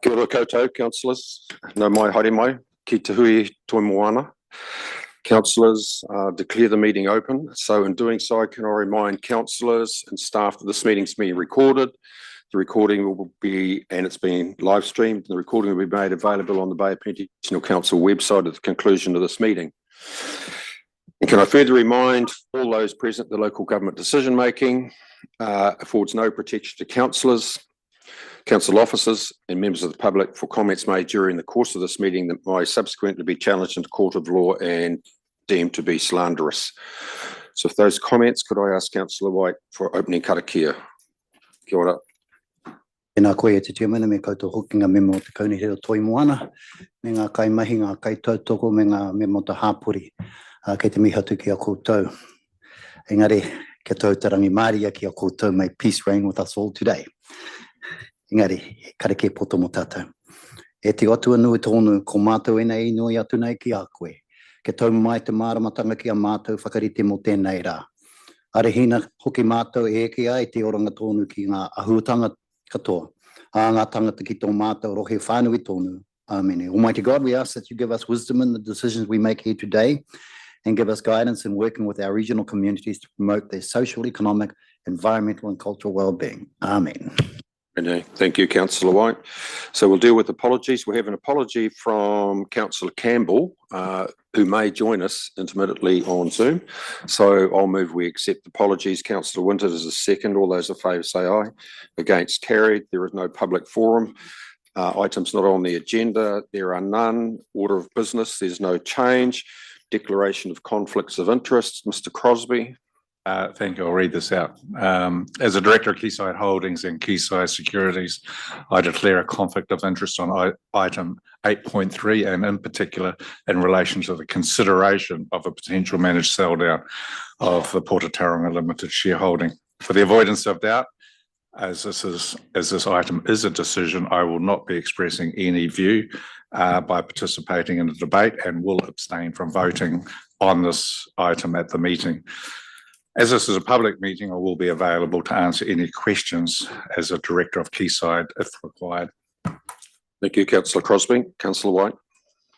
Kia ora koutou, councillors. No mai haere mai, ki te hui toi moana. Councillors, declare the meeting open. So in doing so, can I remind councillors and staff that this meeting's being recorded. The recording will be, and it's being live streamed, the recording will be made available on the Bay of Plenty Regional Council website at the conclusion of this meeting. And can I further remind all those present that local government decision making affords no protection to councillors, council officers and members of the public for comments made during the course of this meeting that may subsequently be challenged in the court of law and deemed to be slanderous. So for those comments, could I ask Councillor White for opening karakia? Kia ora. Tēnā koe e te tiamana me koutou hoki ngā memo o te kaunihira toi moana, me ngā kai mahi, ngā kai tautoko, me ngā memo o te hāpuri, kei te miha tuki a koutou. Engari, kia tautarangi Māria ki a koutou, may peace reign with us all today. Engari, kareke poto mo tātou. E te atua nui tōnu, ko mātou e nei nui atu nei ki a koe. Ke tau mai te māramatanga ki a mātou whakarite mo tēnei rā. Arehina hoki mātou e ki ai te oranga tōnu ki ngā ahuatanga katoa. Ngā tangata ki tō mātou rohe whānui tōnu. Amen. Almighty God, we ask that you give us wisdom in the decisions we make here today and give us guidance in working with our regional communities to promote their social, economic, environmental and cultural well-being. Amen. Thank you, Councillor White. So we'll deal with apologies. We have an apology from Councillor Campbell, who may join us intermittently on Zoom. So I'll move we accept apologies. Councillor Winters is a second. All those in favour say aye. Against, carried. There is no public forum. Items not on the agenda. There are none. Order of business. There's no change. Declaration of conflicts of interest. Mr. Crosby. Thank you. I'll read this out. As a Director of Quayside Holdings and Quayside Securities, I declare a conflict of interest on item 8.3 and in particular in relation to the consideration of a potential managed sell down of the Port of Tauranga Limited shareholding. For the avoidance of doubt, as this item is a decision, I will not be expressing any view by participating in the debate and will abstain from voting on this item at the meeting. As this is a public meeting, I will be available to answer any questions as a Director of Quayside if required. Thank you, Councillor Crosby. Councillor White.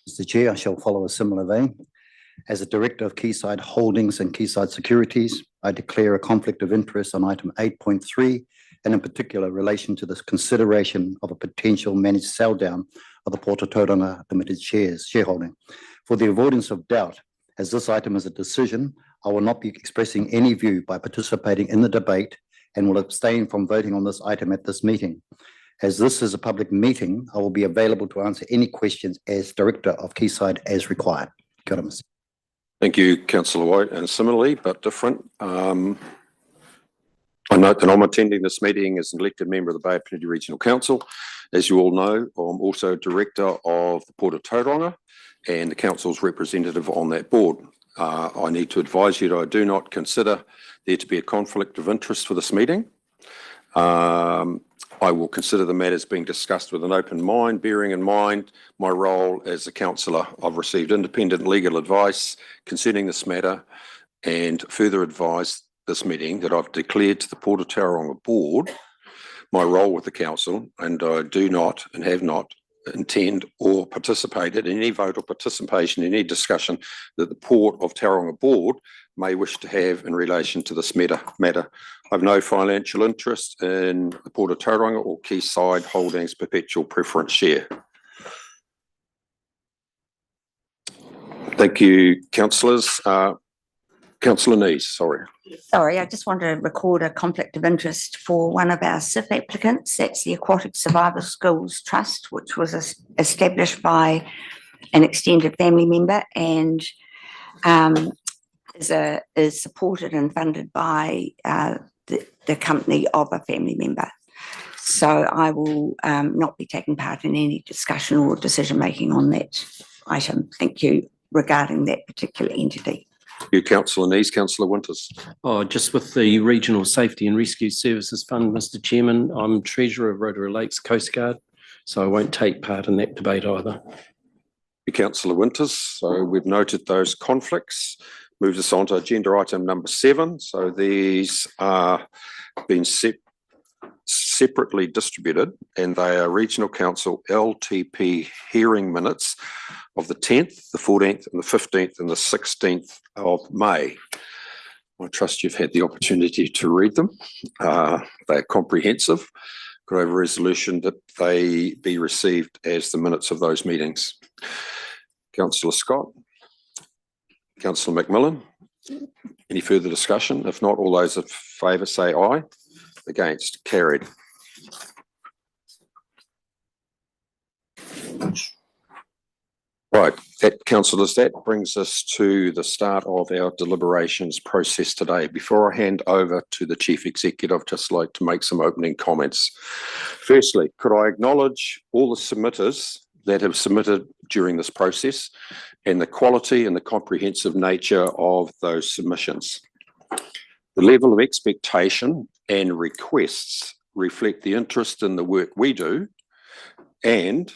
Mr. Chair, I shall follow a similar vein. As a Director of Quayside Holdings and Quayside Securities, I declare a conflict of interest on item 8.3 and in particular relation to this consideration of a potential managed sell down of the Port of Tauranga Limited shareholding. For the avoidance of doubt, as this item is a decision, I will not be expressing any view by participating in the debate and will abstain from voting on this item at this meeting. As this is a public meeting, I will be available to answer any questions as Director of Quayside as required. Kia ora, Mr. Thank you, Councillor White. And similarly, but different, I note that I'm attending this meeting as an elected member of the Bay of Plenty Regional Council. As you all know, I'm also Director of the Port of Tauranga and the Council's representative on that board. I need to advise you that I do not consider there to be a conflict of interest for this meeting. I will consider the matters being discussed with an open mind, bearing in mind my role as a councillor. I've received independent legal advice concerning this matter and further advised this meeting that I've declared to the Port of Tauranga board my role with the council, and I do not and have not intend or participated in any vote or participation in any discussion that the Port of Tauranga board may wish to have in relation to this matter. I have no financial interest in the Port of Tauranga or Quayside Holdings perpetual preference share. Thank you, councillors. Councillor Nees, sorry. Sorry, I just want to record a conflict of interest for one of our SIF applicants. That's the Aquatic Survival Schools Trust, which was established by an extended family member and is supported and funded by the company of a family member. So I will not be taking part in any discussion or decision making on that item. Thank you regarding that particular entity. Thank you, Councillor Nees. Councillor Winters. Just with the Regional Safety and Rescue Services Fund, Mr. Chairman, I'm Treasurer of Rotorua Lakes Coast Guard, so I won't take part in that debate either. Thank you, Councillor Winters. So we've noted those conflicts. Moves us on to agenda item number 7. So these are being separately distributed, and they are Regional Council LTP hearing minutes of the 10th, the 14th, and the 15th, and the 16th of May. I trust you've had the opportunity to read them. They're comprehensive. Could I have a resolution that they be received as the minutes of those meetings? Councillor Scott, Councillor McMillan, any further discussion? If not, all those in favour say aye. Against, carried. Right, councillors, that brings us to the start of our deliberations process today. Before I hand over to the Chief Executive, I'd just like to make some opening comments. Firstly, could I acknowledge all the submitters that have submitted during this process and the quality and the comprehensive nature of those submissions. The level of expectation and requests reflect the interest in the work we do and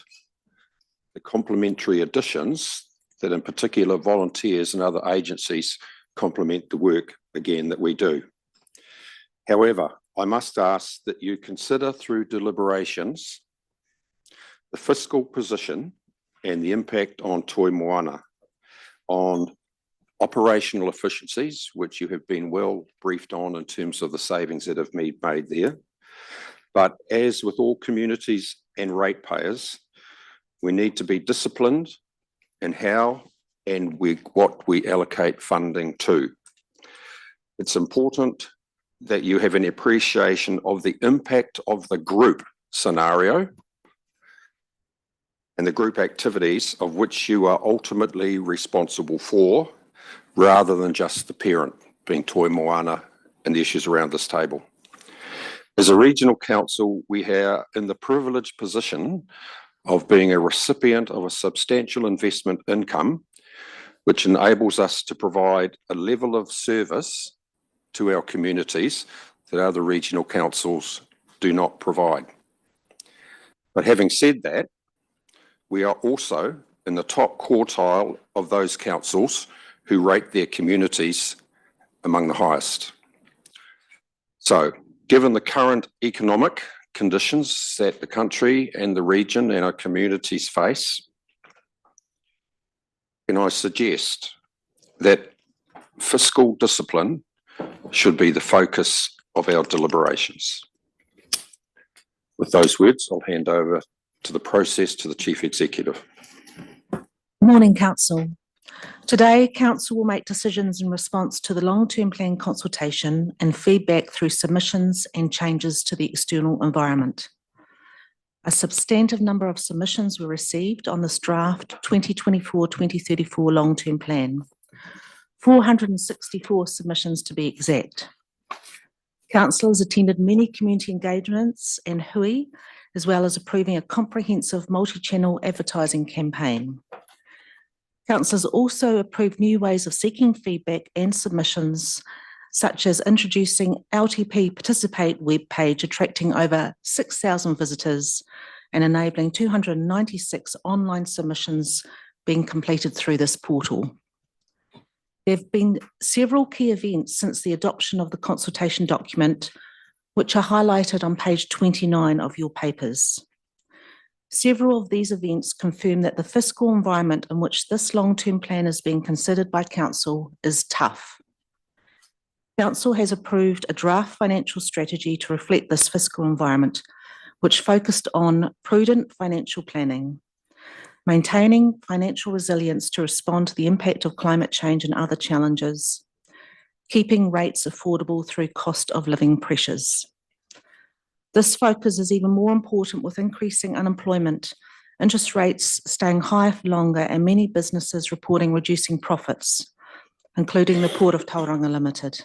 the complementary additions that in particular volunteers and other agencies complement the work again that we do. However, I must ask that you consider through deliberations the fiscal position and the impact on Toi Moana on operational efficiencies, which you have been well briefed on in terms of the savings that have been made there. But as with all communities and ratepayers, we need to be disciplined in how and what we allocate funding to. It's important that you have an appreciation of the impact of the group scenario and the group activities of which you are ultimately responsible for, rather than just the parent, being Toi Moana and the issues around this table. As a regional council, we are in the privileged position of being a recipient of a substantial investment income, which enables us to provide a level of service to our communities that other regional councils do not provide. But having said that, we are also in the top quartile of those councils who rate their communities among the highest. So, given the current economic conditions that the country and the region and our communities face, can I suggest that fiscal discipline should be the focus of our deliberations? With those words, I'll hand over to the process to the Chief Executive. Morning, Council. Today, Council will make decisions in response to the long-term plan consultation and feedback through submissions and changes to the external environment. A substantive number of submissions were received on this draft 2024-2034 long-term plan. 464 submissions to be exact. Councillors attended many community engagements and hui, as well as approving a comprehensive multi-channel advertising campaign. Councillors also approved new ways of seeking feedback and submissions, such as introducing LTP Participate webpage, attracting over 6,000 visitors and enabling 296 online submissions being completed through this portal. There have been several key events since the adoption of the consultation document, which are highlighted on page 29 of your papers. Several of these events confirm that the fiscal environment in which this long-term plan is being considered by Council is tough. Council has approved a draft financial strategy to reflect this fiscal environment, which focused on prudent financial planning, maintaining financial resilience to respond to the impact of climate change and other challenges, keeping rates affordable through cost of living pressures. This focus is even more important with increasing unemployment, interest rates staying high for longer, and many businesses reporting reducing profits, including the Port of Tauranga Limited.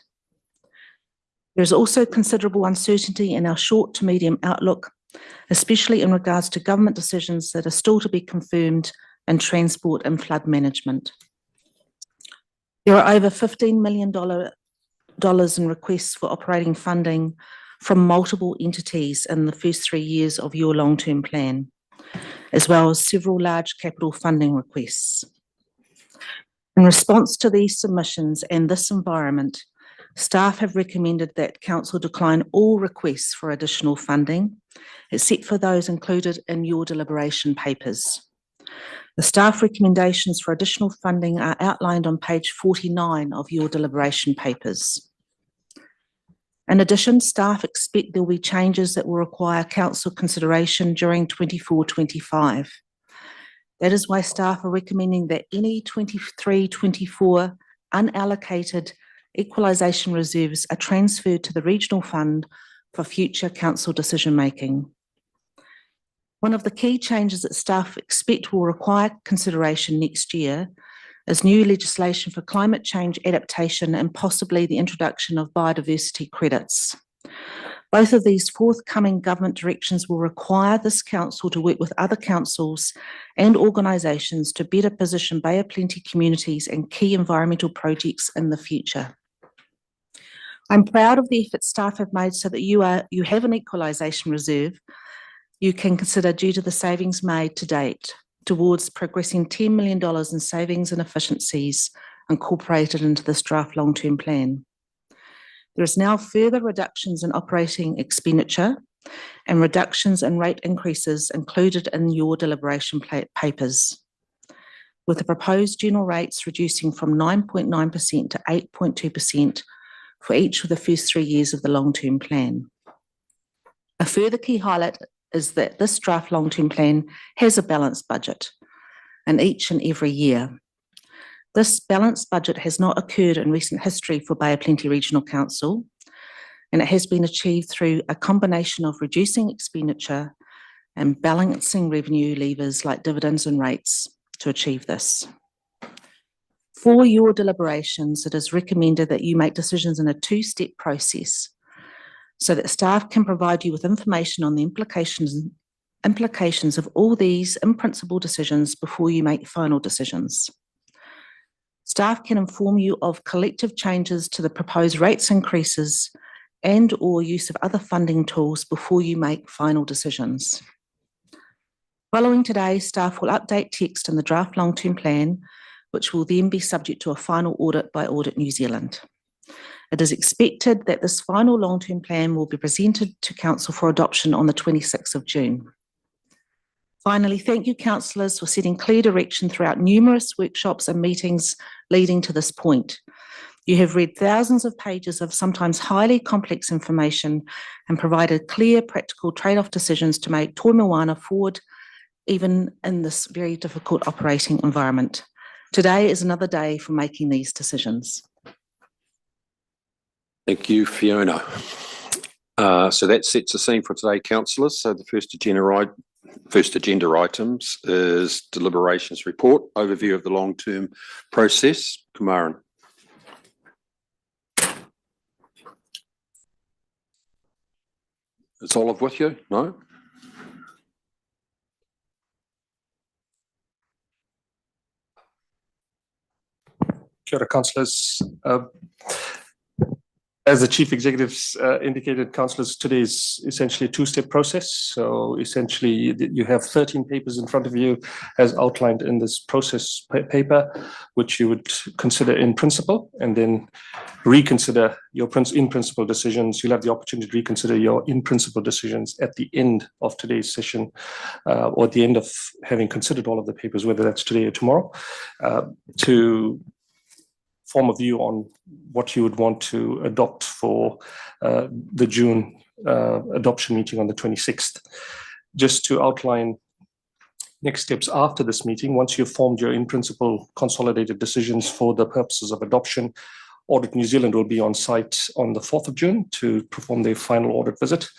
There is also considerable uncertainty in our short to medium outlook, especially in regards to government decisions that are still to be confirmed in transport and flood management. There are over $15 million in requests for operating funding from multiple entities in the first 3 years of your long-term plan, as well as several large capital funding requests. In response to these submissions and this environment, Staff have recommended that Council decline all requests for additional funding, except for those included in your deliberation papers. The staff recommendations for additional funding are outlined on page 49 of your deliberation papers. In addition, staff expect there will be changes that will require Council consideration during 24-25. That is why staff are recommending that any 23-24 unallocated equalisation reserves are transferred to the Regional Fund for future Council decision-making. One of the key changes that staff expect will require consideration next year is new legislation for climate change adaptation and possibly the introduction of biodiversity credits. Both of these forthcoming government directions will require this council to work with other councils and organisations to better position Bay of Plenty communities and key environmental projects in the future. I'm proud of the efforts staff have made so that you have an equalisation reserve you can consider due to the savings made to date towards progressing $10 million in savings and efficiencies incorporated into this draft long-term plan. There is now further reductions in operating expenditure and reductions in rate increases included in your deliberation papers, with the proposed general rates reducing from 9.9% to 8.2% for each of the first 3 years of the long-term plan. A further key highlight is that this draft long-term plan has a balanced budget in each and every year. This balanced budget has not occurred in recent history for Bay of Plenty Regional Council, and it has been achieved through a combination of reducing expenditure and balancing revenue levers like dividends and rates to achieve this. For your deliberations, it is recommended that you make decisions in a two-step process so that staff can provide you with information on the implications of all these in-principle decisions before you make final decisions. Staff can inform you of collective changes to the proposed rates increases and or use of other funding tools before you make final decisions. Following today, staff will update text in the draft long-term plan, which will then be subject to a final audit by Audit New Zealand. It is expected that this final long-term plan will be presented to Council for adoption on the 26th of June. Finally, thank you, councillors, for setting clear direction throughout numerous workshops and meetings leading to this point. You have read thousands of pages of sometimes highly complex information and provided clear, practical trade-off decisions to make Toi Moana forward, even in this very difficult operating environment. Today is another day for making these decisions. Thank you, Fiona. So that sets the scene for today, councillors. So the first agenda items is deliberations report, overview of the long-term process. Kumaran. Is Olive with you? No? Kia ora, councillors. As the Chief Executive's indicated, councillors, today is essentially a two-step process. So essentially, you have 13 papers in front of you as outlined in this process paper, which you would consider in principle and then reconsider your in-principle decisions. You'll have the opportunity to reconsider your in-principle decisions at the end of today's session or at the end of having considered all of the papers, whether that's today or tomorrow, to form a view on what you would want to adopt for the June adoption meeting on the 26th. Just to outline next steps after this meeting, once you've formed your in-principle consolidated decisions for the purposes of adoption, Audit New Zealand will be on site on the 4th of June to perform their final audit visit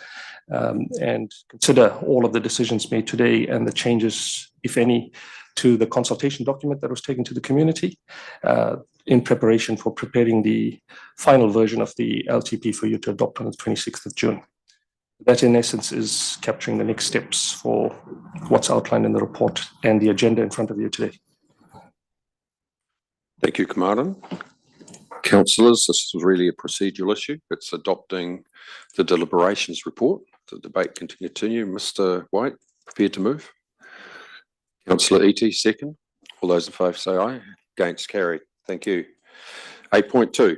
and consider all of the decisions made today and the changes, if any, to the consultation document that was taken to the community in preparation for preparing the final version of the LTP for you to adopt on the 26th of June. That, in essence, is capturing the next steps for what's outlined in the report and the agenda in front of you today. Thank you, Kumaran. Councillors, this is really a procedural issue. It's adopting the deliberations report. The debate can continue. Mr. White, prepared to move. Councillor Iti, second. All those in favour say aye. Against, carried. Thank you. 8.2.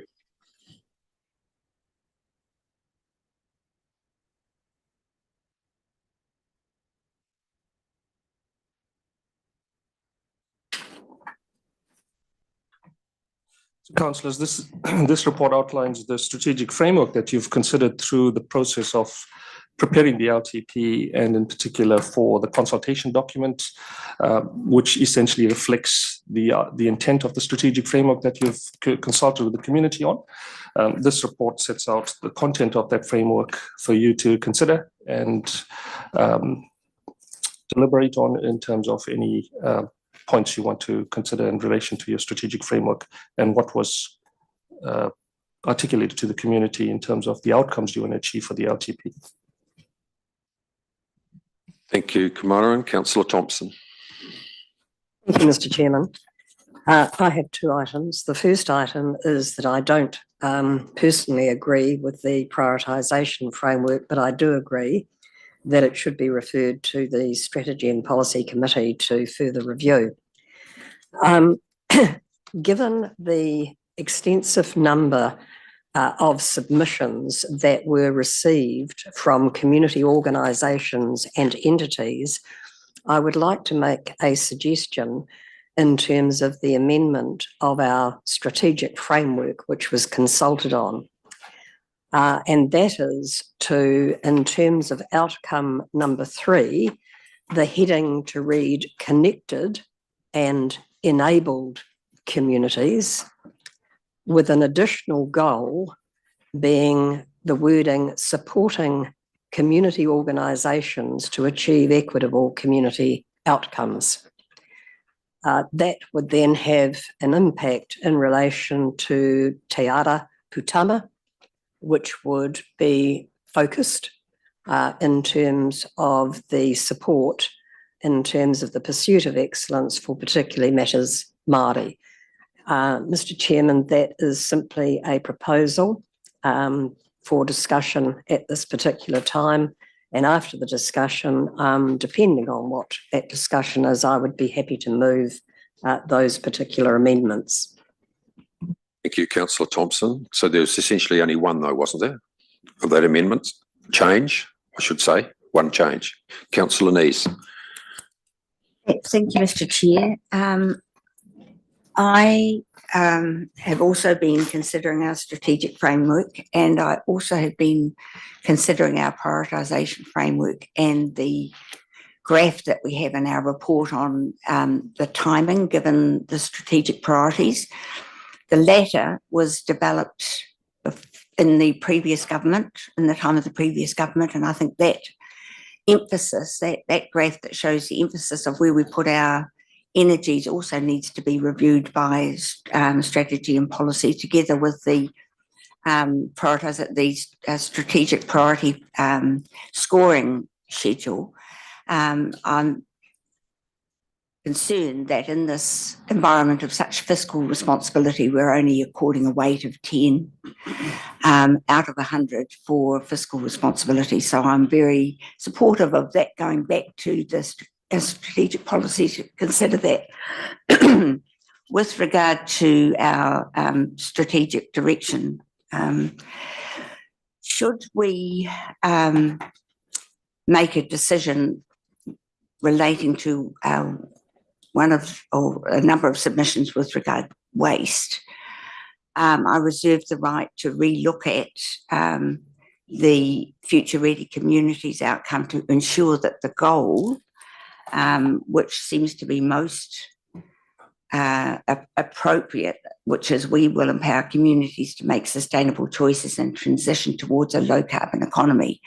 Councillors, this report outlines the strategic framework that you've considered through the process of preparing the LTP, and in particular for the consultation document, which essentially reflects the intent of the strategic framework that you've consulted with the community on. This report sets out the content of that framework for you to consider and deliberate on in terms of any points you want to consider in relation to your strategic framework and what was articulated to the community in terms of the outcomes you want to achieve for the LTP. Thank you, Commander. Councillor Thompson. Thank you, Mr. Chairman. I have two items. The first item is that I don't personally agree with the prioritisation framework, but I do agree that it should be referred to the Strategy and Policy Committee to further review. Given the extensive number of submissions that were received from community organisations and entities, I would like to make a suggestion in terms of the amendment of our strategic framework, which was consulted on. And that is to, in terms of outcome number 3, the heading to read connected and enabled communities, with an additional goal being the wording supporting community organisations to achieve equitable community outcomes. That would then have an impact in relation to Te Ara Putama, which would be focused in terms of the support, in terms of the pursuit of excellence for particularly matters Māori. Mr. Chairman, that is simply a proposal for discussion at this particular time. And after the discussion, depending on what that discussion is, I would be happy to move those particular amendments. Thank you, Councillor Thompson. So there's essentially only one, though, wasn't there, of that amendment? Change, I should say, one change. Councillor Nees. Thank you, Mr. Chair. I have also been considering our strategic framework, and I also have been considering our prioritisation framework and the graph that we have in our report on the timing given the strategic priorities. The latter was developed in the previous government, in the time of the previous government, and I think that emphasis, that graph that shows the emphasis of where we put our energies also needs to be reviewed by strategy and policy together with the strategic priority scoring schedule. I'm concerned that in this environment of such fiscal responsibility, we're only according a weight of 10 out of 100 for fiscal responsibility. So I'm very supportive of that, going back to the strategic policy to consider that. With regard to our strategic direction, should we make a decision relating to a number of submissions with regard to waste, I reserve the right to relook at the Future Ready Communities outcome to ensure that the goal, which seems to be most appropriate, which is we will empower communities to make sustainable choices and transition towards a low carbon economy.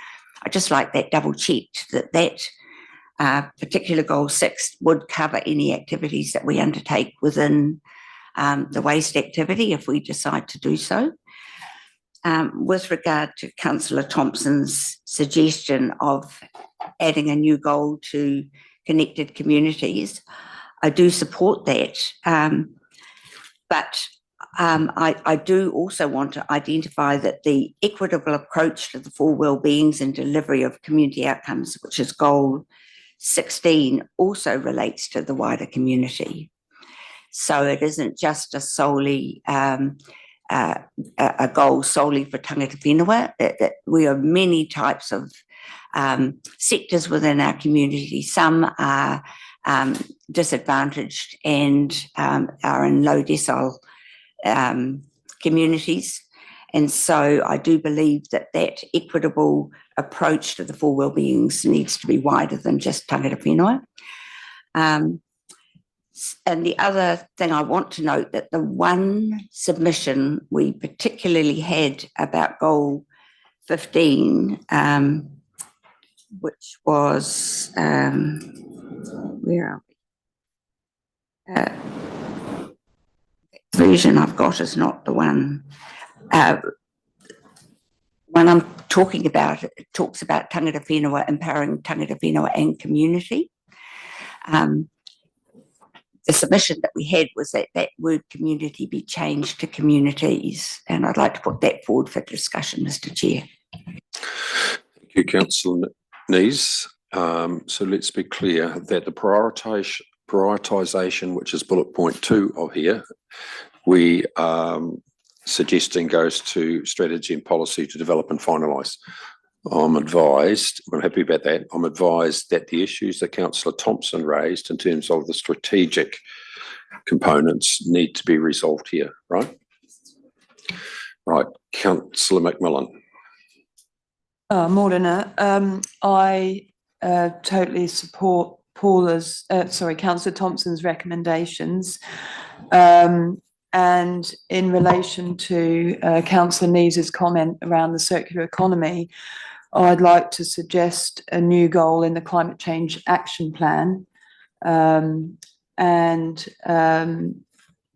I just like that double checked that particular goal 6 would cover any activities that we undertake within the waste activity if we decide to do so. With regard to Councillor Thompson's suggestion of adding a new goal to connected communities, I do support that, but I do also want to identify that the equitable approach to the 4 well-beings and delivery of community outcomes, which is goal 16, also relates to the wider community. So it isn't just a solely a goal solely for tangata whenua, that we have many types of sectors within our community. Some are disadvantaged and are in low decile communities. And so I do believe that that equitable approach to the four wellbeings needs to be wider than just tangata whenua. And the other thing I want to note that the one submission we particularly had about goal 15, which was, where are we? Version I've got is not the one. When I'm talking about it, it talks about tangata whenua, empowering tangata whenua and community. The submission that we had was that that word community be changed to communities, and I'd like to put that forward for discussion, Mr. Chair. Thank you, Councillor Nees. So let's be clear that the prioritisation, which is bullet point 2 of here, we suggesting goes to strategy and policy to develop and finalise. I'm happy about that. I'm advised that the issues that Councillor Thompson raised in terms of the strategic components need to be resolved here, right? Right, Councillor McMillan. Morena, I totally support Councillor Thompson's recommendations. And in relation to Councillor Nees's comment around the circular economy, I'd like to suggest a new goal in the Climate Change Action Plan, and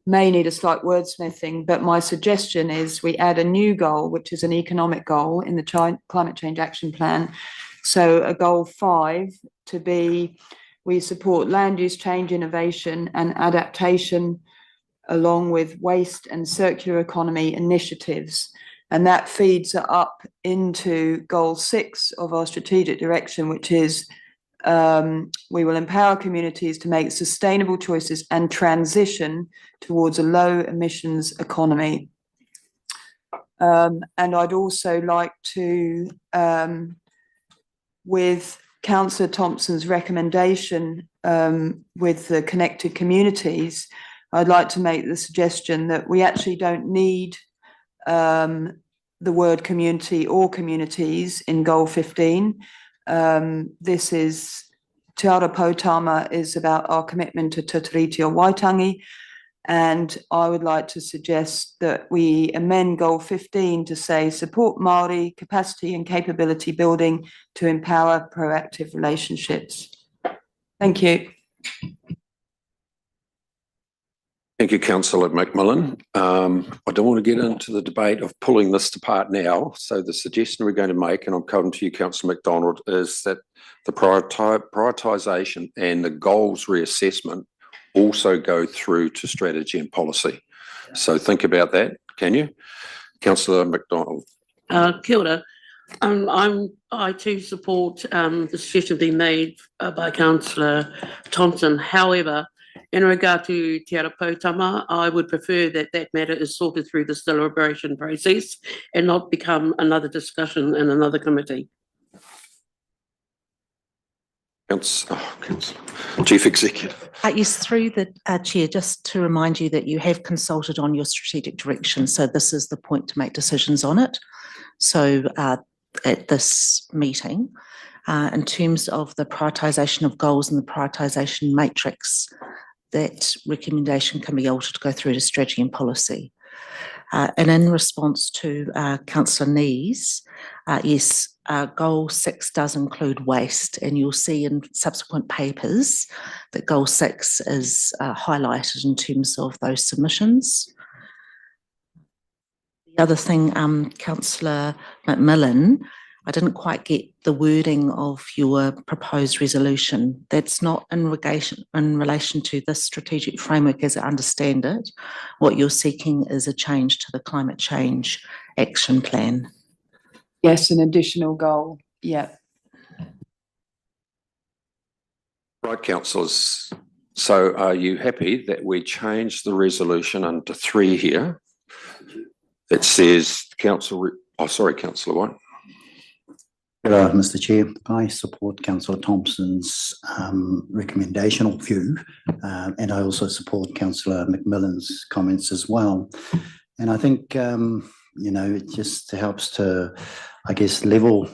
may need a slight wordsmithing, but my suggestion is we add a new goal, which is an economic goal in the Climate Change Action Plan. So a goal 5 to be, we support land use change, innovation and adaptation along with waste and circular economy initiatives. And that feeds up into goal 6 of our strategic direction, which is we will empower communities to make sustainable choices and transition towards a low emissions economy. And I'd also like to, with Councillor Thompson's recommendation with the connected communities, I'd like to make the suggestion that we actually don't need the word community or communities in goal 15. This is Te Ara Poutama is about our commitment to Te Tiriti o Waitangi, and I would like to suggest that we amend goal 15 to say support Māori capacity and capability building to empower proactive relationships. Thank you. Thank you, Councillor McMillan. I don't want to get into the debate of pulling this apart now. So the suggestion we're going to make, and I'm coming to you, Councillor McDonald, is that the prioritisation and the goals reassessment also go through to strategy and policy. So think about that, can you? Councillor McDonald. Kia ora. I too support the suggestion being made by Councillor Thompson. However, in regard to Te Ara Poutama, I would prefer that that matter is sorted through this deliberation process and not become another discussion in another committee. Chief Executive. Yes, through the Chair, just to remind you that you have consulted on your strategic direction, so this is the point to make decisions on it. So at this meeting, in terms of the prioritisation of goals and the prioritisation matrix, that recommendation can be altered to go through to strategy and policy. And in response to Councillor Nees, yes, goal 6 does include waste, and you'll see in subsequent papers that goal 6 is highlighted in terms of those submissions. The other thing, Councillor McMillan, I didn't quite get the wording of your proposed resolution. That's not in relation to this strategic framework as I understand it. What you're seeking is a change to the Climate Change Action Plan. Yes, an additional goal. Yeah. Right, councillors. So are you happy that we change the resolution under 3 here? It says Councillor White. Mr. Chair, I support Councillor Thompson's recommendation or view, and I also support Councillor McMillan's comments as well. And I think, it just helps to, I guess, level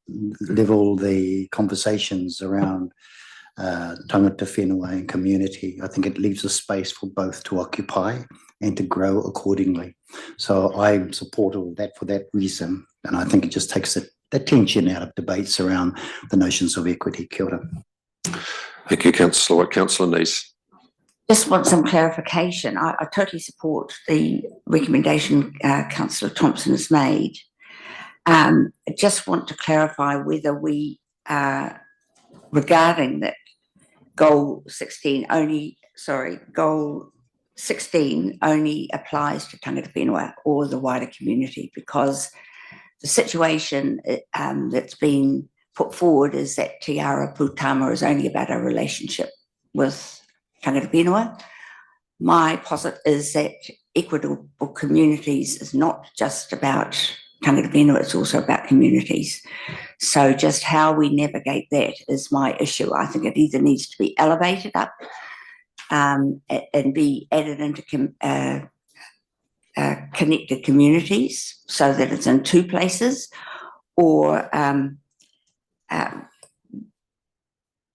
the conversations around tangata whenua and community. I think it leaves a space for both to occupy and to grow accordingly. So I'm supportive of that for that reason. And I think it just takes the tension out of debates around the notions of equity. Kia ora. Thank you, Councillor. Councillor Neese. Just want some clarification. I totally support the recommendation Councillor Thompson has made. I just want to clarify whether we, regarding that goal 16 only applies to tangata whenua or the wider community, because the situation that's been put forward is that Te Ara Pūtama is only about our relationship with tangata whenua. My posit is that equitable communities is not just about tangata whenua, it's also about communities. So just how we navigate that is my issue. I think it either needs to be elevated up and be added into connected communities so that it's in two places, or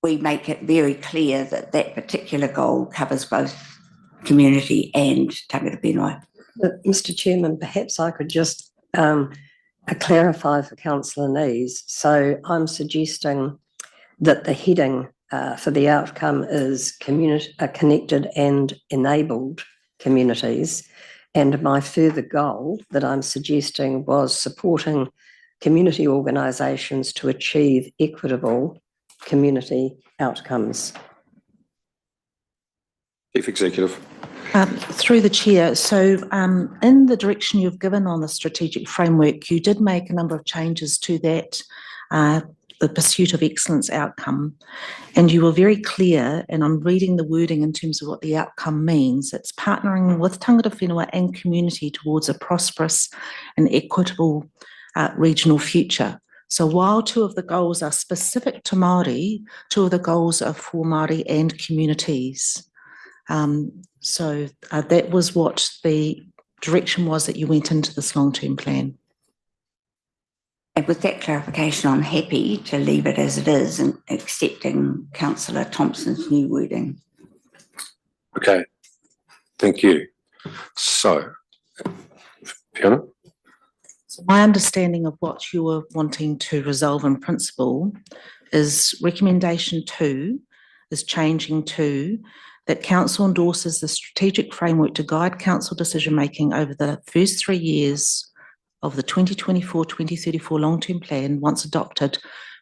we make it very clear that that particular goal covers both community and tangata whenua. Mr. Chairman, perhaps I could just clarify for Councillor Neese. So I'm suggesting that the heading for the outcome is connected and enabled communities. And my further goal that I'm suggesting was supporting community organisations to achieve equitable community outcomes. Chief Executive. Through the chair, so in the direction you've given on the strategic framework, you did make a number of changes to that, the pursuit of excellence outcome, and you were very clear, and I'm reading the wording in terms of what the outcome means. It's partnering with tangata whenua and community towards a prosperous and equitable regional future. So while two of the goals are specific to Māori, two of the goals are for Māori and communities. So that was what the direction was that you went into this long-term plan. And with that clarification, I'm happy to leave it as it is and accepting Councillor Thompson's new wording. Okay, thank you. So, Fiona? So my understanding of what you were wanting to resolve in principle is recommendation 2 is changing to that council endorses the strategic framework to guide council decision-making over the first 3 years of the 2024-2034 long-term plan once adopted,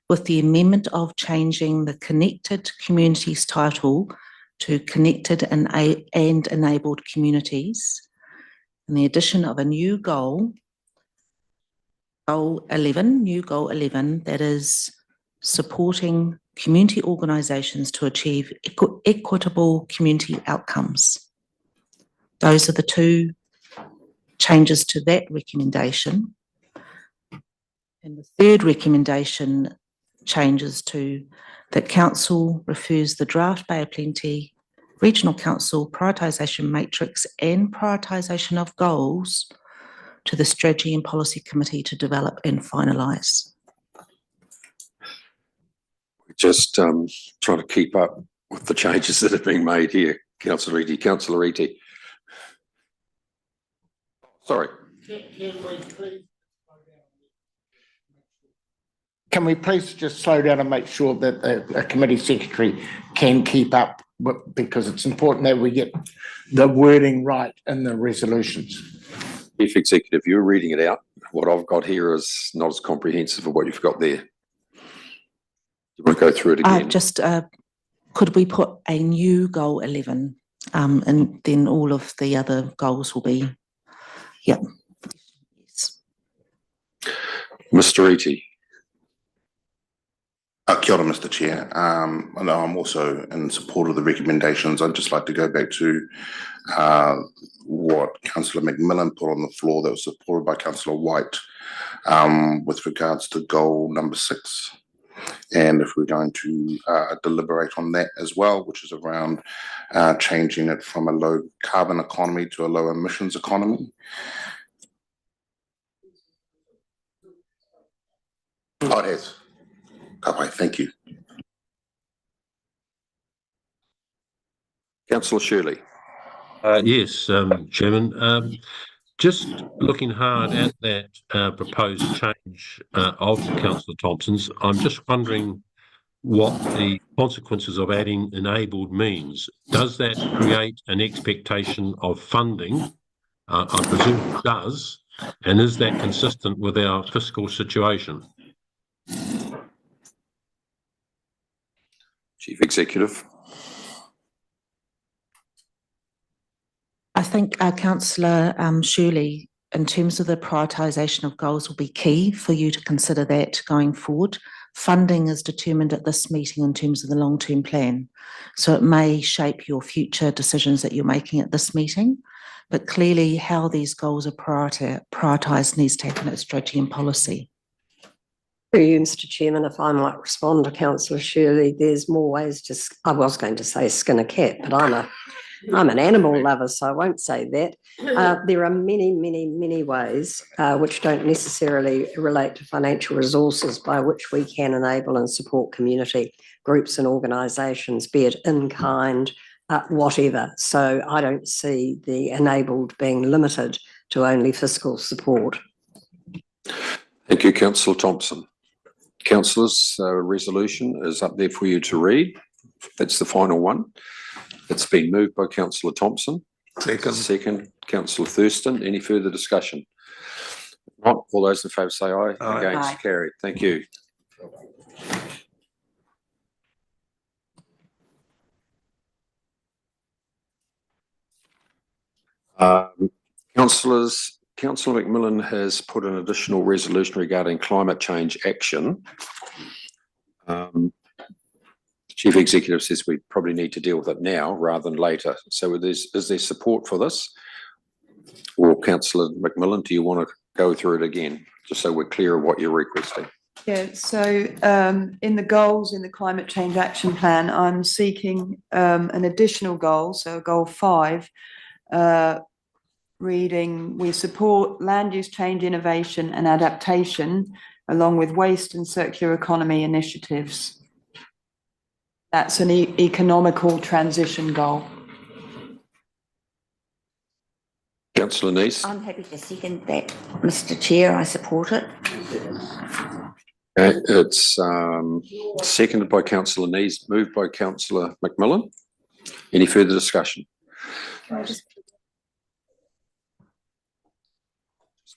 with the amendment of changing the connected communities title to connected and enabled communities, and the addition of a new goal 11, that is supporting community organisations to achieve equitable community outcomes. Those are the two changes to that recommendation. And the third recommendation changes to that council refers the draft Bay of Plenty Regional Council prioritisation matrix and prioritisation of goals to the Strategy and Policy Committee to develop and finalise. Just trying to keep up with the changes that are being made here. Councillor Iti. Councillor Iti. Sorry. Can we please just slow down and make sure that the committee secretary can keep up, because it's important that we get the wording right in the resolutions. Chief Executive, you're reading it out. What I've got here is not as comprehensive as what you've got there. You want to go through it again? Could we put a new goal 11, and then all of the other goals will be, yeah. Yes. Mr. Iti. Kia ora, Mr. Chair. And I'm also in support of the recommendations. I'd just like to go back to what Councillor McMillan put on the floor that was supported by Councillor White with regards to goal number 6. And if we're going to deliberate on that as well, which is around changing it from a low carbon economy to a low emissions economy. Oh, it is. Okay, thank you. Councillor Shirley. Yes, Chairman. Just looking hard at that proposed change of Councillor Thompson's, I'm just wondering what the consequences of adding enabled means. Does that create an expectation of funding? I presume it does. And is that consistent with our fiscal situation? Chief Executive. I think Councillor Shirley, in terms of the prioritisation of goals, will be key for you to consider that going forward. Funding is determined at this meeting in terms of the long-term plan, so it may shape your future decisions that you're making at this meeting, but clearly how these goals are prioritised needs to happen at strategy and policy. Through you, Mr. Chairman, if I might respond to Councillor Shirley, there's more ways to, I was going to say skin a cat, but I'm an animal lover, so I won't say that. There are many ways which don't necessarily relate to financial resources by which we can enable and support community groups and organisations, be it in kind, whatever. So I don't see the enabled being limited to only fiscal support. Thank you, Councillor Thompson. Councillors, resolution is up there for you to read. That's the final one. It's been moved by Councillor Thompson. Second, Councillor Thurston. Any further discussion? Not all those in favour say aye. Aye. Against, Aye. carried. Thank you. Councillors, Councillor McMillan has put an additional resolution regarding climate change action. Chief Executive says we probably need to deal with it now rather than later. So is there support for this? Or Councillor McMillan, do you want to go through it again, just so we're clear of what you're requesting? Yeah, so in the goals in the climate change action plan, I'm seeking an additional goal, so goal 5, reading, we support land use change, innovation and adaptation along with waste and circular economy initiatives. That's an economical transition goal. Councillor Neese. I'm happy to second that, Mr. Chair. I support it. It's seconded by Councillor Neese, moved by Councillor McMillan. Any further discussion? Just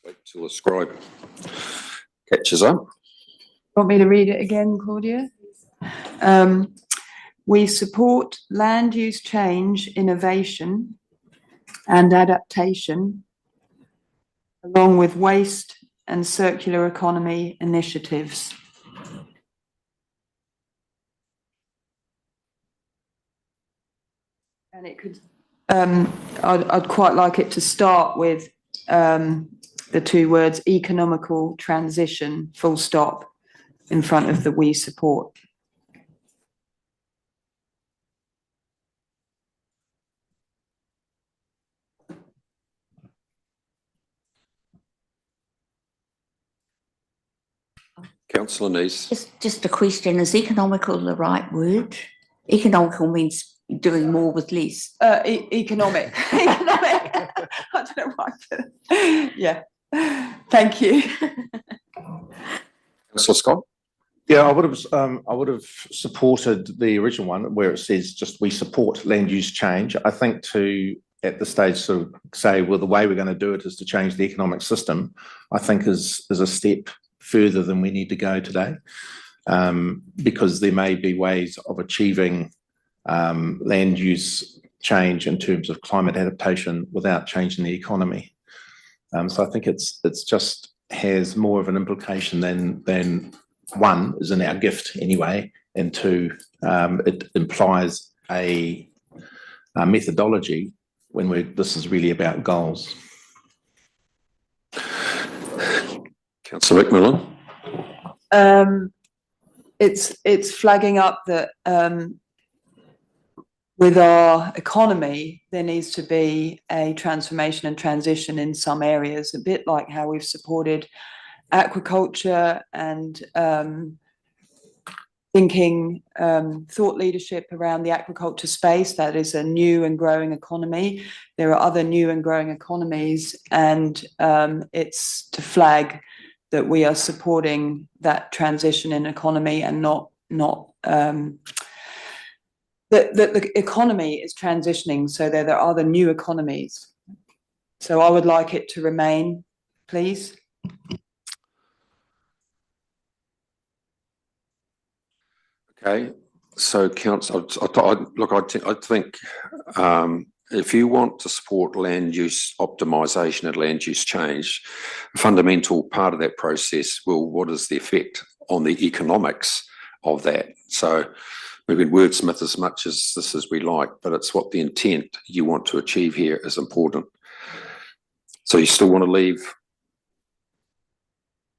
wait till the scribe catches up. Want me to read it again, Claudia? We support land use change, innovation and adaptation along with waste and circular economy initiatives. And it could, I'd quite like it to start with the 2 words economical transition, full stop, in front of the we support. Councillor Neese. Just a question, is economical the right word? Economical means doing more with less. Economic. Economic. I don't know why. Yeah. Thank you. Councillor Scott. Yeah, I would have supported the original one where it says just we support land use change. I think to at the stage sort of say, well, the way we're going to do it is to change the economic system, I think is a step further than we need to go today, because there may be ways of achieving land use change in terms of climate adaptation without changing the economy. So I think it's just has more of an implication than 1 is in our gift anyway, and 2 it implies a methodology when this is really about goals. Councillor McMillan. It's flagging up that with our economy, there needs to be a transformation and transition in some areas, a bit like how we've supported aquaculture and thinking thought leadership around the aquaculture space. That is a new and growing economy. There are other new and growing economies, and it's to flag that we are supporting that transition in economy and not that the economy is transitioning, so there are other new economies. So I would like it to remain, please. Okay, so council, I think if you want to support land use optimisation and land use change, a fundamental part of that process will, what is the effect on the economics of that? So we can wordsmith as much as this as we like, but it's what the intent you want to achieve here is important. So you still want to leave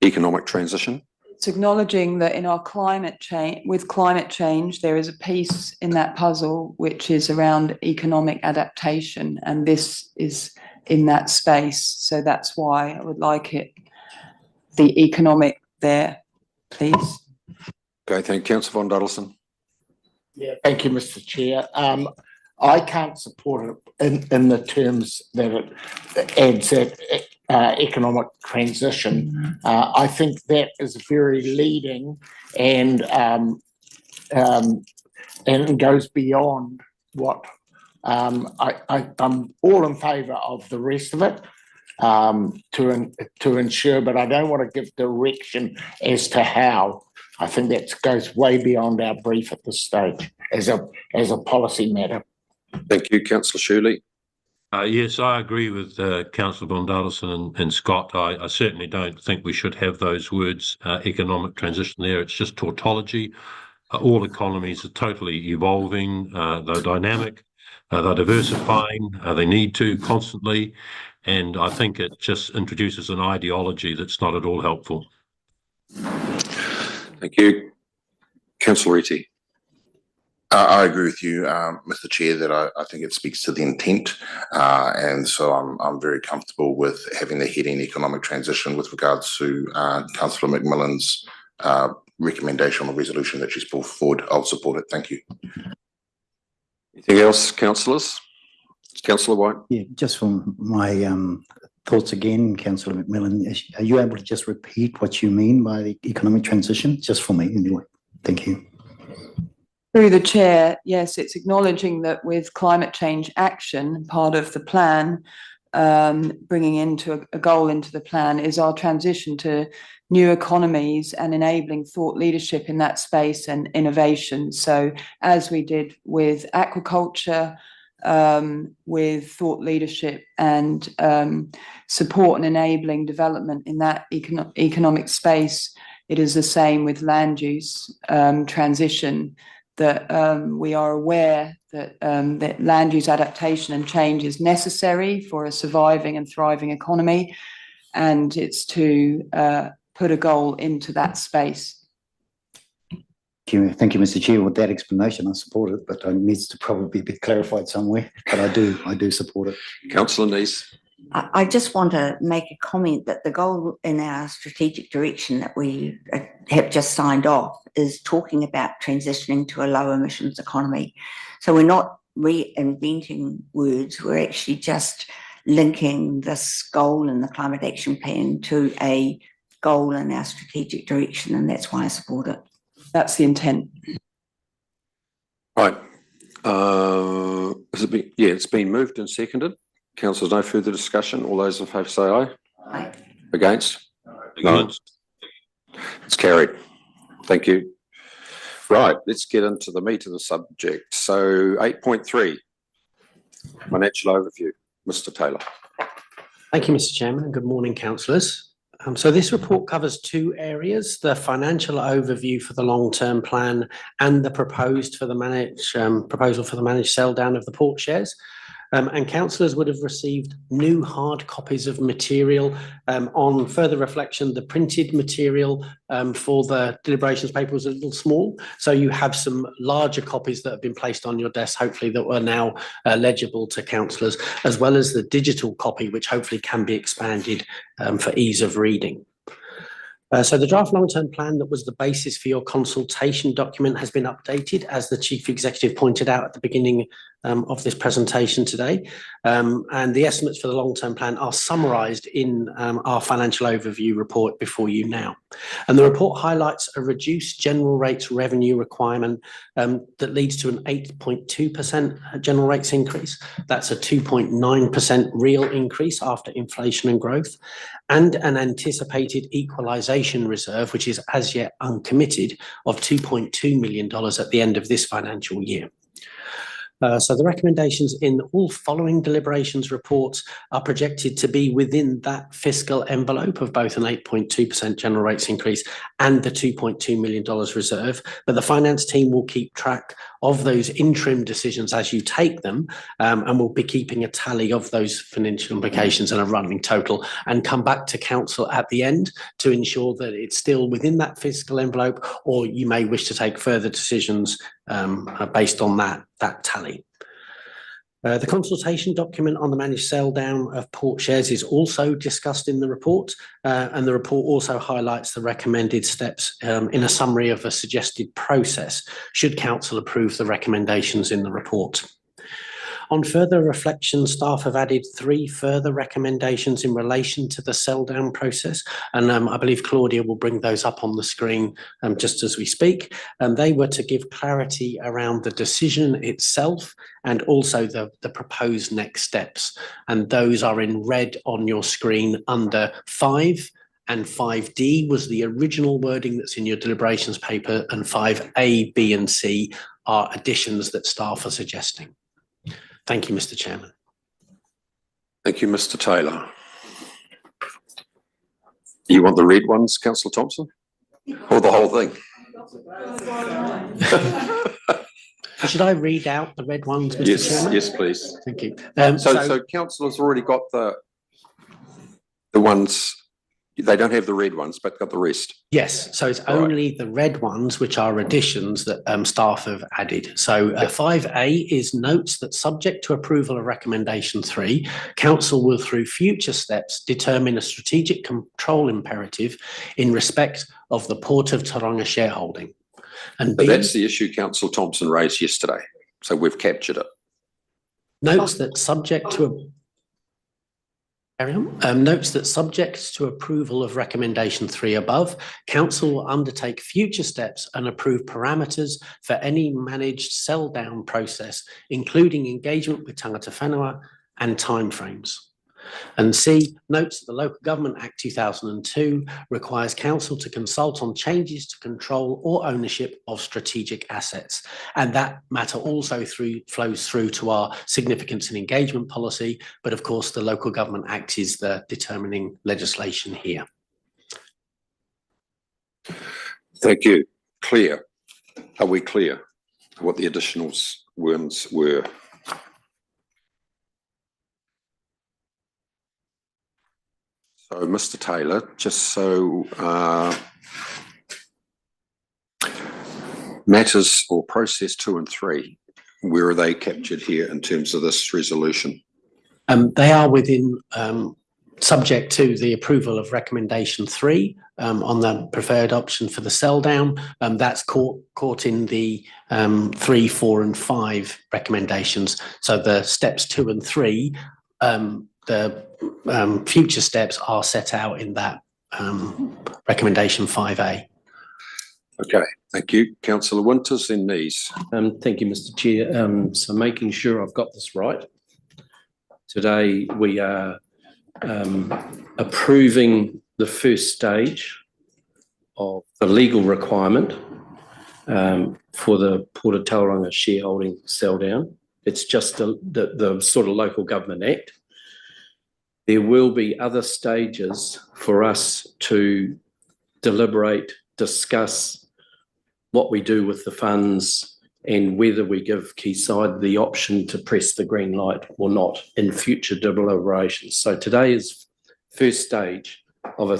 economic transition? It's acknowledging that in our climate change, there is a piece in that puzzle which is around economic adaptation, and this is in that space. So that's why I would like it, the economic there, please. Okay, thank you. Councillor von Duddleston. Yeah, thank you, Mr. Chair. I can't support it in the terms that it adds that economic transition. I think that is very leading and goes beyond what I'm all in favour of the rest of it to ensure, but I don't want to give direction as to how. I think that goes way beyond our brief at this stage as a policy matter. Thank you, Councillor Shirley. Yes, I agree with Councillor von Duddleston and Scott. I certainly don't think we should have those words, economic transition there. It's just tautology. All economies are totally evolving. They're dynamic. They're diversifying. They need to constantly. And I think it just introduces an ideology that's not at all helpful. Thank you. Councillor Reti. I agree with you, Mr. Chair, that I think it speaks to the intent, and so I'm very comfortable with having the heading economic transition with regards to Councillor McMillan's recommendation on the resolution that she's brought forward. I'll support it. Thank you. Anything else, councillors? Councillor White. Yeah, just from my thoughts again, Councillor McMillan, are you able to just repeat what you mean by the economic transition, just for me anyway? Thank you. Through the chair, yes, it's acknowledging that with climate change action, part of the plan, bringing into a goal into the plan is our transition to new economies and enabling thought leadership in that space and innovation. So as we did with aquaculture, with thought leadership and support and enabling development in that economic space, it is the same with land use transition. That we are aware that that land use adaptation and change is necessary for a surviving and thriving economy, and it's to put a goal into that space. Thank you, Mr. Chair. With that explanation, I support it, but it needs to probably be clarified somewhere. But I do support it. Councillor Neese. I just want to make a comment that the goal in our strategic direction that we have just signed off is talking about transitioning to a low emissions economy. So we're not reinventing words, we're actually just linking this goal in the climate action plan to a goal in our strategic direction, and that's why I support it. That's the intent. Right. Has it been, it's been moved and seconded. Councillors, no further discussion. All those in favour say aye. Aye. Against? No. It's carried. Thank you. Right, let's get into the meat of the subject. So 8.3, financial overview. Mr. Taylor. Thank you, Mr. Chairman, and good morning, councillors. So this report covers two areas: the financial overview for the long-term plan and the proposal for the managed sell down of the port shares. And councillors would have received new hard copies of material. On further reflection, the printed material for the deliberations paper was a little small. So you have some larger copies that have been placed on your desk, hopefully that were now legible to councillors, as well as the digital copy, which hopefully can be expanded for ease of reading. So the draft long-term plan that was the basis for your consultation document has been updated, as the Chief Executive pointed out at the beginning of this presentation today. And the estimates for the long-term plan are summarised in our financial overview report before you now. And the report highlights a reduced general rates revenue requirement that leads to an 8.2% general rates increase. That's a 2.9% real increase after inflation and growth, and an anticipated equalisation reserve, which is as yet uncommitted, of $2.2 million at the end of this financial year. So the recommendations in all following deliberations reports are projected to be within that fiscal envelope of both an 8.2% general rates increase and the $2.2 million reserve. But the finance team will keep track of those interim decisions as you take them, and we'll be keeping a tally of those financial implications and a running total, and come back to council at the end to ensure that it's still within that fiscal envelope, or you may wish to take further decisions based on that tally. The consultation document on the managed sell down of port shares is also discussed in the report, and the report also highlights the recommended steps in a summary of a suggested process, should council approve the recommendations in the report. On further reflection, staff have added 3 further recommendations in relation to the sell down process, and I believe Claudia will bring those up on the screen just as we speak. And they were to give clarity around the decision itself and also the proposed next steps. And those are in red on your screen under 5. And 5D was the original wording that's in your deliberations paper, and 5A, B and C are additions that staff are suggesting. Thank you, Mr. Chairman. Thank you, Mr. Taylor. You want the red ones, Councillor Thompson? Or the whole thing? Should I read out the red ones, Mr. Chairman? Yes, please. Thank you. So councillors already got the ones, they don't have the red ones, but got the rest. Yes, so it's only the red ones which are additions that staff have added. So 5A is notes that subject to approval of recommendation 3, council will through future steps determine a strategic control imperative in respect of the Port of Tauranga shareholding. And But that's the issue Councillor Thompson raised yesterday. So we've captured it. Notes that subject to notes that subject to approval of recommendation 3 above, council will undertake future steps and approve parameters for any managed sell down process, including engagement with tangata whenua and timeframes. And C, notes that the Local Government Act 2002 requires council to consult on changes to control or ownership of strategic assets. And that matter also flows through to our significance and engagement policy. But of course, the Local Government Act is the determining legislation here. Thank you. Clear. Are we clear what the additional ones were? So, Mr. Taylor, just so matters or process 2 and 3, where are they captured here in terms of this resolution? They are within, subject to the approval of recommendation 3 on the preferred option for the sell down. That's caught in the 3, 4 and 5 recommendations. So the steps 2 and 3, the future steps are set out in that recommendation 5A. Okay, thank you. Councillor Winters in these. Thank you, Mr. Chair. So making sure I've got this right. Today we are approving the first stage of the legal requirement for the Port of Tauranga shareholding sell down. It's just the sort of Local Government Act. There will be other stages for us to deliberate, discuss what we do with the funds and whether we give Quayside the option to press the green light or not in future deliberations. So today is first stage of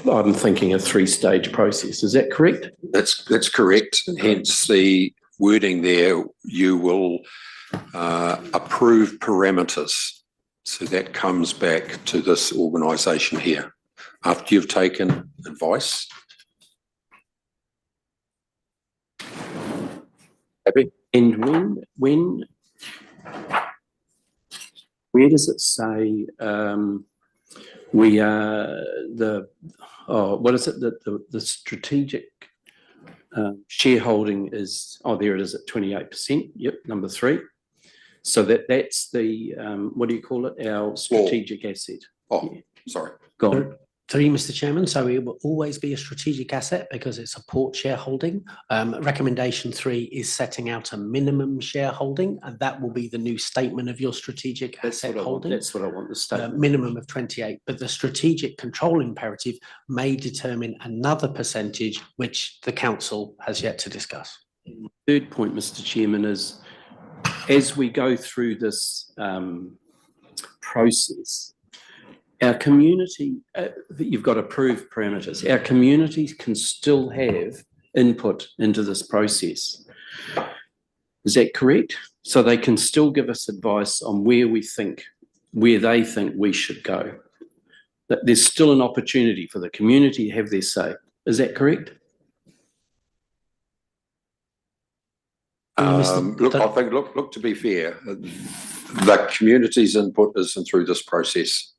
I'm thinking a 3-stage process. Is that correct? That's correct. Hence the wording there, you will approve parameters. So that comes back to this organisation here. After you've taken advice. Happy? And when where does it say we are what is it that the strategic shareholding is, there it is at 28%. Yep, number 3. So that's the what do you call it? Our strategic asset. Oh, sorry. Go on. Through you, Mr. Chairman, so it will always be a strategic asset because it's a port shareholding. Recommendation 3 is setting out a minimum shareholding, and that will be the new statement of your strategic asset holding. That's what I want to state. Minimum of 28, but the strategic control imperative may determine another percentage, which the council has yet to discuss. Third point, Mr. Chairman, is as we go through this process, our community, you've got approved parameters, our communities can still have input into this process. Is that correct? So they can still give us advice on where they think we should go. That there's still an opportunity for the community to have their say. Is that correct? Look, I think, look, to be fair, the community's input isn't through this process.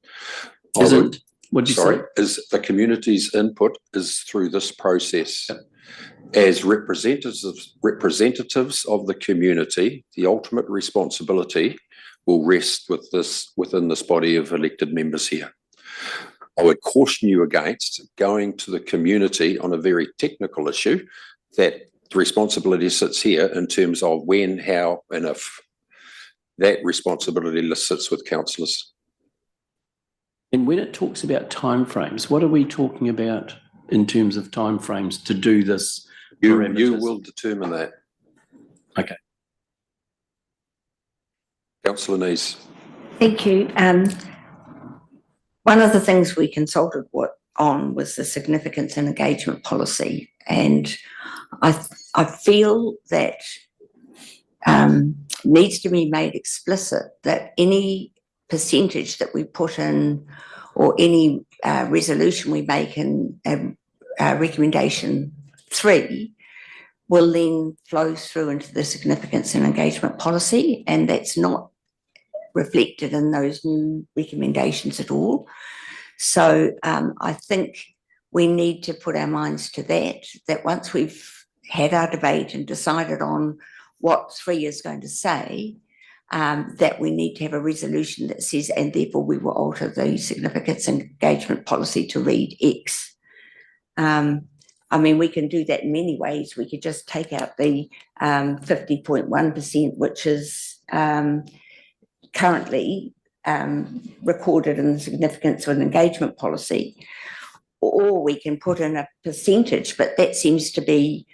Isn't? What did you say? Is the community's input is through this process. Yep. As representatives of the community, the ultimate responsibility will rest within this body of elected members here. I would caution you against going to the community on a very technical issue that the responsibility sits here in terms of when, how, and if. That responsibility sits with councillors. And when it talks about timeframes, what are we talking about in terms of timeframes to do this? You will determine that. Okay. Councillor Nees. Thank you. One of the things we consulted on was the significance and engagement policy, and I feel that needs to be made explicit that any percentage that we put in or any resolution we make in recommendation 3 will then flow through into the significance and engagement policy, and that's not reflected in those new recommendations at all. So I think we need to put our minds to that once we've had our debate and decided on what 3 is going to say, that we need to have a resolution that says, and therefore we will alter the significance and engagement policy to read X. I mean, we can do that in many ways. We could just take out the 50.1%, which is currently recorded in the significance and engagement policy, or we can put in a percentage, but that seems to be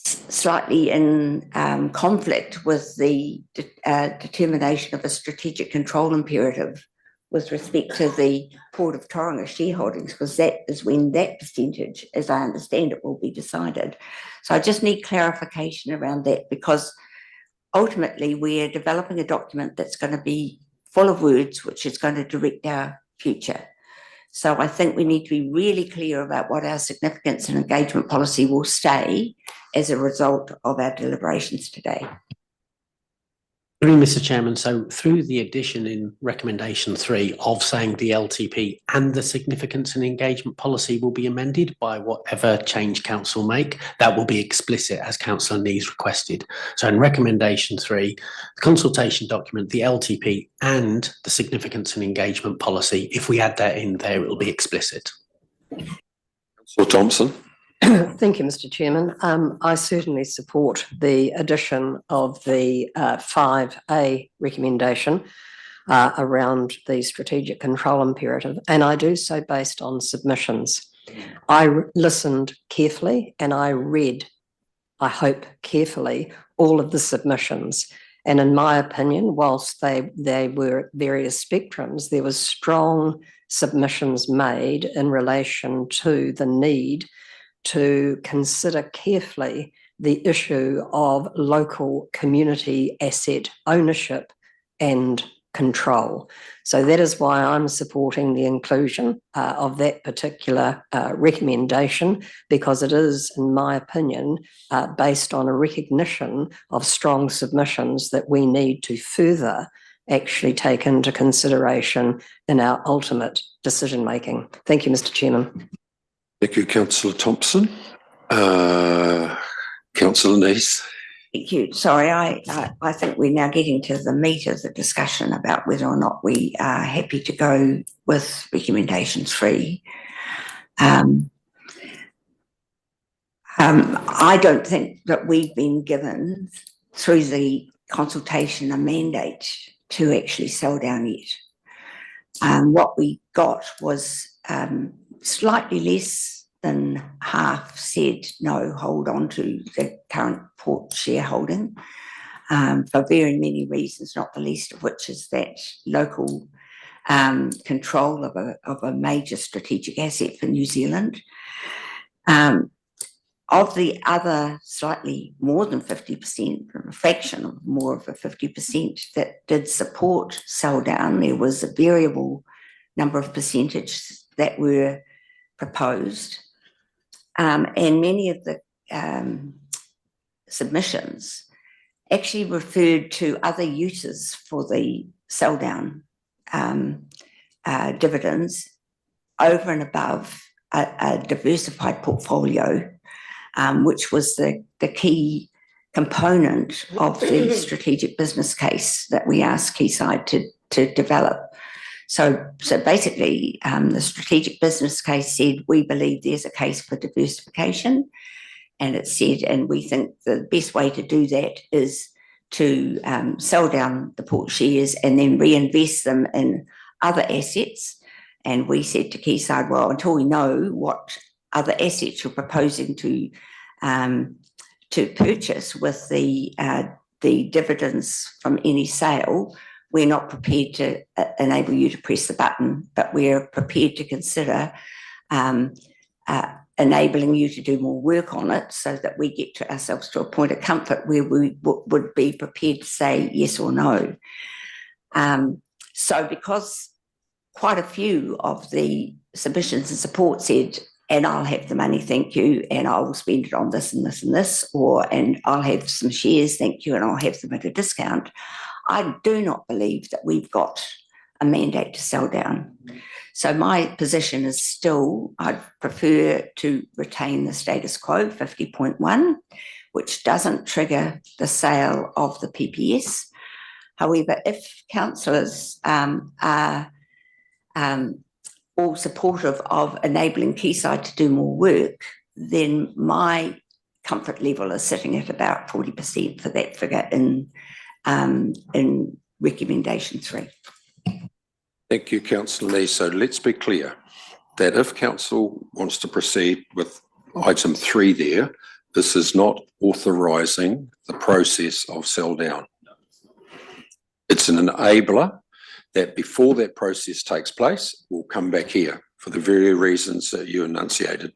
slightly in conflict with the determination of a strategic control imperative with respect to the Port of Tauranga shareholdings, because that is when that percentage, as I understand it, will be decided. So I just need clarification around that, because ultimately we're developing a document that's going to be full of words, which is going to direct our future. So I think we need to be really clear about what our significance and engagement policy will stay as a result of our deliberations today. Mr. Chairman, so through the addition in recommendation 3 of saying the LTP and the significance and engagement policy will be amended by whatever change council make, that will be explicit as Councillor Nees requested. So in recommendation 3, the consultation document, the LTP and the significance and engagement policy, if we add that in there, it will be explicit. Councillor Thompson. Thank you, Mr. Chairman. I certainly support the addition of the 5A recommendation around the strategic control imperative, and I do so based on submissions. I listened carefully and I read I hope carefully, all of the submissions. And in my opinion, whilst they were at various spectrums, there was strong submissions made in relation to the need to consider carefully the issue of local community asset ownership and control. So that is why I'm supporting the inclusion of that particular recommendation, because it is, in my opinion, based on a recognition of strong submissions that we need to further actually take into consideration in our ultimate decision making. Thank you, Mr. Chairman. Thank you, Councillor Thompson. Councillor Neese. Thank you. Sorry, I think we're now getting to the meat of the discussion about whether or not we are happy to go with recommendations 3. I don't think that we've been given through the consultation a mandate to actually sell down yet. What we got was slightly less than half said no, hold on to the current port shareholding for very many reasons, not the least of which is that local control of a major strategic asset for New Zealand. Of the other slightly more than 50%, a fraction of more of a 50% that did support sell down, there was a variable number of percentages that were proposed. And many of the submissions actually referred to other uses for the sell down dividends over and above a diversified portfolio, which was the key component of the strategic business case that we asked Quayside to develop. So basically, the strategic business case said, we believe there's a case for diversification. And it said, and we think the best way to do that is to sell down the port shares and then reinvest them in other assets. And we said to Quayside, well, until we know what other assets you're proposing to purchase with the dividends from any sale, we're not prepared to enable you to press the button, but we're prepared to consider enabling you to do more work on it so that we get to ourselves to a point of comfort where we would be prepared to say yes or no. So because quite a few of the submissions and support said, and I'll have the money, thank you, and I will spend it on this and this and this, and I'll have some shares, thank you, and I'll have them at a discount, I do not believe that we've got a mandate to sell down. So my position is still, I'd prefer to retain the status quo, 50.1, which doesn't trigger the sale of the PPS. However, if councillors are all supportive of enabling Quayside to do more work, then my comfort level is sitting at about 40% for that figure in recommendation 3. Thank you, Councillor Lee. So let's be clear that if council wants to proceed with item 3 there, this is not authorising the process of sell down. It's an enabler that before that process takes place, we'll come back here for the very reasons that you enunciated.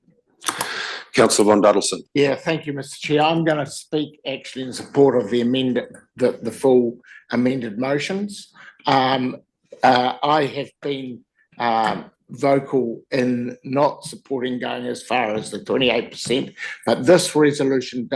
Councillor Von Duddleston. Yeah, thank you, Mr. Chair. I'm going to speak actually in support of the full amended motions. I have been vocal in not supporting going as far as the 28%, but this resolution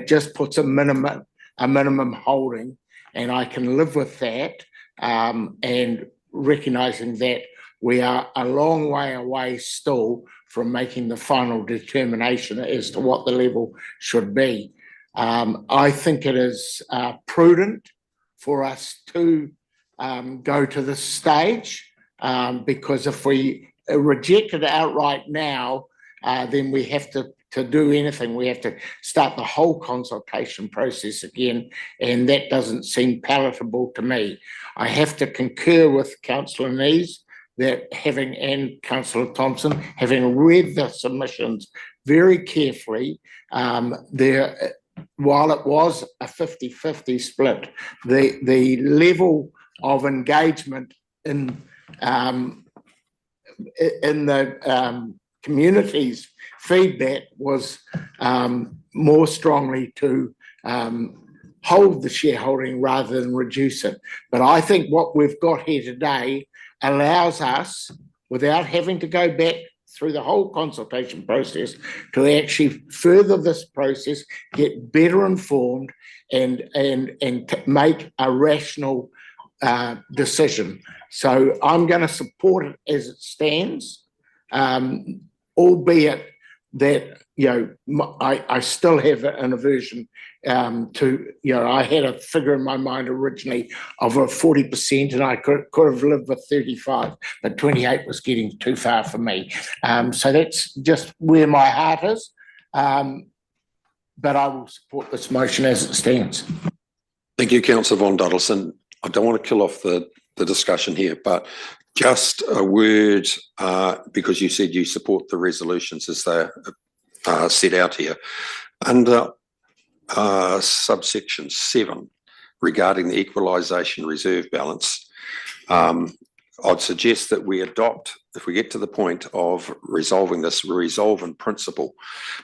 just puts a minimum holding, and I can live with that, and recognising that we are a long way away still from making the final determination as to what the level should be. I think it is prudent for us to go to this stage, because if we reject it outright now, then we have to do anything. We have to start the whole consultation process again, and that doesn't seem palatable to me. I have to concur with Councillor Neese that and Councillor Thompson, having read the submissions very carefully. While it was a 50-50 split, the level of engagement in the community's feedback was more strongly to hold the shareholding rather than reduce it. But I think what we've got here today allows us, without having to go back through the whole consultation process, to actually further this process, get better informed and make a rational decision. So I'm going to support it as it stands, albeit that, I still have an aversion to, I had a figure in my mind originally of a 40%, and I could have lived with 35, but 28 was getting too far for me. So that's just where my heart is. But I will support this motion as it stands. Thank you, Councillor Von Duddleston. I don't want to kill off the discussion here, but just a word, because you said you support the resolutions as they're set out here. Under subsection 7, regarding the equalisation reserve balance, I'd suggest that we adopt, if we get to the point of resolving this, we resolve in principle,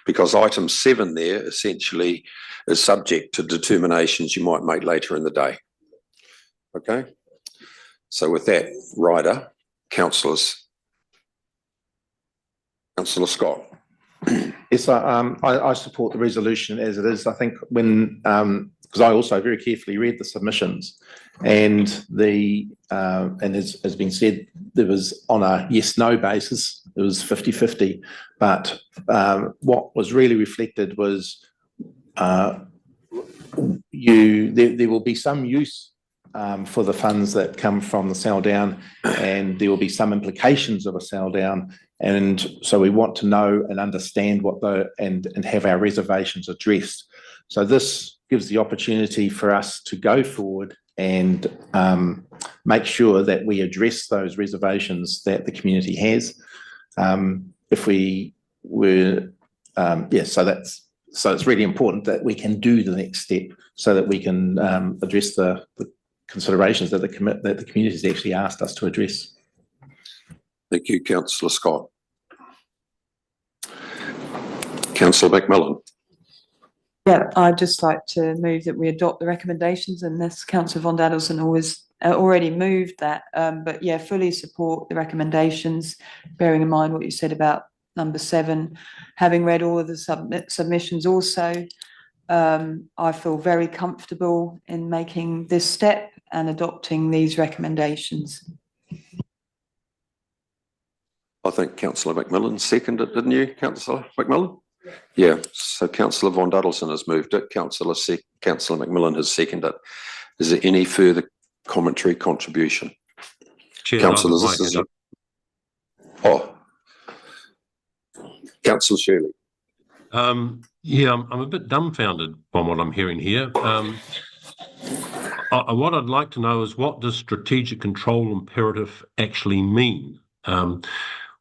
because item 7 there essentially is subject to determinations you might make later in the day. Okay? So with that, Ryder, Councillor Scott. Yes, I support the resolution as it is. I think when, because I also very carefully read the submissions, and as has been said, there was on a yes/no basis, it was 50-50. But what was really reflected was there will be some use for the funds that come from the sell down, and there will be some implications of a sell down. And so we want to know and understand what and have our reservations addressed. So this gives the opportunity for us to go forward and make sure that we address those reservations that the community has. If we were, so it's really important that we can do the next step so that we can address the considerations that the community has actually asked us to address. Thank you, Councillor Scott. Councillor McMillan. Yeah, I'd just like to move that we adopt the recommendations, and this Councillor Von Duddleston already moved that. But yeah, fully support the recommendations, bearing in mind what you said about number 7. Having read all of the submissions also, I feel very comfortable in making this step and adopting these recommendations. I think Councillor McMillan seconded it, didn't you, Councillor McMillan? Yeah, so Councillor Von Duddleston has moved it. Councillor McMillan has seconded it. Is there any further commentary, contribution? Chair, Councillor, this is Councillor Shirley. Yeah, I'm a bit dumbfounded from what I'm hearing here. What I'd like to know is, what does strategic control imperative actually mean?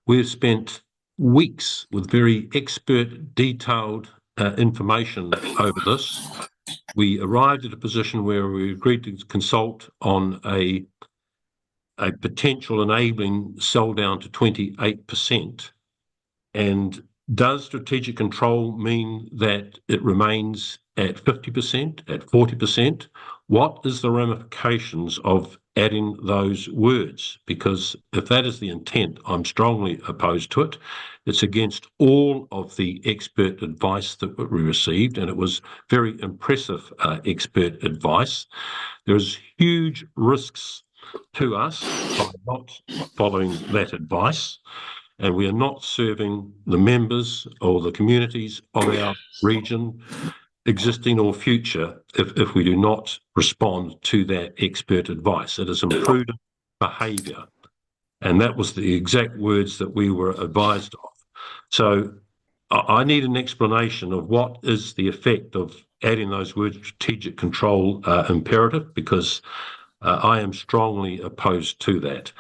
We've spent weeks with very expert, detailed information over this. We arrived at a position where we agreed to consult on a potential enabling sell down to 28%. And does strategic control mean that it remains at 50%, at 40%? What is the ramifications of adding those words? Because if that is the intent, I'm strongly opposed to it. It's against all of the expert advice that we received, and it was very impressive expert advice. There's huge risks to us by not following that advice, and we are not serving the members or the communities of our region, existing or future, if we do not respond to that expert advice. It is imprudent behaviour, and that was the exact words that we were advised of. So I need an explanation of what is the effect of adding those words, strategic control imperative, because I am strongly opposed to that.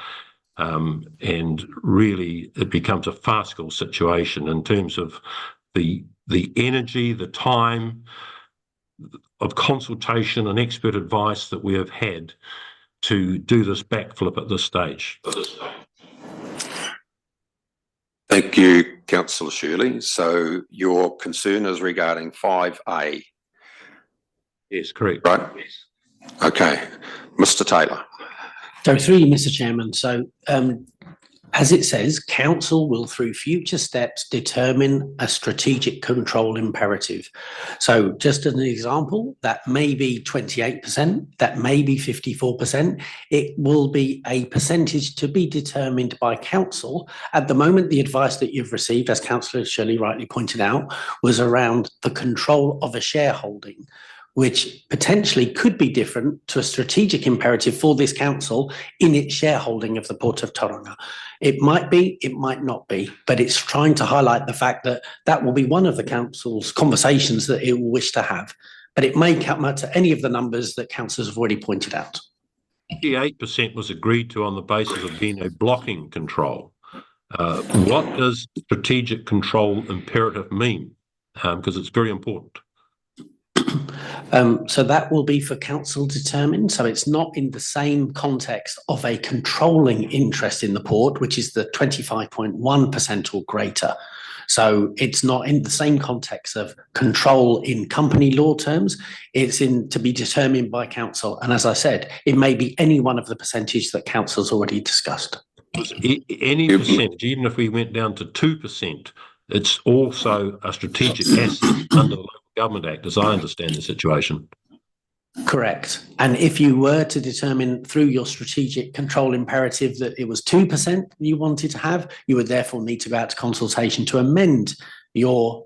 And really it becomes a farcical situation in terms of the energy, the time of consultation and expert advice that we have had to do this backflip at this stage. Thank you, councillor Shirley. So your concern is regarding 5A? Yes, correct. Right. Okay. Mr. Taylor. So through you, Mr. Chairman. So as it says, council will through future steps determine a strategic control imperative. So just as an example, that may be 28%, that may be 54%. It will be a percentage to be determined by council. At the moment, the advice that you've received, as Councillor Shirley rightly pointed out, was around the control of a shareholding, which potentially could be different to a strategic imperative for this council in its shareholding of the Port of Tauranga. It might be, it might not be, but it's trying to highlight the fact that that will be one of the council's conversations that it will wish to have. But it may come out to any of the numbers that councillors have already pointed out. 58% was agreed to on the basis of being a blocking control. What does strategic control imperative mean? Because it's very important. So that will be for council determined. So it's not in the same context of a controlling interest in the port, which is the 25.1% or greater. So it's not in the same context of control in company law terms. It's in to be determined by council. And as I said, it may be any one of the percentage that council's already discussed. Any percentage, even if we went down to 2%, it's also a strategic asset under the Local Government Act, as I understand the situation. Correct. And if you were to determine through your strategic control imperative that it was 2% you wanted to have, you would therefore need to go out to consultation to amend your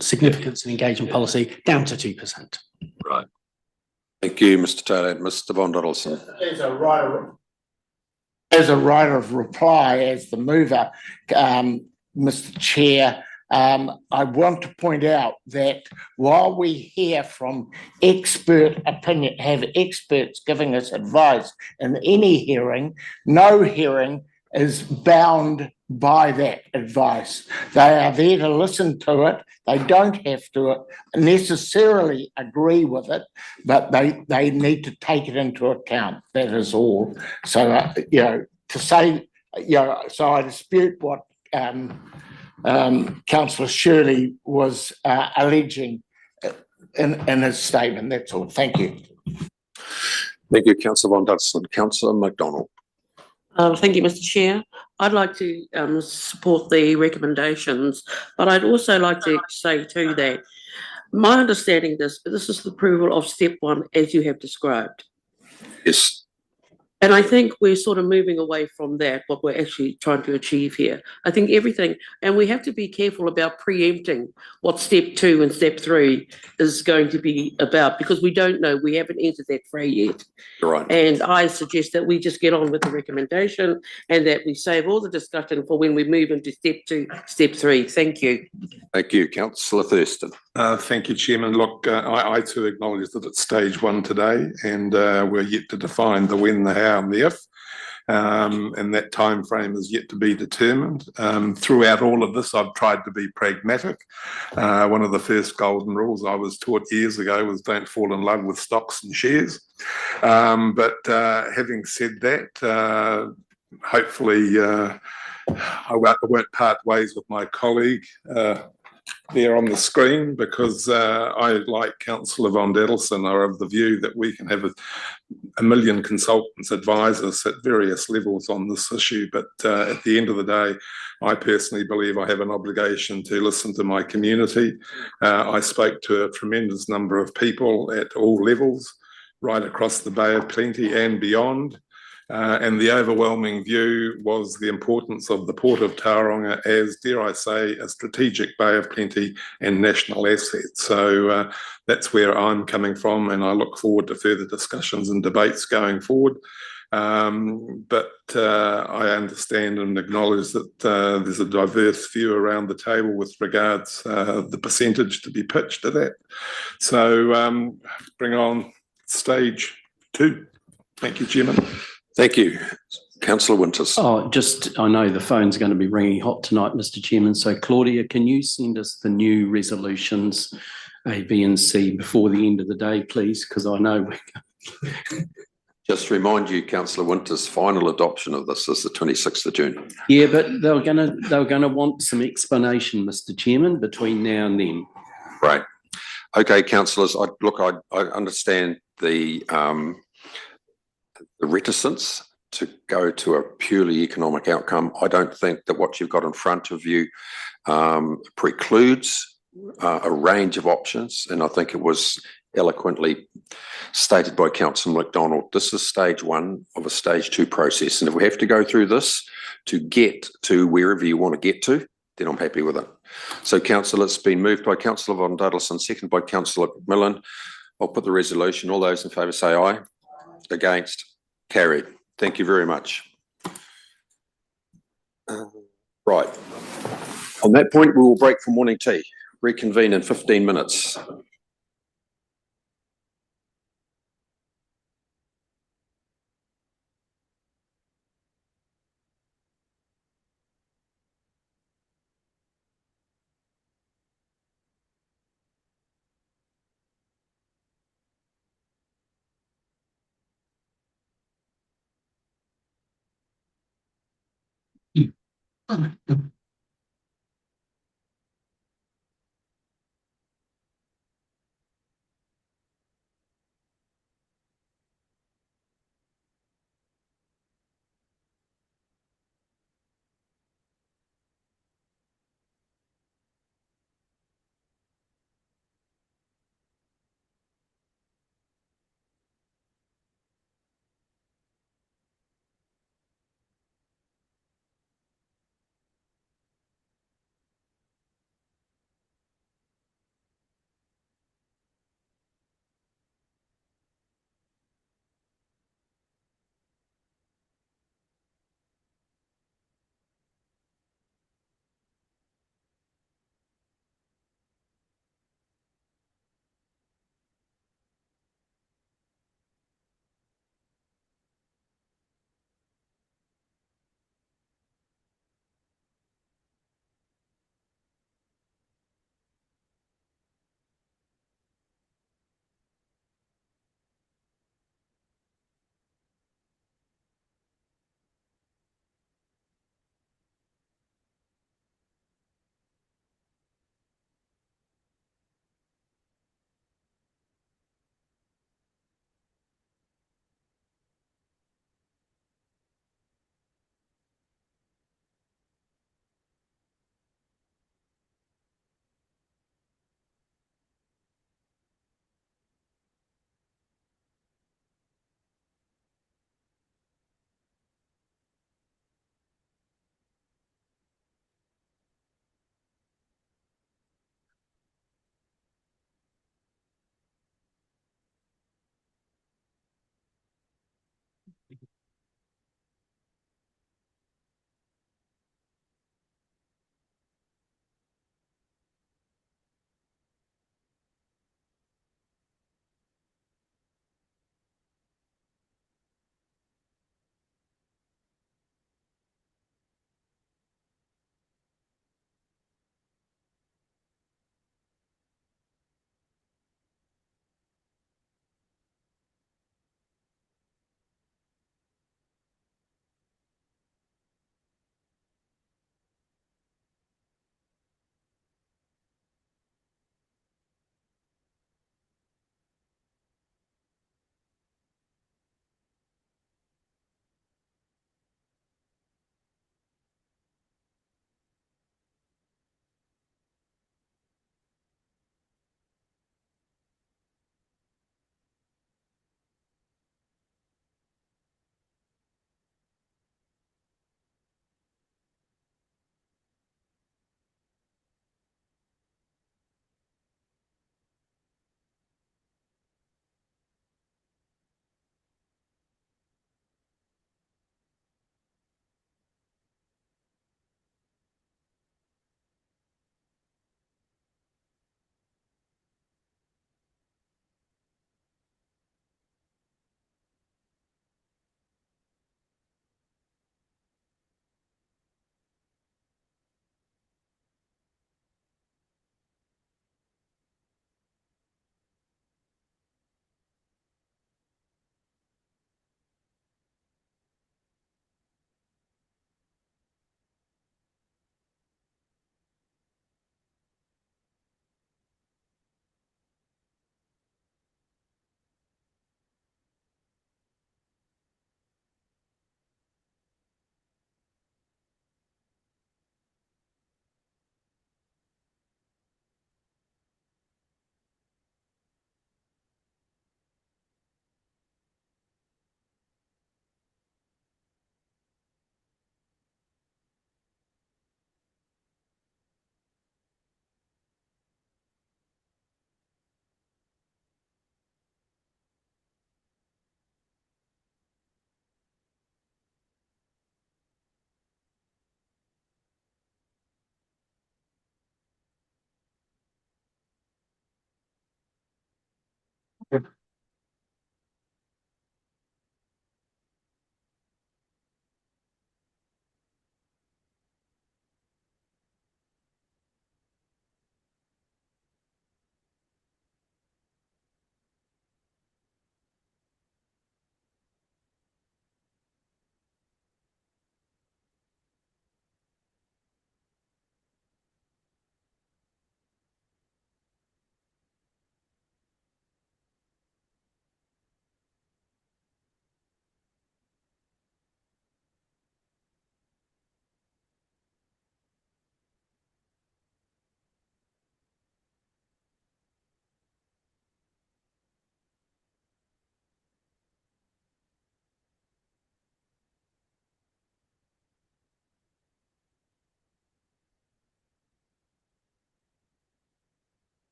significance and engagement policy down to 2%. Right. Thank you, Mr. Taylor. Mr. Von Doddleson. As a right of reply, as the mover, Mr. Chair, I want to point out that while we hear from expert opinion, have experts giving us advice in any hearing, no hearing is bound by that advice. They are there to listen to it. They don't have to necessarily agree with it, but they need to take it into account. That is all. So, to say, so I dispute what Councillor Shirley was alleging in his statement. That's all. Thank you. Thank you, Councillor Von Doddleson. Councillor McDonald. Thank you, Mr. Chair. I'd like to support the recommendations, but I'd also like to say too that my understanding this is the approval of step 1 as you have described. Yes. And I think we're sort of moving away from that, what we're actually trying to achieve here. I think everything, and we have to be careful about preempting what step 2 and step 3 is going to be about, because we don't know, we haven't entered that fray yet. You're right. And I suggest that we just get on with the recommendation and that we save all the discussion for when we move into step 2, step 3. Thank you. Thank you, Councillor Thurston. Thank you, Chairman. Look, I too acknowledge that it's stage 1 today, and we're yet to define the when, the how, and the if, and that time frame is yet to be determined. Throughout all of this, I've tried to be pragmatic. One of the first golden rules I was taught years ago was don't fall in love with stocks and shares. But having said that, hopefully I won't part ways with my colleague there on the screen, because I, like Councillor Von Doddleson, are of the view that we can have a million consultants, advisors at various levels on this issue, but at the end of the day, I personally believe I have an obligation to listen to my community. I spoke to a tremendous number of people at all levels, right across the Bay of Plenty and beyond. And the overwhelming view was the importance of the Port of Tauranga as, dare I say, a strategic Bay of Plenty and national asset. So that's where I'm coming from, and I look forward to further discussions and debates going forward. But I understand and acknowledge that there's a diverse view around the table with regards the percentage to be pitched to that. So bring on stage 2. Thank you, Chairman. Thank you. Councillor Winters. Oh, just, I know the phone's going to be ringing hot tonight, Mr. Chairman. So Claudia, can you send us the new resolutions A, B and C before the end of the day, please? Because I know Just to remind you, Councillor Winters, final adoption of this is the 26th of June. yeah, but they were going to want some explanation, Mr. Chairman, between now and then. Right. Okay, councillors, I understand the reticence to go to a purely economic outcome. I don't think that what you've got in front of you precludes a range of options, and I think it was eloquently stated by Councillor McDonald. This is stage one of a stage two process, and if we have to go through this to get to wherever you want to get to, then I'm happy with it. So, councillor, it's been moved by Councillor Von Duddleston, seconded by Councillor McMillan. I'll put the resolution. All those in favour say aye. Against? Carried. Thank you very much. Right. On that point, we will break for morning tea. Reconvene in 15 minutes.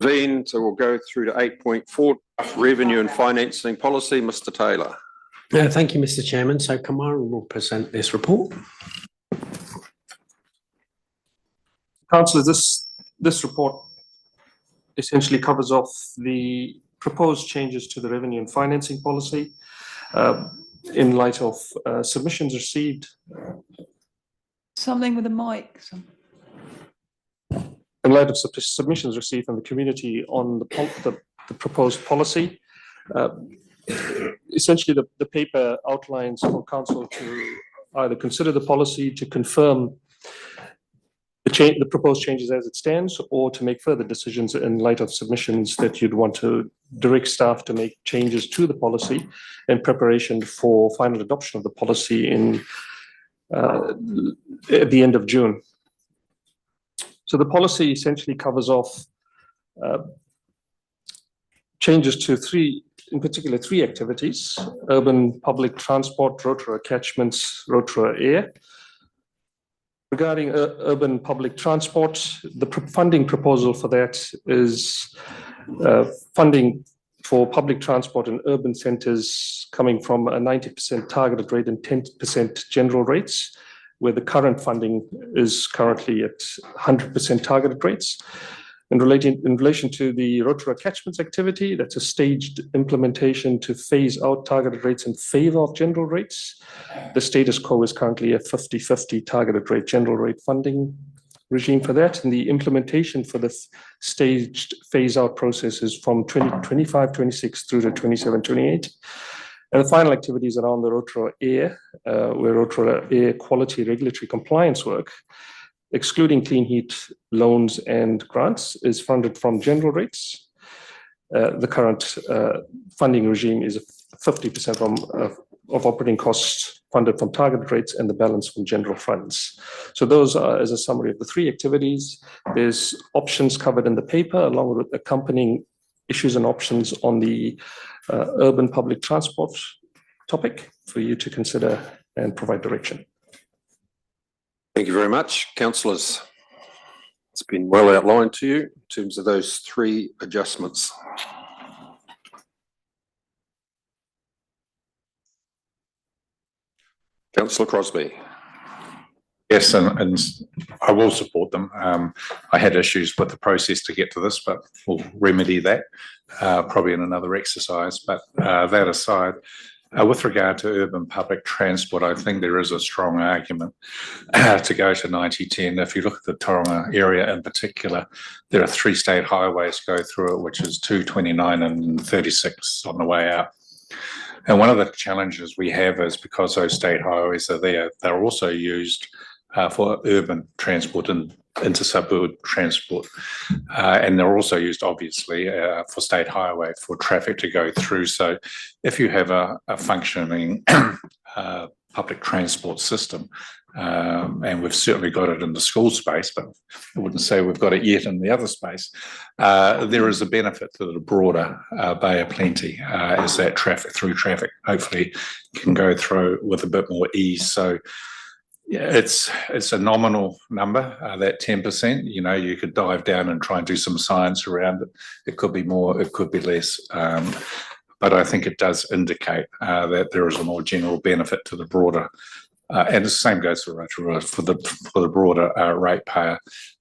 Then, so we'll go through to 8.4, revenue and financing policy. Mr. Taylor. Thank you, Mr. Chairman. So Kamara will present this report. Councillors, this report essentially covers off the proposed changes to the revenue and financing policy in light of submissions received. Something with a mic. In light of submissions received from the community on the proposed policy. Essentially, the paper outlines for council to either consider the policy to confirm the proposed changes as it stands, or to make further decisions in light of submissions that you'd want to direct staff to make changes to the policy in preparation for final adoption of the policy at the end of June. So the policy essentially covers off changes to three activities: urban public transport, Rotorua catchments, Rotorua air. Regarding urban public transport, the funding proposal for that is funding for public transport in urban centres coming from a 90% targeted rate and 10% general rates, where the current funding is currently at 100% targeted rates. In relation to the Rotorua catchments activity, that's a staged implementation to phase out targeted rates in favour of general rates. The status quo is currently a 50-50 targeted rate general rate funding regime for that, and the implementation for the staged phase out process is from 2025-26 through to 27-28. And the final activities around the Rotorua air, where Rotorua air quality regulatory compliance work, excluding clean heat loans and grants, is funded from general rates. The current funding regime is 50% of operating costs funded from target rates and the balance from general funds. So those are as a summary of the three activities. There's options covered in the paper along with accompanying issues and options on the urban public transport topic for you to consider and provide direction. Thank you very much, councillors. It's been well outlined to you in terms of those three adjustments. Councillor Crosby. Yes, and I will support them. I had issues with the process to get to this, but we'll remedy that probably in another exercise. But that aside, with regard to urban public transport, I think there is a strong argument to go to 90-10. If you look at the Tauranga area in particular, there are 3 state highways go through it, which is 229 and 36 on the way out. And one of the challenges we have is because those state highways are there, they're also used for urban transport and inter-suburban transport. And they're also used, obviously, for state highway for traffic to go through. So if you have a functioning public transport system, and we've certainly got it in the school space, but I wouldn't say we've got it yet in the other space, there is a benefit to the broader Bay of Plenty as that traffic hopefully can go through with a bit more ease. So yeah, it's a nominal number, that 10%. You know, you could dive down and try and do some science around it. It could be more, it could be less. But I think it does indicate that there is a more general benefit to the broader, and the same goes for Rotorua, for the broader ratepayer.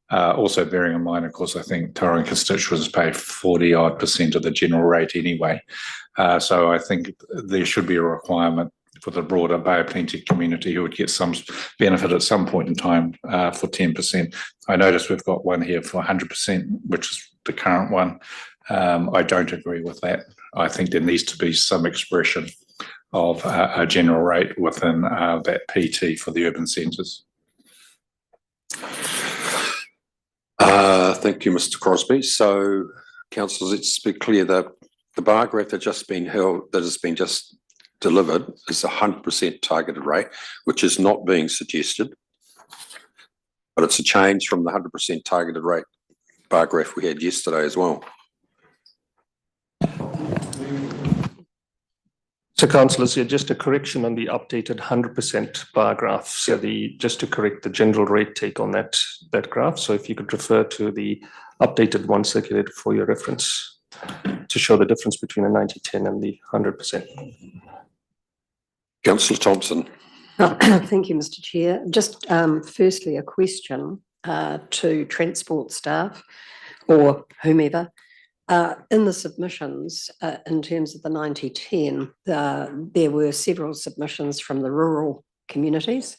Also bearing in mind, of course, I think Tauranga constituents pay 40-odd% of the general rate anyway. So I think there should be a requirement for the broader Bay of Plenty community who would get some benefit at some point in time for 10%. I notice we've got one here for 100%, which is the current one. I don't agree with that. I think there needs to be some expression of a general rate within that PT for the urban centres. Thank you, Mr. Crosby. So, councillors, let's be clear that the bar graph that has been just delivered is 100% targeted rate, which is not being suggested, but it's a change from the 100% targeted rate bar graph we had yesterday as well. So, councillors, yeah, just a correction on the updated 100% bar graph. So just to correct the general rate take on that graph. So if you could refer to the updated one circulated for your reference to show the difference between a 90-10 and the 100%. Councillor Thompson. Thank you, Mr. Chair. Just firstly, a question to transport staff or whomever. In the submissions, in terms of the 90-10, there were several submissions from the rural communities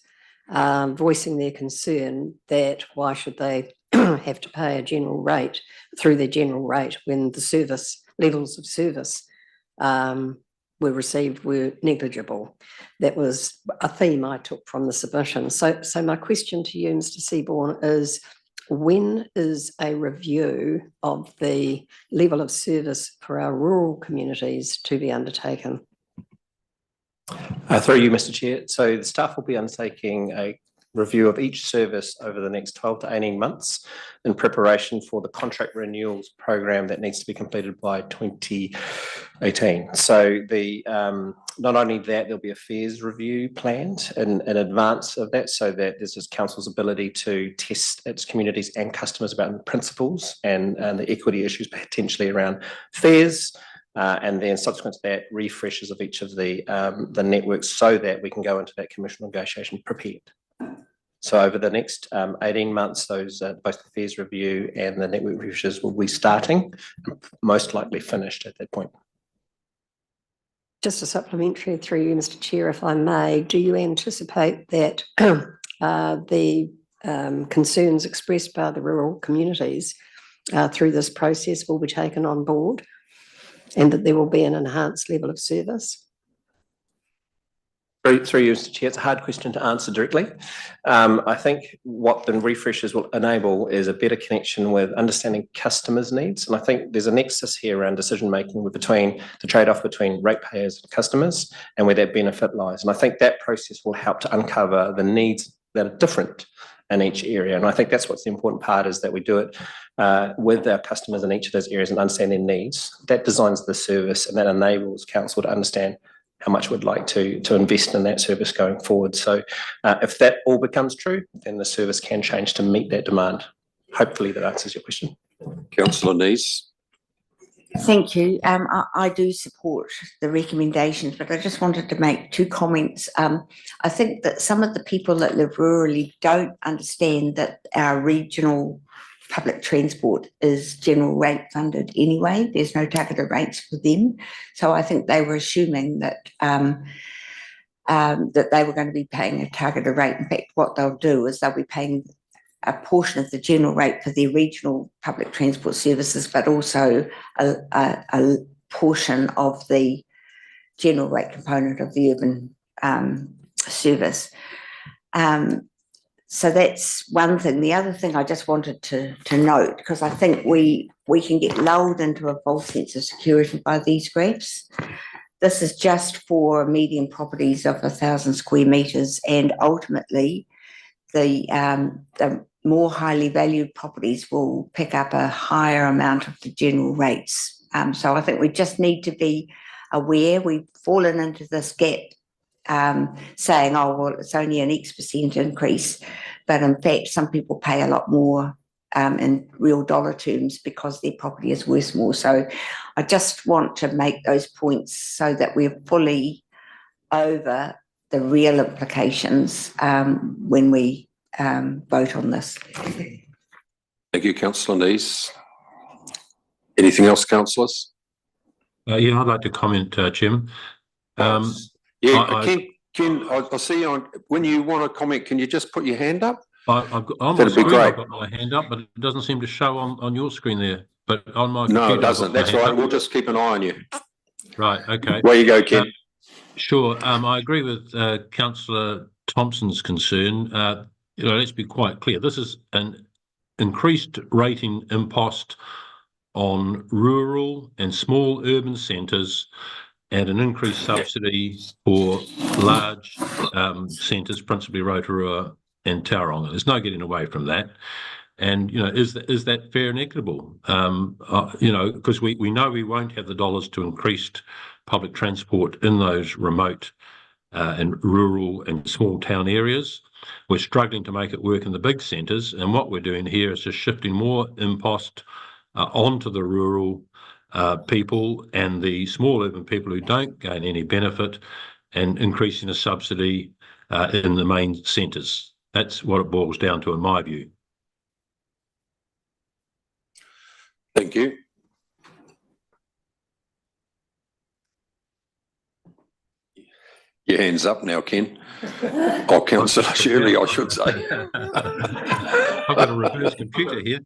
voicing their concern that why should they have to pay a general rate through their general rate when the service levels of service were received were negligible. That was a theme I took from the submission. So my question to you, Mr. Seaborn, is when is a review of the level of service for our rural communities to be undertaken? Through you, Mr. Chair. So the staff will be undertaking a review of each service over the next 12 to 18 months in preparation for the contract renewals program that needs to be completed by 2018. So the not only that, there'll be a fares review planned in advance of that, so that this is council's ability to test its communities and customers about the principles and the equity issues potentially around fares. And then subsequent to that, refreshes of each of the networks so that we can go into that commercial negotiation prepared. So over the next 18 months, those both the fares review and the network refreshes will be starting, most likely finished at that point. Just a supplementary through you, Mr. Chair, if I may, do you anticipate that the concerns expressed by the rural communities through this process will be taken on board and that there will be an enhanced level of service? Through you, Mr. Chair, it's a hard question to answer directly. I think what the refreshes will enable is a better connection with understanding customers' needs. And I think there's a nexus here around decision-making between the trade-off between ratepayers and customers and where that benefit lies. And I think that process will help to uncover the needs that are different in each area. And I think that's what's the important part, is that we do it with our customers in each of those areas and understand their needs. That designs the service and that enables council to understand how much we'd like to invest in that service going forward. So if that all becomes true, then the service can change to meet that demand. Hopefully that answers your question. Councillor Neese. Thank you. I do support the recommendations, but I just wanted to make two comments. I think that some of the people that live rurally don't understand that our regional public transport is general rate funded anyway. There's no targeted rates for them. So I think they were assuming that that they were going to be paying a targeted rate. In fact, what they'll do is they'll be paying a portion of the general rate for their regional public transport services, but also a portion of the general rate component of the urban service. So that's one thing. The other thing I just wanted to note, because I think we can get lulled into a false sense of security by these graphs. This is just for median properties of 1,000 square metres, and ultimately the more highly valued properties will pick up a higher amount of the general rates. So I think we just need to be aware. We've fallen into this gap saying, oh, well, it's only an X% increase. But in fact, some people pay a lot more in real dollar terms because their property is worth more. So I just want to make those points so that we're fully over the real implications when we vote on this. Thank you, Councillor Neese. Anything else, councillors? Yeah, I'd like to comment, Chairman. Ken, I'll see you on, when you want to comment, can you just put your hand up? On my That'd be screen, great. I've got my hand up, but it doesn't seem to show on your screen there. But on my No, computer, it doesn't. I've got my That's hand right. up. We'll just keep an eye on you. Right, okay. Where you go, Ken. Sure. I agree with Councillor Thompson's concern. Let's be quite clear. This is an increased rating impost on rural and small urban centres and an increased subsidy for large centres, principally Rotorua and Tauranga. There's no getting away from that. And, is that fair and equitable? Because we know we won't have the dollars to increase public transport in those remote and rural and small town areas. We're struggling to make it work in the big centres, and what we're doing here is just shifting more impost onto the rural people and the small urban people who don't gain any benefit, and increasing the subsidy in the main centres. That's what it boils down to, in my view. Thank you. Your hand's up now, Ken. Oh, Councillor Shirley, I should say. I've got a reverse computer here.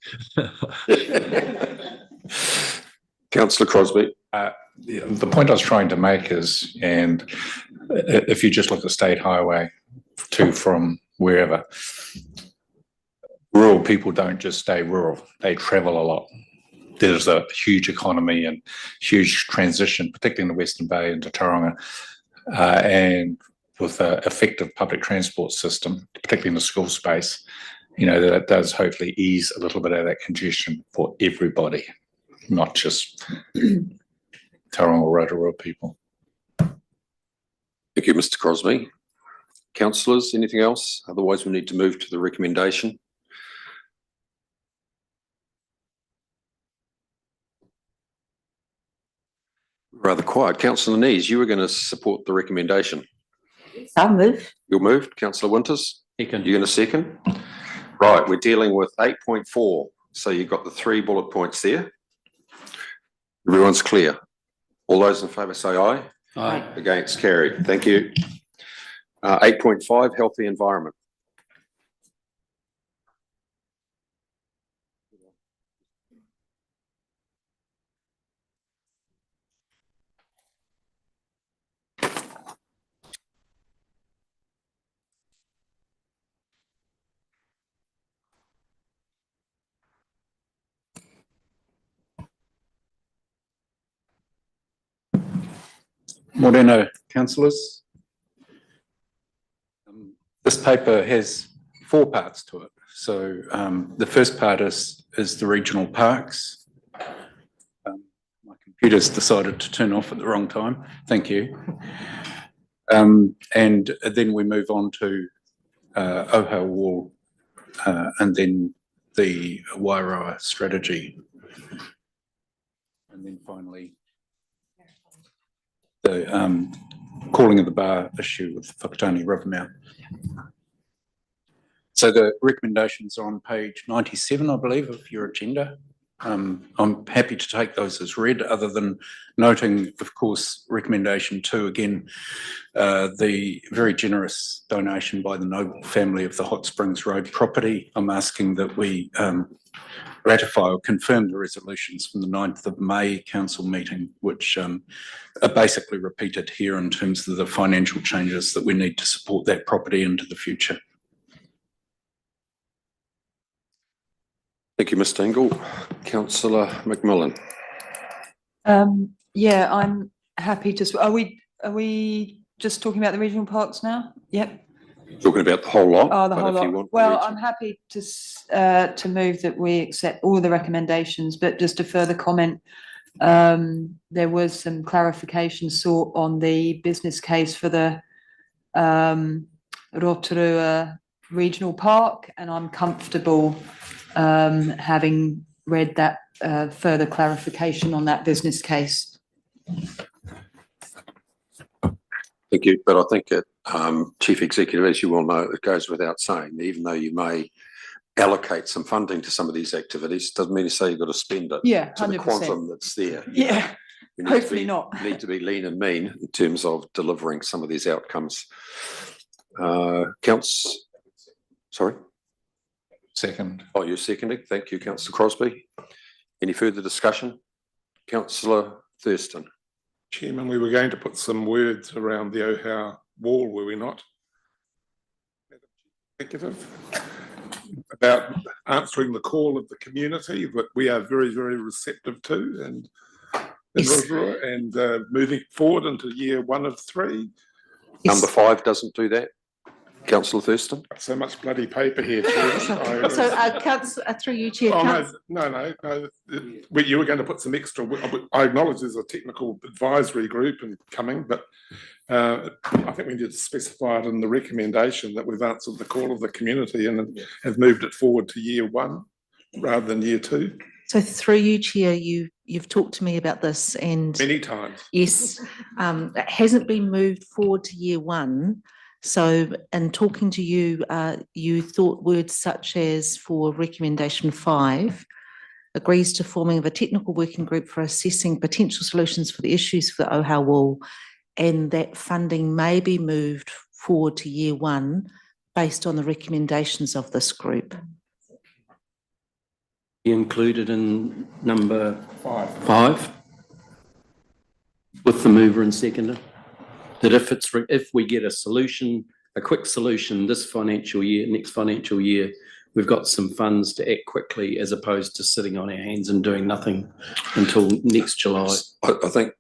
Councillor Crosby. The point I was trying to make is, and if you just look at State Highway to from wherever, rural people don't just stay rural, they travel a lot. There's a huge economy and huge transition, particularly in the Western Bay into Tauranga, and with an effective public transport system, particularly in the school space, that does hopefully ease a little bit of that congestion for everybody, not just Tauranga or Rotorua people. Thank you, Mr. Crosby. Councillors, anything else? Otherwise, we need to move to the recommendation. Rather quiet. Councillor Nees, you were going to support the recommendation. I'll move. You'll move. Councillor Winters? Second. You're going to second? Right, we're dealing with 8.4. So you've got the 3 bullet points there. Everyone's clear. All those in favour say aye. Aye. Against, carried. Thank you. 8.5, healthy environment. Morena, councillors. This paper has 4 parts to it. So the first part is the regional parks. My computer's decided to turn off at the wrong time. Thank you. And then we move on to Ohau Wall, and then the Wairoa strategy. And then finally, the calling of the bar issue with Whakatane River mount. So the recommendations are on page 97, I believe, of your agenda. I'm happy to take those as read, other than noting, of course, recommendation 2, again, the very generous donation by the Noble family of the Hot Springs Road property. I'm asking that we ratify or confirm the resolutions from the 9th of May council meeting, which are basically repeated here in terms of the financial changes that we need to support that property into the future. Thank you, Mr. Engel. Councillor McMillan. Yeah, I'm happy to, are we just talking about the regional parks now? Yep. Talking about the whole lot. Oh, the whole lot. Well, I'm happy to move that we accept all the recommendations, but just a further comment. There was some clarification sought on the business case for the Rotorua Regional Park, and I'm comfortable having read that further clarification on that business case. Thank you. But I think it, Chief Executive, as you well know, it goes without saying, even though you may allocate some funding to some of these activities, doesn't mean to say you've got to spend it. Yeah, 100%. To the quantum that's there. Yeah, hopefully not. Need to be lean and mean in terms of delivering some of these outcomes. Sorry? Second. Oh, you're seconding. Thank you, Councillor Crosby. Any further discussion? Councillor Thurston. Chairman, we were going to put some words around the Ohau Wall, were we not? Executive, about answering the call of the community that we are very, very receptive to, and moving forward into year 1 of 3. Number 5 doesn't do that. Councillor Thurston. So much bloody paper here, Chair. So, councillor, through you, Chair. Oh, no. You were going to put some extra, I acknowledge there's a technical advisory group coming, but I think we need to specify it in the recommendation that we've answered the call of the community and have moved it forward to year 1 rather than year 2. So through you, Chair, you've talked to me about this and Many times. yes, it hasn't been moved forward to year 1. So in talking to you, you thought words such as for recommendation 5, agrees to forming of a technical working group for assessing potential solutions for the issues for the Ohau wall, and that funding may be moved forward to year 1 based on the recommendations of this group. Included in number 5 with the mover and seconder, that if we get a solution, a quick solution this financial year, next financial year, we've got some funds to act quickly as opposed to sitting on our hands and doing nothing until next July. I think,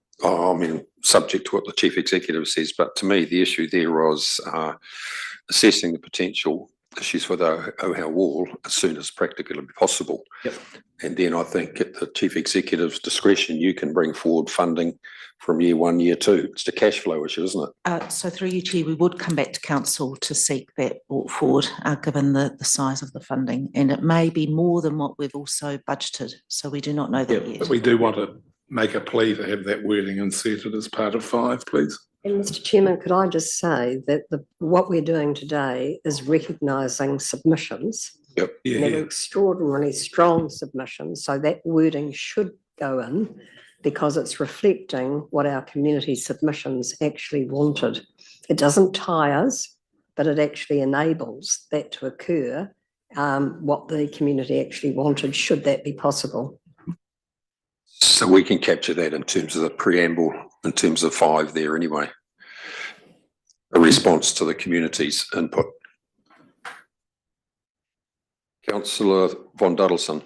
subject to what the Chief Executive says, but to me, the issue there was assessing the potential issues for the Ohau wall as soon as practically possible. Yep. And then I think at the Chief Executive's discretion, you can bring forward funding from year 1, year 2. It's a cash flow issue, isn't it? So through you, Chair, we would come back to council to seek that brought forward, given the size of the funding, and it may be more than what we've also budgeted. So we do not know that yet. But we do want to make a plea to have that wording inserted as part of 5, please. And Mr. Chairman, could I just say that what we're doing today is recognising submissions. Yep. And they're extraordinarily strong submissions, so that wording should go in because it's reflecting what our community submissions actually wanted. It doesn't tie us, but it actually enables that to occur, what the community actually wanted, should that be possible. So we can capture that in terms of the preamble, in terms of 5 there anyway. A response to the community's input. Councillor von Duddleston.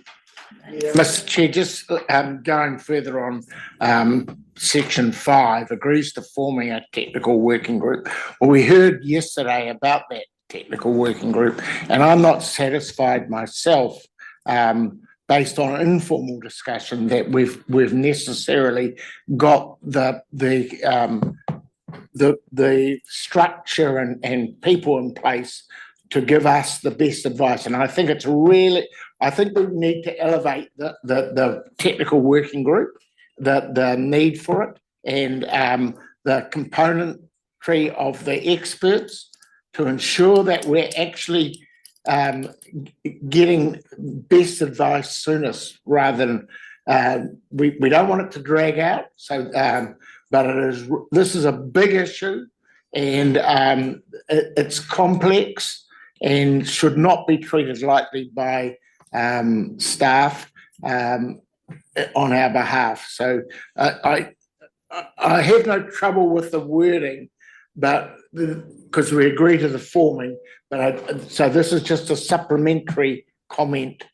Mr. Chair, just going further on, section 5 agrees to forming a technical working group. Well, we heard yesterday about that technical working group, and I'm not satisfied myself, based on informal discussion, that we've necessarily got the structure and people in place to give us the best advice. And I think I think we need to elevate the technical working group, the need for it, and the componentry of the experts to ensure that we're actually getting best advice soonest, rather than we don't want it to drag out. So, but this is a big issue, and it's complex and should not be treated lightly by staff on our behalf. So I have no trouble with the wording, but because we agree to the forming, but so this is just a supplementary comment,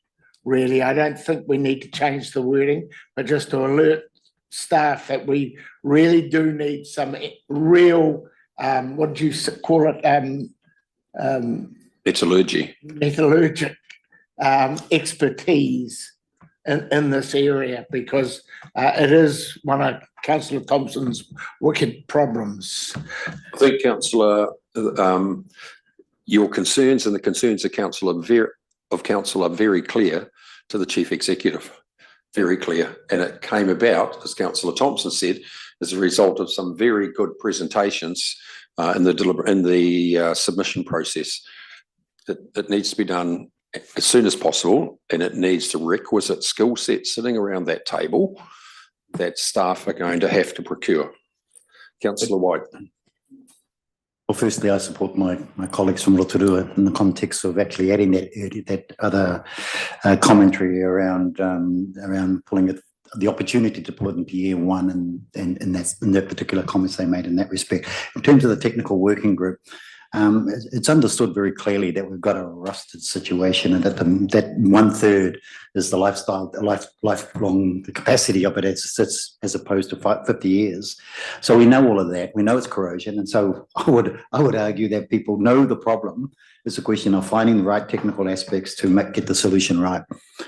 really. I don't think we need to change the wording, but just to alert staff that we really do need some real, what do you call it? Metallurgic expertise in this area, because it is one of Councillor Thompson's wicked problems. I think, Councillor, your concerns and the concerns of council are very clear to the Chief Executive, very clear, and it came about, as Councillor Thompson said, as a result of some very good presentations in the submission process. It needs to be done as soon as possible, and it needs the requisite skill set sitting around that table that staff are going to have to procure. Councillor White. Well, firstly, I support my colleagues from Rotorua in the context of actually adding that other commentary around pulling it, the opportunity to pull it into year 1, and that particular comments they made in that respect. In terms of the technical working group, It's understood very clearly that we've got a rusted situation and that that 1/3 is the lifelong capacity of it as opposed to 50 years. So we know all of that. We know it's corrosion. And so I would argue that people know the problem. It's a question of finding the right technical aspects to get the solution right.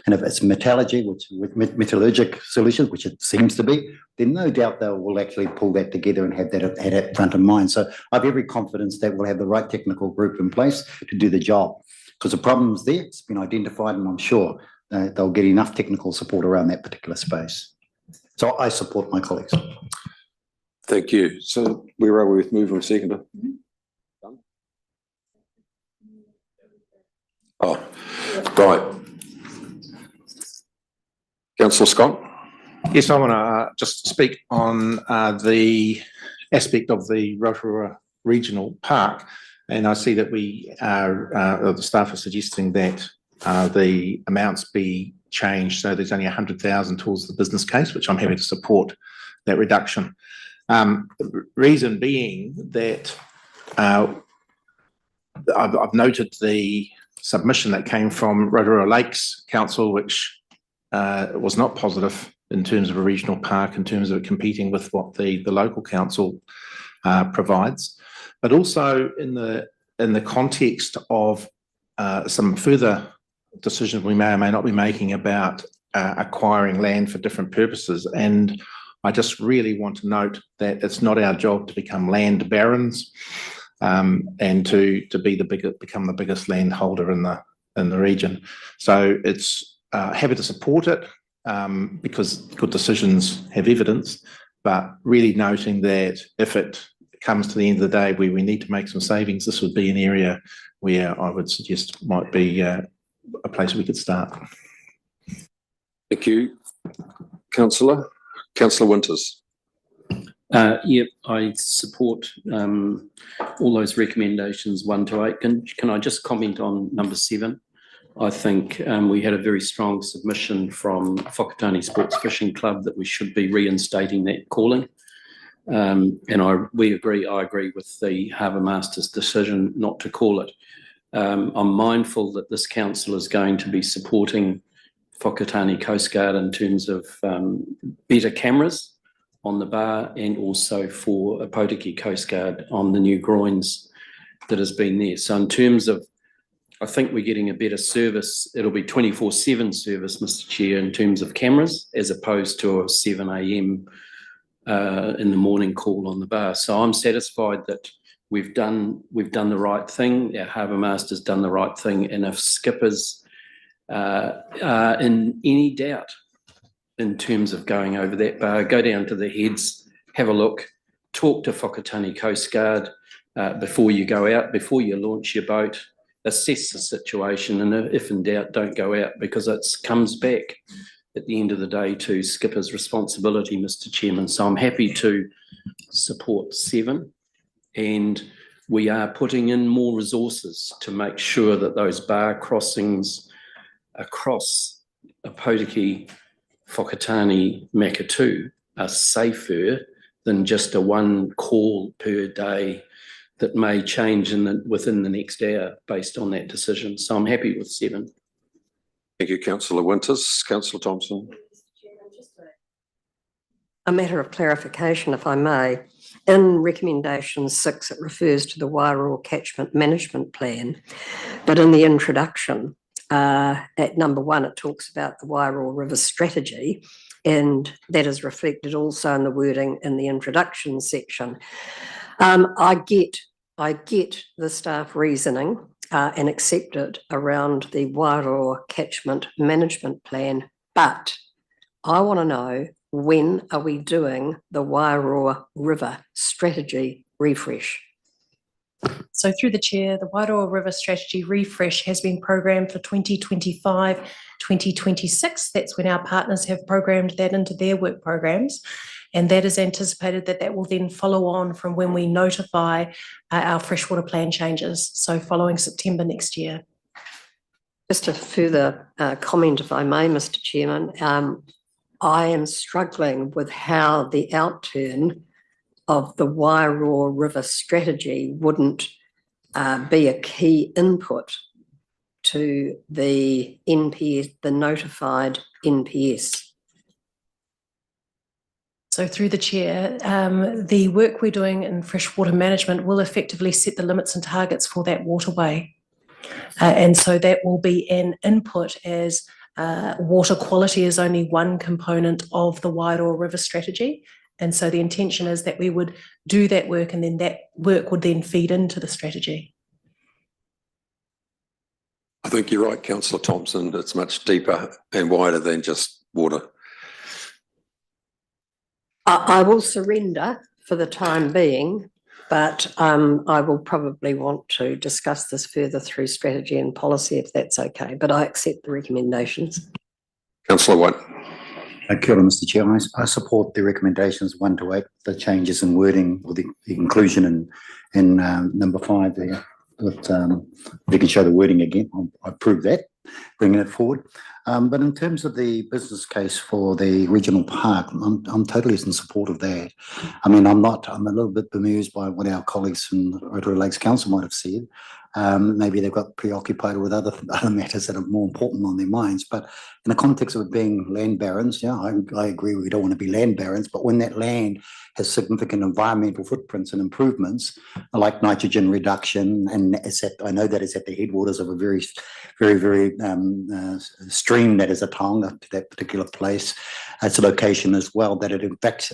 And if it's metallurgic solutions, which it seems to be, then no doubt they will actually pull that together and have that front of mind. So I have every confidence that we'll have the right technical group in place to do the job, because the problem's there, it's been identified, and I'm sure they'll get enough technical support around that particular space. So I support my colleagues. Thank you. So where are we with mover and seconder? Oh, right. Councillor Scott? Yes, I want to just speak on the aspect of the Rotorua Regional Park. And I see that the staff are suggesting that the amounts be changed. So there's only 100,000 towards the business case, which I'm happy to support that reduction. Reason being that I've noted the submission that came from Rotorua Lakes Council, which was not positive in terms of a regional park, in terms of competing with what the local council provides, but also in the context of some further decisions we may or may not be making about acquiring land for different purposes. And I just really want to note that it's not our job to become land barons and to become the biggest landholder in the region. So it's happy to support it because good decisions have evidence, but really noting that if it comes to the end of the day where we need to make some savings, this would be an area where I would suggest might be a place we could start. Thank you. Councillor Winters. Yep, I support all those recommendations 1 to 8. Can I just comment on number 7? I think we had a very strong submission from Whakatane Sports Fishing Club that we should be reinstating that calling. And I agree with the Harbour Master's decision not to call it. I'm mindful that this council is going to be supporting Whakatane Coast Guard in terms of better cameras on the bar, and also for Opotiki Coast Guard on the new groins that has been there. So in terms of, I think we're getting a better service. It'll be 24/7 service, Mr. Chair, in terms of cameras, as opposed to a 7 a.m. In the morning call on the bar. So I'm satisfied that we've done the right thing. Our Harbour Master's done the right thing. And if skippers are in any doubt in terms of going over that bar, go down to the heads, have a look, talk to Whakatane Coast Guard before you go out, before you launch your boat, assess the situation, and if in doubt, don't go out, because it comes back at the end of the day to skipper's responsibility, Mr. Chairman. So I'm happy to support 7, and we are putting in more resources to make sure that those bar crossings across Opotiki, Whakatane, Makatu are safer than just a 1 call per day that may change within the next hour based on that decision. So I'm happy with 7. Thank you, Councillor Winters. Councillor Thompson. A matter of clarification, if I may. In recommendation 6, it refers to the Wairoa Catchment Management Plan, but in the introduction, at number 1, it talks about the Wairoa River Strategy, and that is reflected also in the wording in the introduction section. I get the staff reasoning and accept it around the Wairoa Catchment Management Plan, but I want to know, when are we doing the Wairoa River Strategy refresh? So through the chair, the Wairoa River Strategy refresh has been programmed for 2025-2026. That's when our partners have programmed that into their work programs. And that is anticipated that will then follow on from when we notify our freshwater plan changes. So following September next year. Just a further comment, if I may, Mr. Chairman. I am struggling with how the outturn of the Wairoa River Strategy wouldn't be a key input to the NPS, the notified NPS? So through the chair, the work we're doing in freshwater management will effectively set the limits and targets for that waterway. And so that will be an input, as water quality is only one component of the Wairoa River strategy. And so the intention is that we would do that work, and then that work would then feed into the strategy. I think you're right, Councillor Thompson. It's much deeper and wider than just water. I will surrender for the time being, but I will probably want to discuss this further through strategy and policy if that's okay, but I accept the recommendations. Councillor White. Kia ora, Mr Chair. I support the recommendations 1 to 8, the changes in wording, or the inclusion in number 5 there. But we can show the wording again. I approve that, bringing it forward. But in terms of the business case for the regional park, I'm totally in support of that. I mean, I'm a little bit bemused by what our colleagues from Rotorua Lakes Council might have said. Maybe they've got preoccupied with other matters that are more important on their minds. But in the context of it being land barons, yeah, I agree we don't want to be land barons, but when that land has significant environmental footprints and improvements, like nitrogen reduction, and I know that it's at the headwaters of a very stream that is a taonga to that particular place. It's a location as well that it in fact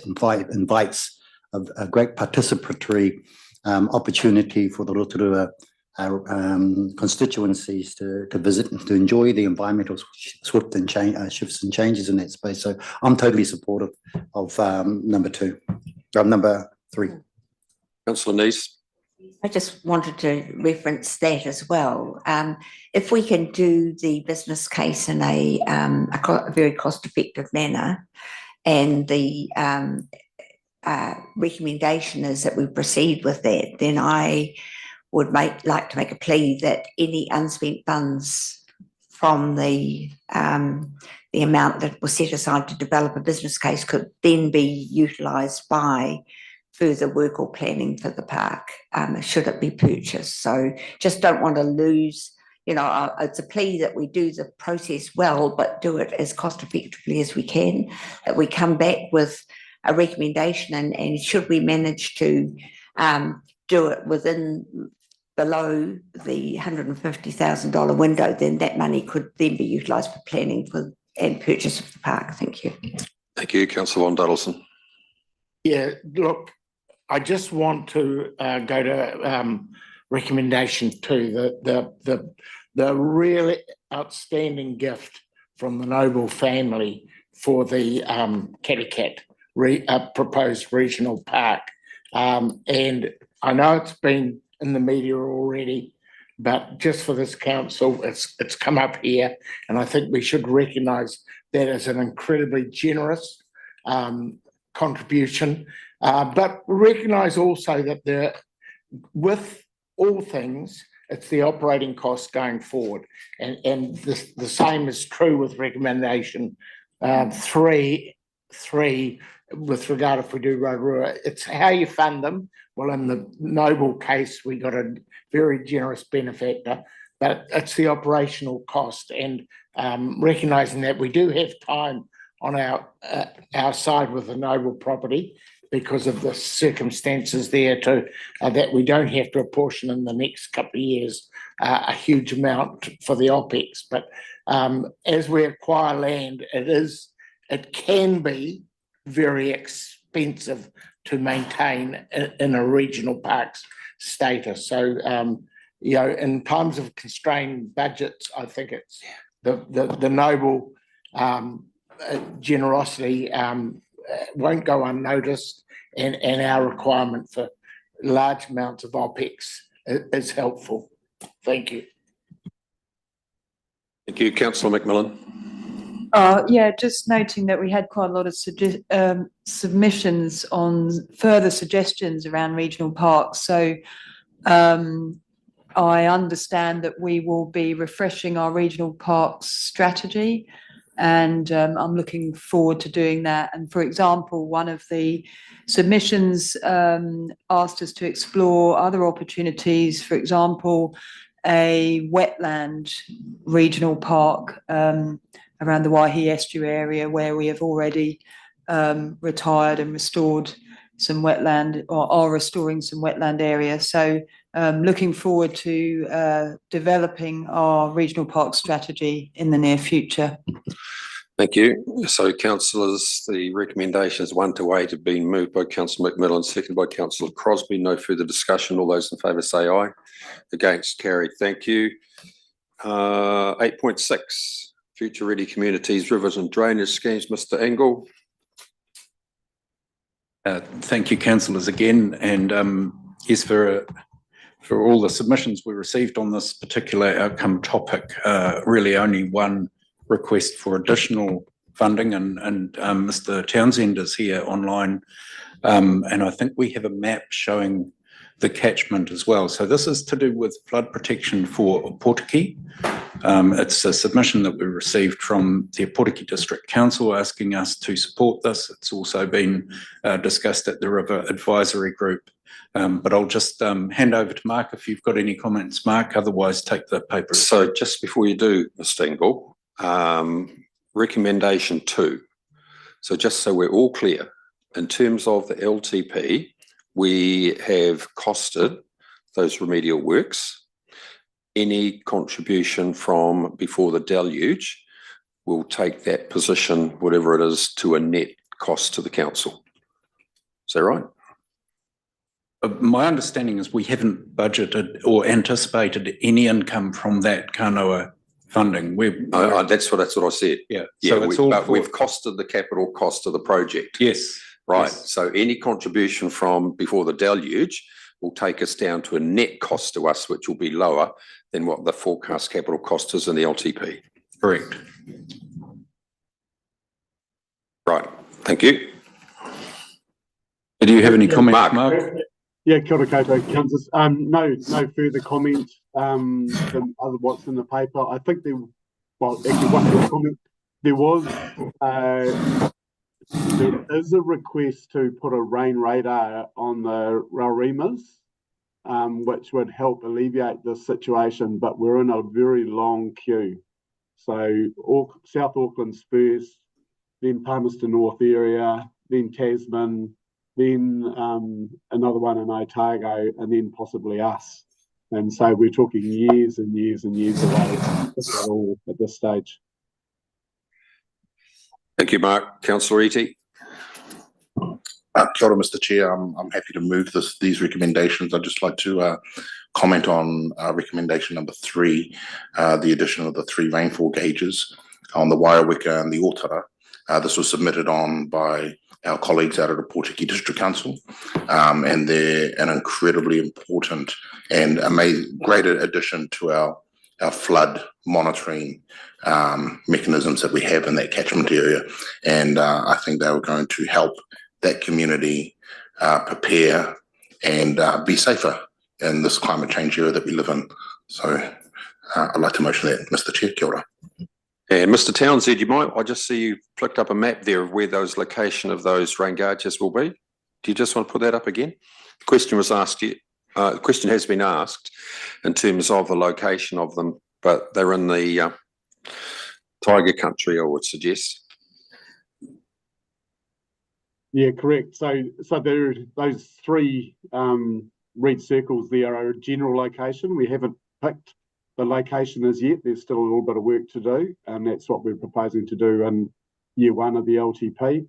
invites a great participatory opportunity for the Rotorua constituencies to visit and to enjoy the environmental shifts and changes in that space. So I'm totally supportive of number 3. Councillor Neese. I just wanted to reference that as well. If we can do the business case in a very cost-effective manner, and the recommendation is that we proceed with that, then I would like to make a plea that any unspent funds from the amount that was set aside to develop a business case could then be utilised by further work or planning for the park, should it be purchased. So just don't want to lose, it's a plea that we do the process well, but do it as cost effectively as we can, that we come back with a recommendation, and should we manage to do it below the $150,000 window, then that money could then be utilised for planning and purchase of the park. Thank you. Thank you, Councillor Von Duddleston. Yeah, look, I just want to go to recommendation 2, the really outstanding gift from the Noble family for the Catacat proposed regional park. And I know it's been in the media already, but just for this council, it's come up here, and I think we should recognise that as an incredibly generous contribution, but recognise also that with all things, it's the operating costs going forward, and the same is true with recommendation 3 with regard if we do Rotorua. It's how you fund them. Well, in the Noble case, we got a very generous benefactor, but it's the operational cost, and recognising that we do have time on our side with the Noble property because of the circumstances there that we don't have to apportion in the next couple of years a huge amount for the OPEX. But as we acquire land, it can be very expensive to maintain in a regional parks status. So, in times of constrained budgets, I think it's the Noble generosity won't go unnoticed, and our requirement for large amounts of OPEX is helpful. Thank you. Thank you, Councillor McMillan. Yeah, just noting that we had quite a lot of submissions on further suggestions around regional parks. So I understand that we will be refreshing our regional parks strategy And I'm looking forward to doing that. And for example, one of the submissions asked us to explore other opportunities, for example, a wetland regional park around the Waihi Estuary area, where we have already retired and restored some wetland, or are restoring some wetland area. So looking forward to developing our regional park strategy in the near future. Thank you. So councillors, the recommendations 1 to 8 have been moved by Councillor McMillan, seconded by Councillor Crosby. No further discussion. All those in favour say aye. Against, carried. Thank you. 8.6, Future Ready Communities, Rivers and Drainage Schemes. Mr Engel. Thank you, councillors, again, and yes, for all the submissions we received on this particular outcome topic, really only one request for additional funding, and Mr Townsend is here online, and I think we have a map showing the catchment as well. So this is to do with flood protection for Opotiki. It's a submission that we received from the Opotiki District Council asking us to support this. It's also been discussed at the River Advisory Group. But I'll just hand over to Mark if you've got any comments, Mark, otherwise take the paper. So just before you do, Mr Engel, recommendation 2. So just so we're all clear, in terms of the LTP, we have costed those remedial works. Any contribution from before the deluge will take that position, whatever it is, to a net cost to the council. Is that right? My understanding is we haven't budgeted or anticipated any income from that Kanoa funding. That's what I said. Yeah. So it's all. But we've costed the capital cost of the project. Yes. Right. Yes. So any contribution from before the deluge will take us down to a net cost to us, which will be lower than what the forecast capital cost is in the LTP. Correct. Right. Thank you. Do you have any comments, Mark? Yeah, kia ora koutou, councillors. No further comment than other what's in the paper. I think one more comment. There is a request to put a rain radar on the Rauremas, which would help alleviate this situation, but we're in a very long queue. So South Auckland Spurs, then Palmerston North area, then Tasman, then another one in Otago, and then possibly us. And so we're talking years and years and years away at this stage. Thank you, Mark. Councillor Eadie. Kia ora, Mr Chair. I'm happy to move these recommendations. I'd just like to comment on recommendation number 3, the addition of the 3 rainfall gauges on the Waiaweka and the Otara. This was submitted on by our colleagues out of the Opotiki District Council, and they're an incredibly important and amazing, great addition to our flood monitoring mechanisms that we have in that catchment area. And I think they were going to help that community prepare and be safer in this climate change era that we live in. So I'd like to motion that, Mr Chair. Kia ora. And Mr Townsend, I just see you flicked up a map there of where those location of those rain gauges will be. Do you just want to put that up again? The question was asked, the question has been asked in terms of the location of them, but they're in the tiger country, I would suggest. Yeah, correct. So there, those 3 red circles there are a general location. We haven't picked the location as yet. There's still a little bit of work to do, and that's what we're proposing to do in year 1 of the LTP.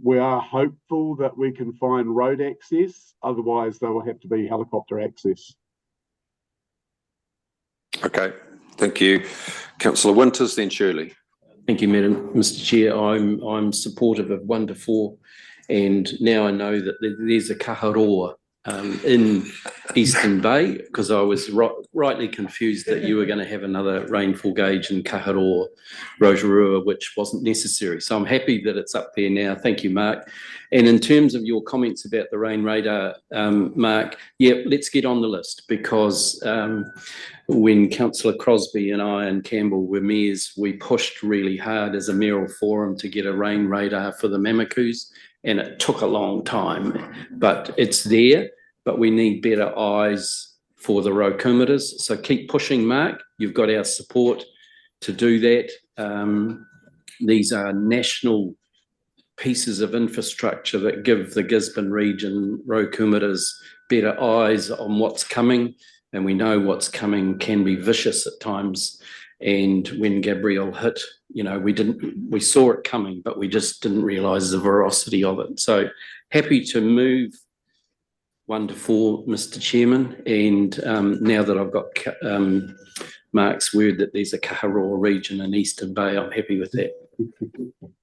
We are hopeful that we can find road access, otherwise there will have to be helicopter access. Okay, thank you. Councillor Winters, then Shirley. Thank you, Mr Chair. I'm supportive of 1 to 4, and now I know that there's a kaharoa in Eastern Bay, because I was rightly confused that you were going to have another rainfall gauge in Kaharoa, Rotorua, which wasn't necessary. So I'm happy that it's up there now. Thank you, Mark. And in terms of your comments about the rain radar, Mark, yeah, let's get on the list, because when Councillor Crosby and I and Campbell were mayors, we pushed really hard as a mayoral forum to get a rain radar for the Mamakus, and it took a long time, but it's there. But we need better eyes for the rokumitas. So keep pushing, Mark. You've got our support to do that. These are national pieces of infrastructure that give the Gisborne region rokumitas better eyes on what's coming. And we know what's coming can be vicious at times. And when Gabrielle hit, you know, we saw it coming, but we just didn't realise the veracity of it. So happy to move 1 to 4, Mr. Chairman. And now that I've got Mark's word that there's a Kaharoa region in Eastern Bay, I'm happy with that.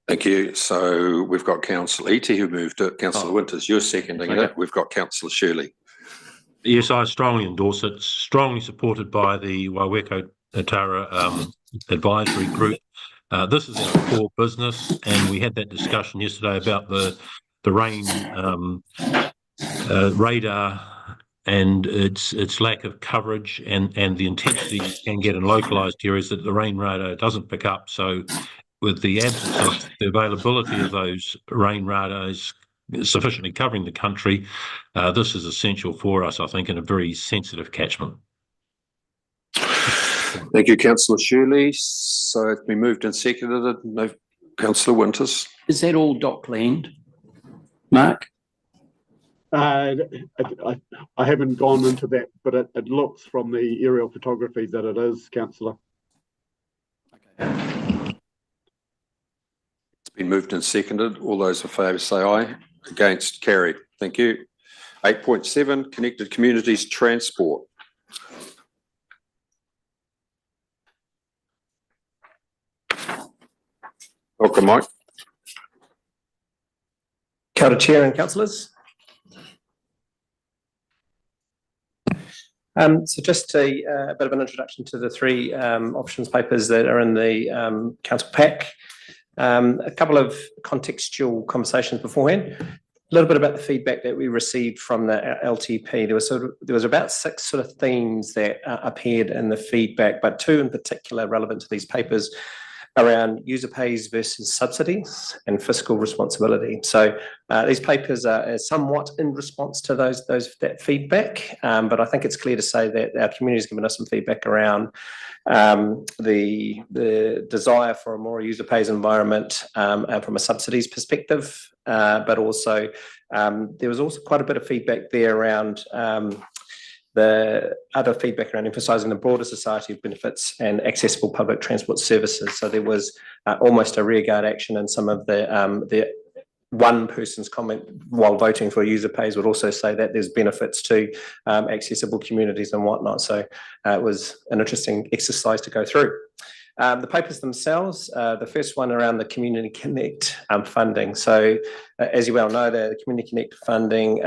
Thank you. So we've got Councillor Iti who moved it. Councillor Winters, you're seconding it. We've got Councillor Shirley. Yes, I strongly endorse it. Strongly supported by the Waiweko Tara advisory group. This is our core business, and we had that discussion yesterday about the rain radar and its lack of coverage and the intensity you can get in localised areas that the rain radar doesn't pick up. So with the absence of the availability of those rain radars sufficiently covering the country, this is essential for us, I think, in a very sensitive catchment. Thank you, Councillor Shirley. So it's been moved and seconded. No, Councillor Winters. Is that all dockland, Mark? I haven't gone into that, but it looks from the aerial photography that it is, Councillor. It's been moved and seconded. All those in favour say aye. Against, carried. Thank you. 8.7, Connected Communities Transport. Welcome, Mike. Kia ora, Chair and councillors. So just a bit of an introduction to the 3 options papers that are in the council pack. A couple of contextual conversations beforehand. A little bit about the feedback that we received from the LTP. There was about 6 sort of themes that appeared in the feedback, but 2 in particular relevant to these papers around user pays versus subsidies and fiscal responsibility. So these papers are somewhat in response to that feedback, but I think it's clear to say that our community has given us some feedback around the desire for a more user pays environment from a subsidies perspective, but also there was also quite a bit of feedback there around the other feedback around emphasising the broader society of benefits and accessible public transport services. So there was almost a rearguard action in some of the one person's comment while voting for user pays would also say that there's benefits to accessible communities and whatnot. So it was an interesting exercise to go through. The papers themselves, the first one around the Community Connect funding. So as you well know, the Community Connect funding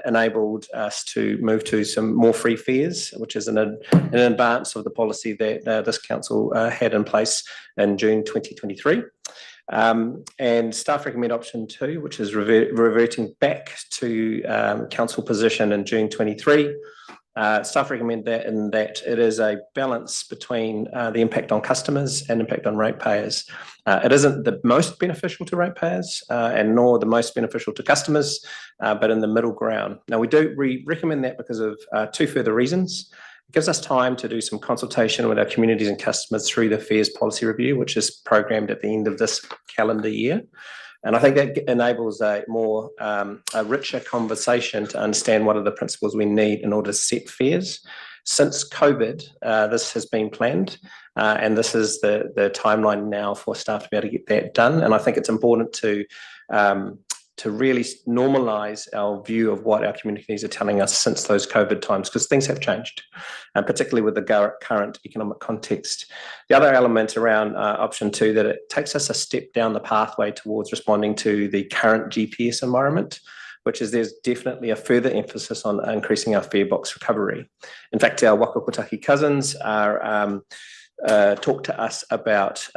enabled us to move to some more free fares, which is an advance of the policy that this council had in place in June 2023. And staff recommend option 2, which is reverting back to council position in June 23. Staff recommend that in that it is a balance between the impact on customers and impact on ratepayers. It isn't the most beneficial to ratepayers and nor the most beneficial to customers, but in the middle ground. Now we recommend that because of 2 further reasons. It gives us time to do some consultation with our communities and customers through the fares policy review, which is programmed at the end of this calendar year. And I think that enables a richer conversation to understand what are the principles we need in order to set fares. Since COVID, this has been planned, and this is the timeline now for staff to be able to get that done. And I think it's important to really normalise our view of what our communities are telling us since those COVID times, because things have changed, and particularly with the current economic context. The other element around option 2, that it takes us a step down the pathway towards responding to the current GPS environment, which is there's definitely a further emphasis on increasing our fare box recovery. In fact, our Wakaputaki cousins are talk to us about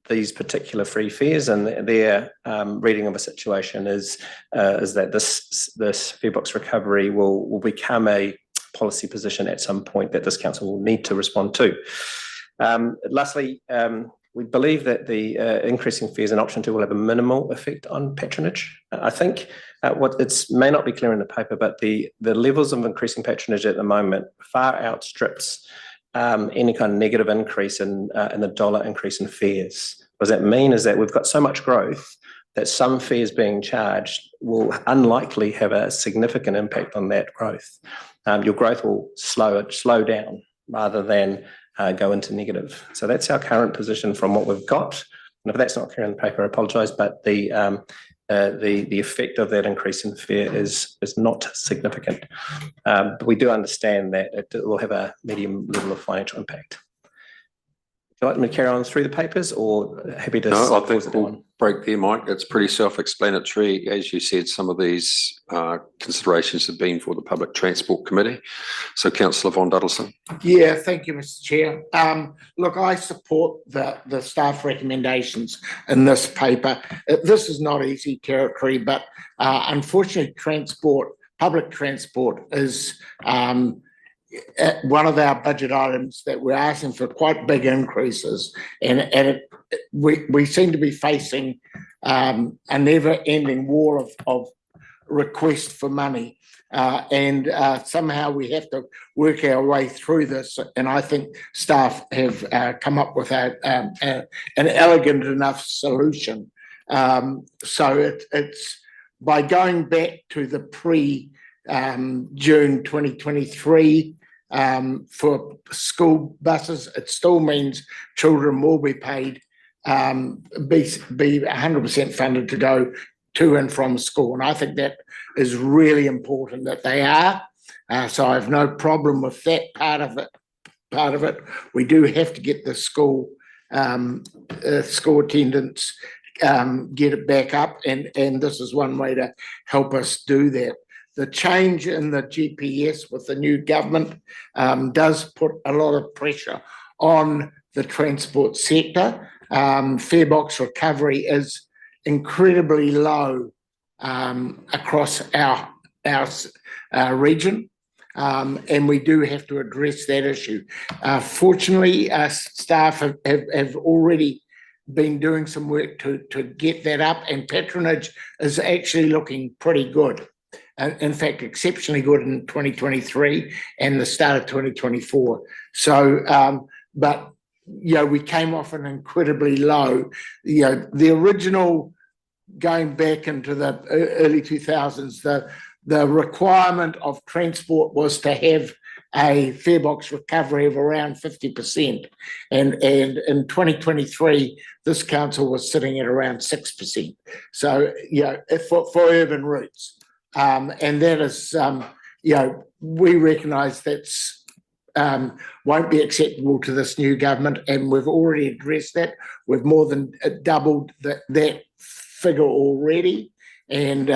these particular free fares, and their reading of a situation is that this fare box recovery will become a policy position at some point that this council will need to respond to. Lastly, we believe that the increasing fares in option 2 will have a minimal effect on patronage. I think what may not be clear in the paper, but the levels of increasing patronage at the moment far outstrips any kind of negative increase in the dollar increase in fares. What does that mean is that we've got so much growth that some fares being charged will unlikely have a significant impact on that growth. Your growth will slow down rather than go into negative. So that's our current position from what we've got. And if that's not clear in the paper, I apologise, but the effect of that increase in fare is not significant. But we do understand that it will have a medium level of financial impact. Would you like me to carry on through the papers, or happy to? No, I think we'll break there, Mike. It's pretty self-explanatory. As you said, some of these considerations have been for the Public Transport Committee. So Councillor Von Duddleston. Yeah, thank you, Mr. Chair. Look, I support the staff recommendations in this paper. This is not easy territory, but unfortunately public transport is one of our budget items that we're asking for quite big increases, and we seem to be facing a never-ending wall of requests for money, and somehow we have to work our way through this. And I think staff have come up with an elegant enough solution. So it's by going back to the June 2023 for school buses, it still means children will be paid, be 100% funded to go to and from school. And I think that is really important that they are. So I have no problem with that part of it. We do have to get the school attendance, get it back up, and this is one way to help us do that. The change in the GPS with the new government does put a lot of pressure on the transport sector. Fare box recovery is incredibly low across our region, and we do have to address that issue. Fortunately, staff have already been doing some work to get that up, and patronage is actually looking pretty good. In fact, exceptionally good in 2023 and the start of 2024. So, but, we came off an incredibly low, the original, going back into the early 2000s, the requirement of transport was to have a fare box recovery of around 50%. And in 2023, this council was sitting at around 6%. So, for urban routes. And that is, we recognise that's won't be acceptable to this new government, and we've already addressed that. We've more than doubled that figure already, and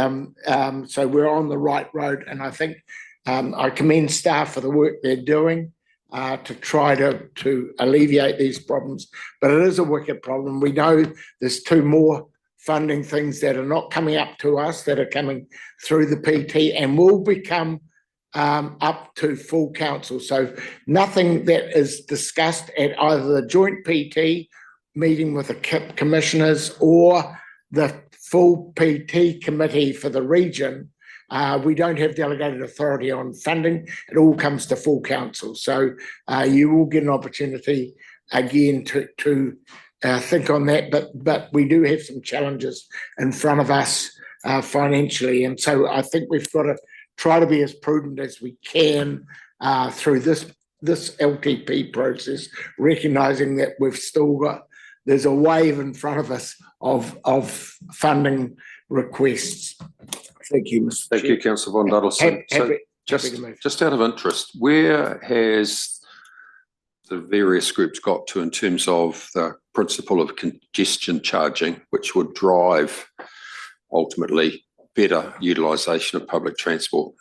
so we're on the right road. And I think I commend staff for the work they're doing to try to alleviate these problems. But it is a wicked problem. We know there's 2 more funding things that are not coming up to us, that are coming through the PT and will become up to full council. So nothing that is discussed at either the joint PT meeting with the commissioners or the full PT committee for the region, we don't have delegated authority on funding. It all comes to full council. So you will get an opportunity again to think on that, but we do have some challenges in front of us financially, and so I think we've got to try to be as prudent as we can through this LTP process, recognising that there's a wave in front of us of funding requests. Thank you, Mr. Thank you, Councillor Von Duddleston. Just out of interest, where has the various groups got to in terms of the principle of congestion charging, which would drive ultimately better utilisation of public transport?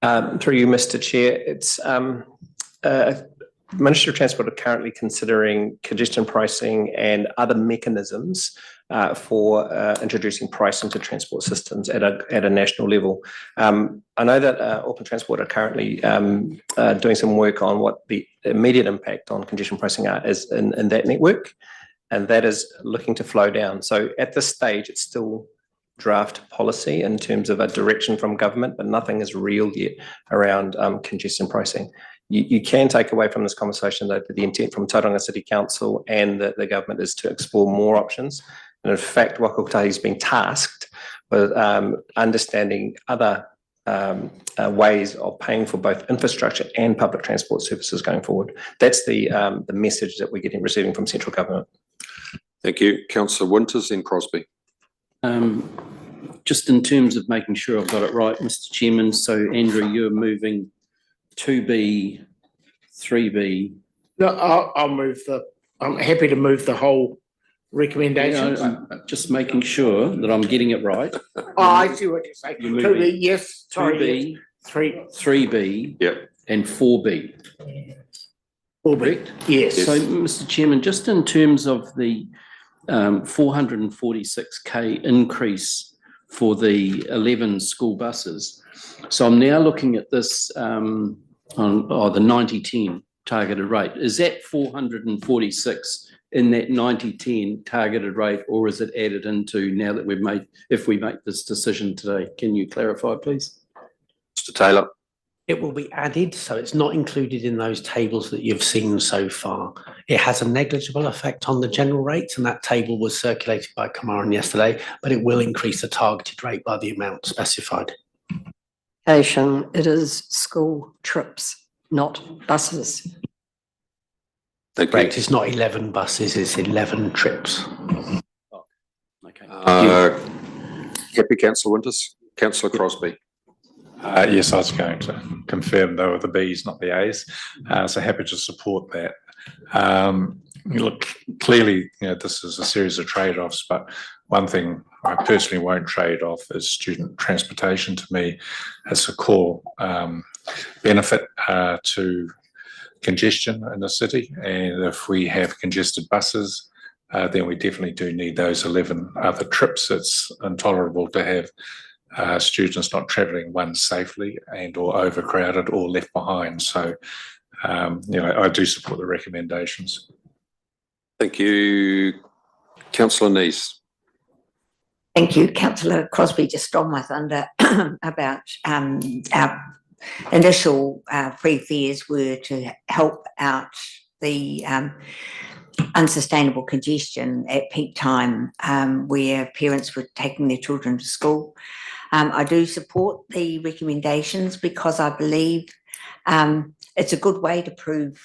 Through you, Mr. Chair, it's Ministry of Transport are currently considering congestion pricing and other mechanisms for introducing price into transport systems at a national level. I know that Auckland Transport are currently doing some work on what the immediate impact on congestion pricing is in that network, and that is looking to flow down. So at this stage, it's still draft policy in terms of a direction from government, but nothing is real yet around congestion pricing. You can take away from this conversation that the intent from Tauranga City Council and the government is to explore more options. And in fact, Waka Kotahi has been tasked with understanding other ways of paying for both infrastructure and public transport services going forward. That's the message that we're receiving from central government. Thank you. Councillor Winters, then Crosby. Just in terms of making sure I've got it right, Mr. Chairman, so Andrew, you're moving 2B, 3B. No, I'm happy to move the whole recommendations. Just making sure that I'm getting it right. Oh, I see what you're saying. You're moving 2B, yes, sorry. 2B, 3B, yep, and 4B. 4B, yes. So, Mr. Chairman, just in terms of the 446K increase for the 11 school buses. So I'm now looking at this on the 90-10 targeted rate. Is that 446 in that 90-10 targeted rate, or is it added into now that if we make this decision today? Can you clarify, please? Mr. Taylor. It will be added, so it's not included in those tables that you've seen so far. It has a negligible effect on the general rates, and that table was circulated by Kamaran yesterday, but it will increase the targeted rate by the amount specified. It is school trips, not buses. Correct, it's not 11 buses, it's 11 trips. Okay. Happy, Councillor Winters. Councillor Crosby. Yes, I was going to confirm they were the Bs, not the As. So happy to support that. Look, clearly, this is a series of trade-offs, but one thing I personally won't trade off is student transportation. To me, it's a core benefit to congestion in the city. And if we have congested buses, then we definitely do need those 11 other trips. It's intolerable to have students not travelling, one, safely and or overcrowded or left behind. So, I do support the recommendations. Thank you. Councillor Neese. Thank you, Councillor Crosby. Just stole my thunder about our initial free fares were to help out the unsustainable congestion at peak time where parents were taking their children to school. I do support the recommendations because I believe it's a good way to prove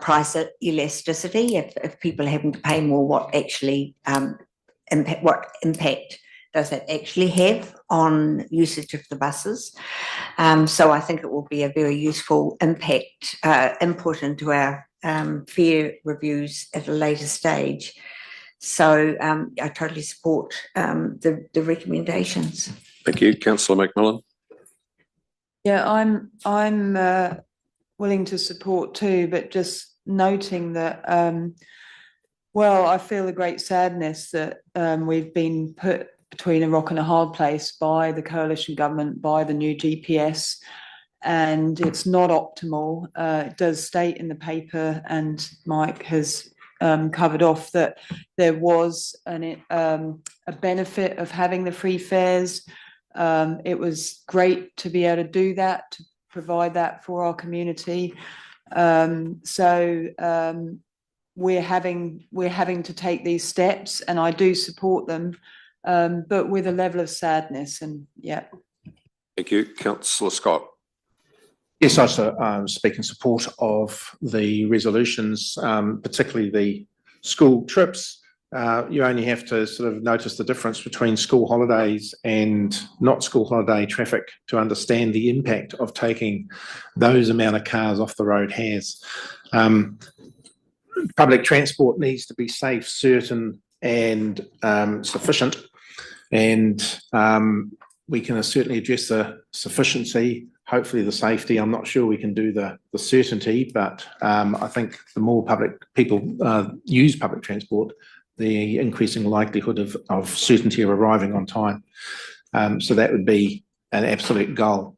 price elasticity. If people are having to pay more, what actually what impact does that actually have on usage of the buses? So I think it will be a very useful input into our fare reviews at a later stage. So I totally support the recommendations. Thank you. Councillor McMillan. Yeah, I'm willing to support too, but just noting that, I feel a great sadness that we've been put between a rock and a hard place by the coalition government, by the new GPS, and it's not optimal. It does state in the paper, and Mike has covered off that there was a benefit of having the free fares. It was great to be able to do that, to provide that for our community. We're having to take these steps, and I do support them, but with a level of sadness. And yeah. Thank you, Councillor Scott. Yes, I speak in support of the resolutions, particularly the school trips. You only have to sort of notice the difference between school holidays and not school holiday traffic to understand the impact of taking those amount of cars off the road has. Public transport needs to be safe, certain and sufficient. And we can certainly address the sufficiency, hopefully the safety. I'm not sure we can do the certainty, but I think the more people use public transport, the increasing likelihood of certainty of arriving on time. So that would be an absolute goal.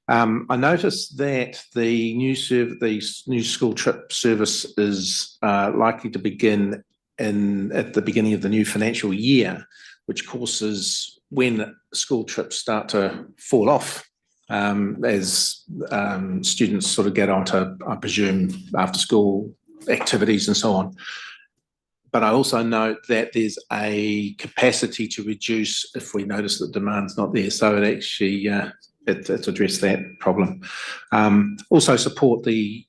I noticed that the new school trip service is likely to begin at the beginning of the new financial year, which of course is when school trips start to fall off as students sort of get onto, I presume, after school activities and so on. But I also note that there's a capacity to reduce if we notice that demand's not there. So it actually it's addressed that problem. Also support the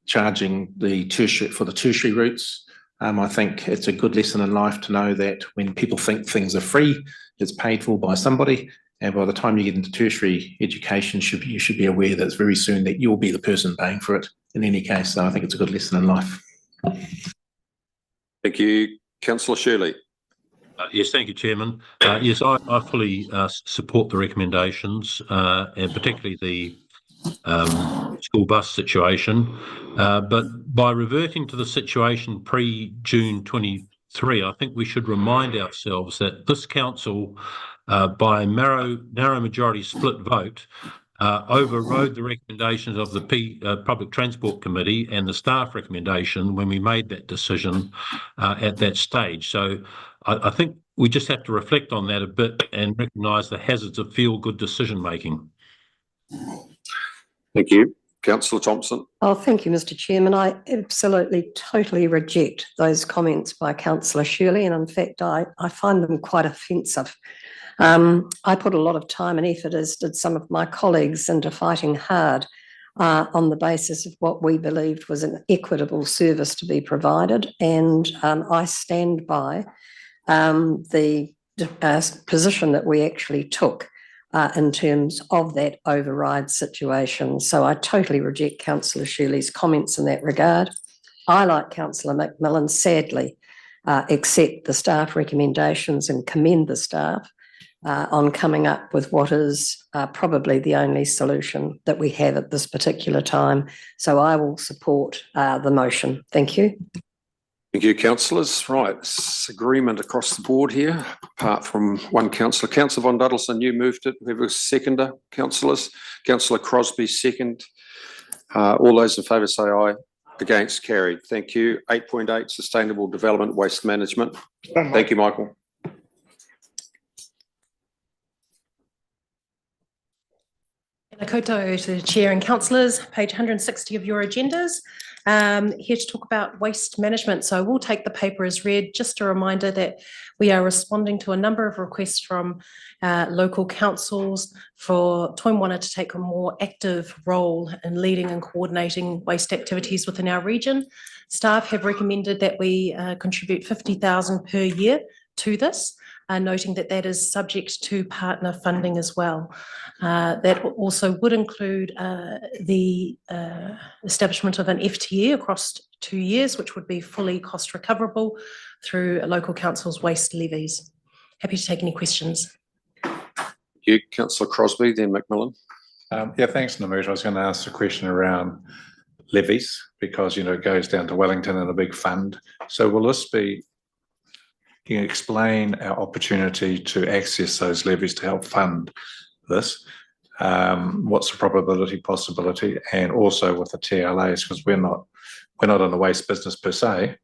charging the tertiary routes. I think it's a good lesson in life to know that when people think things are free, it's paid for by somebody. And by the time you get into tertiary education, you should be aware that it's very soon that you'll be the person paying for it in any case. So I think it's a good lesson in life. Thank you. Councillor Shirley. Yes, thank you, Chairman. Yes, I fully support the recommendations, and particularly the school bus situation. But by reverting to the situation pre-June 23, I think we should remind ourselves that this council, by a narrow majority split vote, overrode the recommendations of the Public Transport Committee and the staff recommendation when we made that decision at that stage. So I think we just have to reflect on that a bit and recognise the hazards of feel-good decision-making. Thank you. Councillor Thompson. Oh, thank you, Mr. Chairman. I absolutely, totally reject those comments by Councillor Shirley, and in fact, I find them quite offensive. I put a lot of time and effort, as did some of my colleagues, into fighting hard on the basis of what we believed was an equitable service to be provided, and I stand by the position that we actually took in terms of that override situation. So I totally reject Councillor Shirley's comments in that regard. I, like Councillor McMillan, sadly accept the staff recommendations and commend the staff on coming up with what is probably the only solution that we have at this particular time. So I will support the motion. Thank you. Thank you, councillors. Right, it's agreement across the board here, apart from one councillor. Councillor Von Duddleston, you moved it. We have a seconder, councillors. Councillor Crosby, second. All those in favour say aye. Against, carried. Thank you. 8.8, Sustainable Development Waste Management. Thank you, Michael. Koutou to the Chair and Councillors, page 160 of your agendas. Here to talk about waste management. So we'll take the paper as read. Just a reminder that we are responding to a number of requests from local councils for Toimwana to take a more active role in leading and coordinating waste activities within our region. Staff have recommended that we contribute $50,000 per year to this, noting that that is subject to partner funding as well. That also would include the establishment of an FTE across 2 years, which would be fully cost recoverable through a local council's waste levies. Happy to take any questions. Thank you, Councillor Crosby, then McMillan. Yeah, thanks, Namut. I was going to ask a question around levies because, you know, it goes down to Wellington in a big fund. So will this be, can you explain our opportunity to access those levies to help fund this? What's the probability, possibility, and also with the TLAs, because we're not in the waste business per se.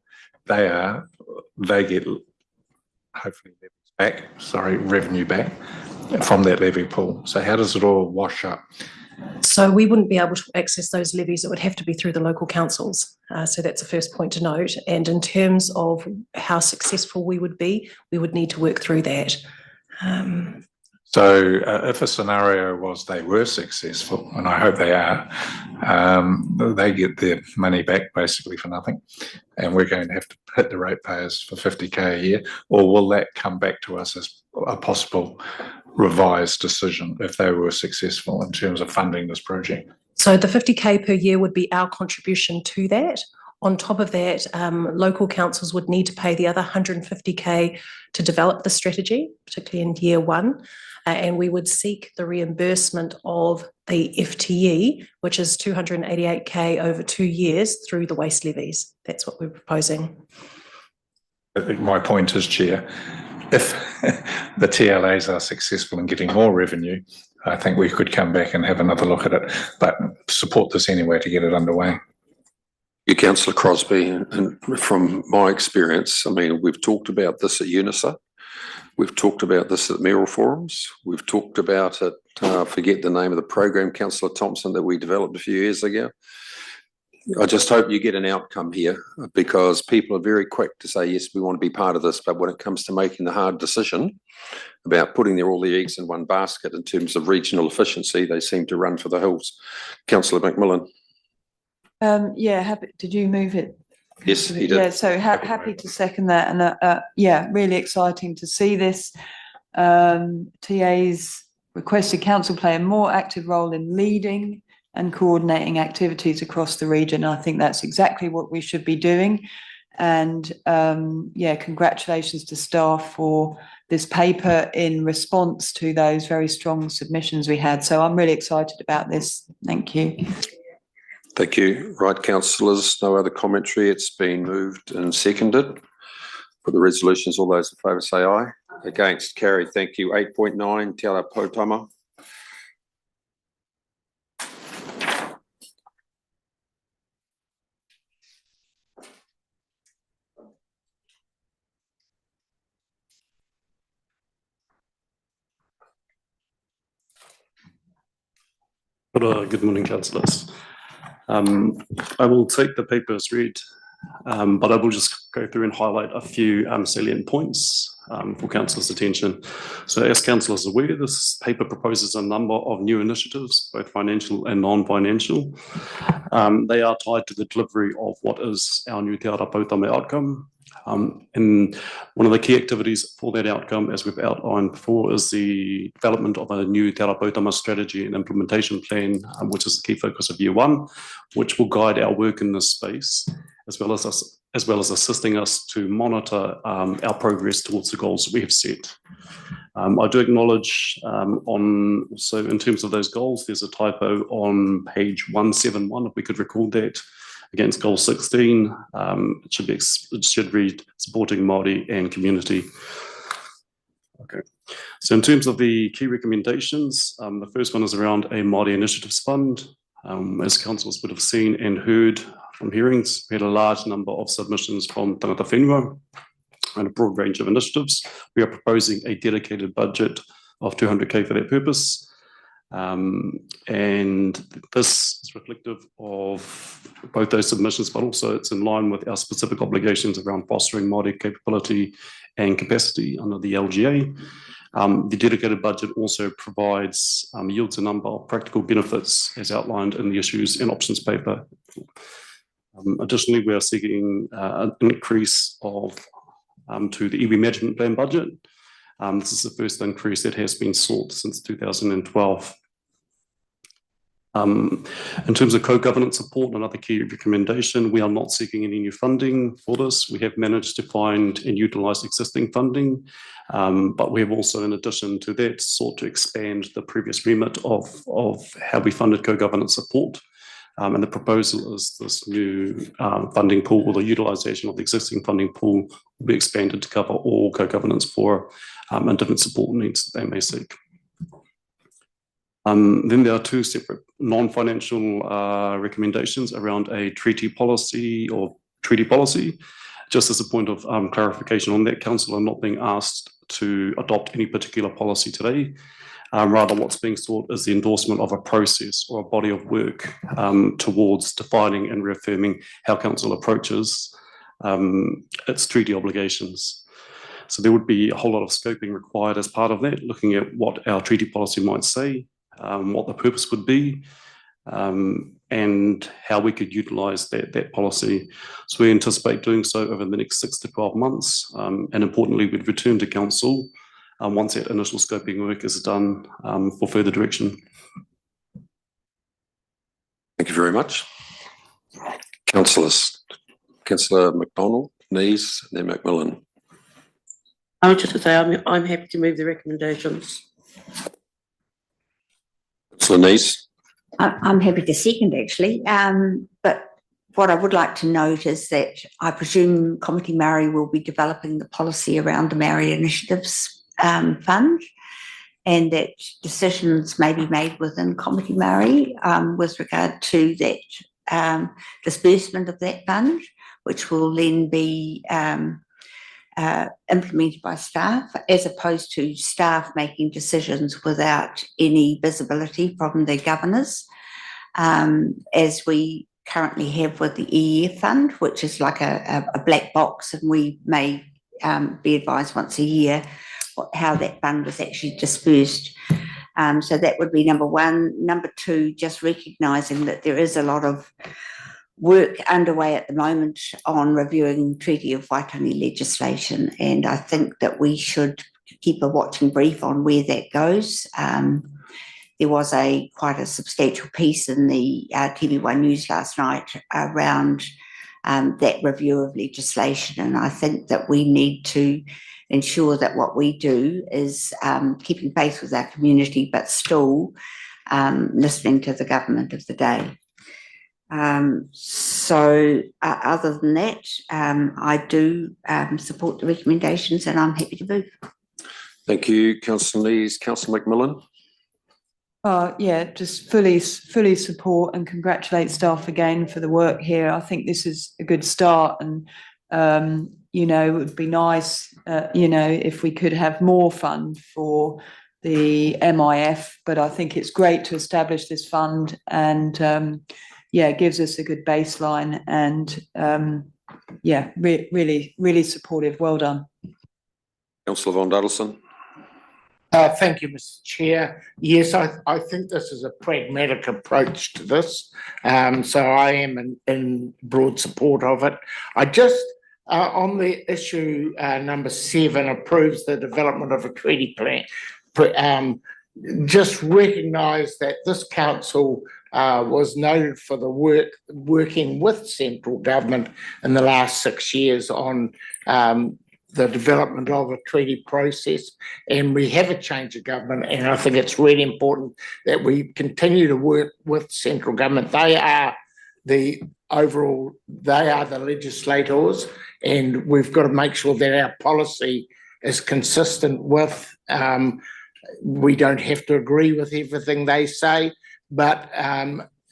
They get hopefully revenue back from that levy pool. So how does it all wash up? So we wouldn't be able to access those levies. It would have to be through the local councils. So that's the first point to note. And in terms of how successful we would need to work through that. So if a scenario was they were successful, and I hope they are, they get their money back basically for nothing, and we're going to have to hit the ratepayers for $50,000 a year, or will that come back to us as a possible revised decision if they were successful in terms of funding this project? So the $50,000 per year would be our contribution to that. On top of that, local councils would need to pay the other 150K to develop the strategy, particularly in year one. And we would seek the reimbursement of the FTE, which is 288K over 2 years through the waste levies. That's what we're proposing. I think my point is, Chair, if the TLAs are successful in getting more revenue, I think we could come back and have another look at it, but support this anyway to get it underway. You, Councillor Crosby, and from my experience, I mean, we've talked about this at UNISA. We've talked about this at mayoral forums. We've talked about it, forget the name of the program, Councillor Thompson, that we developed a few years ago. I just hope you get an outcome here, because people are very quick to say, yes, we want to be part of this. But when it comes to making the hard decision about putting all their eggs in one basket in terms of regional efficiency, they seem to run for the hills. Councillor McMillan. Yeah, happy. Did you move it? Yes, he did. Yeah, so happy to second that. And yeah, really exciting to see this. TA's requested council play a more active role in leading and coordinating activities across the region. I think that's exactly what we should be doing. And yeah, congratulations to staff for this paper in response to those very strong submissions we had. So I'm really excited about this. Thank you. Thank you. Right, councillors, no other commentary. It's been moved and seconded. For the resolutions, all those in favour say aye. Against, carried. Thank you. 8.9, Te Ara Potama. Good morning, councillors. I will take the paper as read, but I will just go through and highlight a few salient points for councillors' attention. So as councillors are aware, this paper proposes a number of new initiatives, both financial and non-financial. They are tied to the delivery of what is our new Te Ara Potama outcome. And one of the key activities for that outcome, as we've outlined before, is the development of a new Te Ara Potama strategy and implementation plan, which is the key focus of year one, which will guide our work in this space, as well as assisting us to monitor our progress towards the goals that we have set. I do acknowledge so in terms of those goals, there's a typo on page 171, if we could record that. Against goal 16, it should read supporting Māori and community. Okay. So in terms of the key recommendations, the first one is around a Māori Initiatives Fund. As councillors would have seen and heard from hearings, we had a large number of submissions from tangata whenua and a broad range of initiatives. We are proposing a dedicated budget of 200K for that purpose. And this is reflective of both those submissions, but also it's in line with our specific obligations around fostering Māori capability and capacity under the LGA. The dedicated budget also yields a number of practical benefits as outlined in the issues and options paper. Additionally, we are seeking an increase to the iwi management plan budget. This is the first increase that has been sought since 2012. In terms of co-governance support, another key recommendation, we are not seeking any new funding for this. We have managed to find and utilise existing funding, but we have also, in addition to that, sought to expand the previous remit of how we funded co-governance support. And the proposal is this new funding pool, or the utilisation of the existing funding pool, will be expanded to cover all co-governance for and different support needs that they may seek. Then there are two separate non-financial recommendations around a treaty policy. Just as a point of clarification on that, council are not being asked to adopt any particular policy today. Rather, what's being sought is the endorsement of a process or a body of work towards defining and reaffirming how council approaches its treaty obligations. So there would be a whole lot of scoping required as part of that, looking at what our treaty policy might say, what the purpose would be, and how we could utilise that policy. So we anticipate doing so over the next 6 to 12 months, and importantly, we'd return to council once that initial scoping work is done for further direction. Thank you very much. Councillors, Councillor McDonald, Nees, and then Macmillan. I was just to say, I'm happy to move the recommendations. Councillor Nees. I'm happy to second actually, but what I would like to note is that I presume Committee Maori will be developing the policy around the Maori Initiatives Fund, and that decisions may be made within Committee Maori with regard to that disbursement of that fund, which will then be implemented by staff, as opposed to staff making decisions without any visibility from the governors, as we currently have with the EEF fund, which is like a black box, and we may be advised once a year how that fund was actually dispersed. So that would be number one. Number two, just recognising that there is a lot of work underway at the moment on reviewing Treaty of Waitangi legislation, and I think that we should keep a watching brief on where that goes. There was quite a substantial piece in the TV1 News last night around that review of legislation, and I think that we need to ensure that what we do is keeping faith with our community, but still listening to the government of the day. So other than that, I do support the recommendations, and I'm happy to move. Thank you, Councillor Lees. Councillor Macmillan. Yeah, just fully support and congratulate staff again for the work here. I think this is a good start, and you know, it would be nice, you know, if we could have more fund for the MIF, but I think it's great to establish this fund, and yeah, it gives us a good baseline, and yeah, really supportive. Well done. Councillor Von Duddleston. Thank you, Mr. Chair. Yes, I think this is a pragmatic approach to this. So I am in broad support of it. I just, on the issue number 7, approves the development of a treaty plan. Just recognise that this council was noted for the working with central government in the last 6 years on the development of a treaty process, and we have a change of government, and I think it's really important that we continue to work with central government. They are the legislators, and we've got to make sure that our policy is consistent with, we don't have to agree with everything they say, but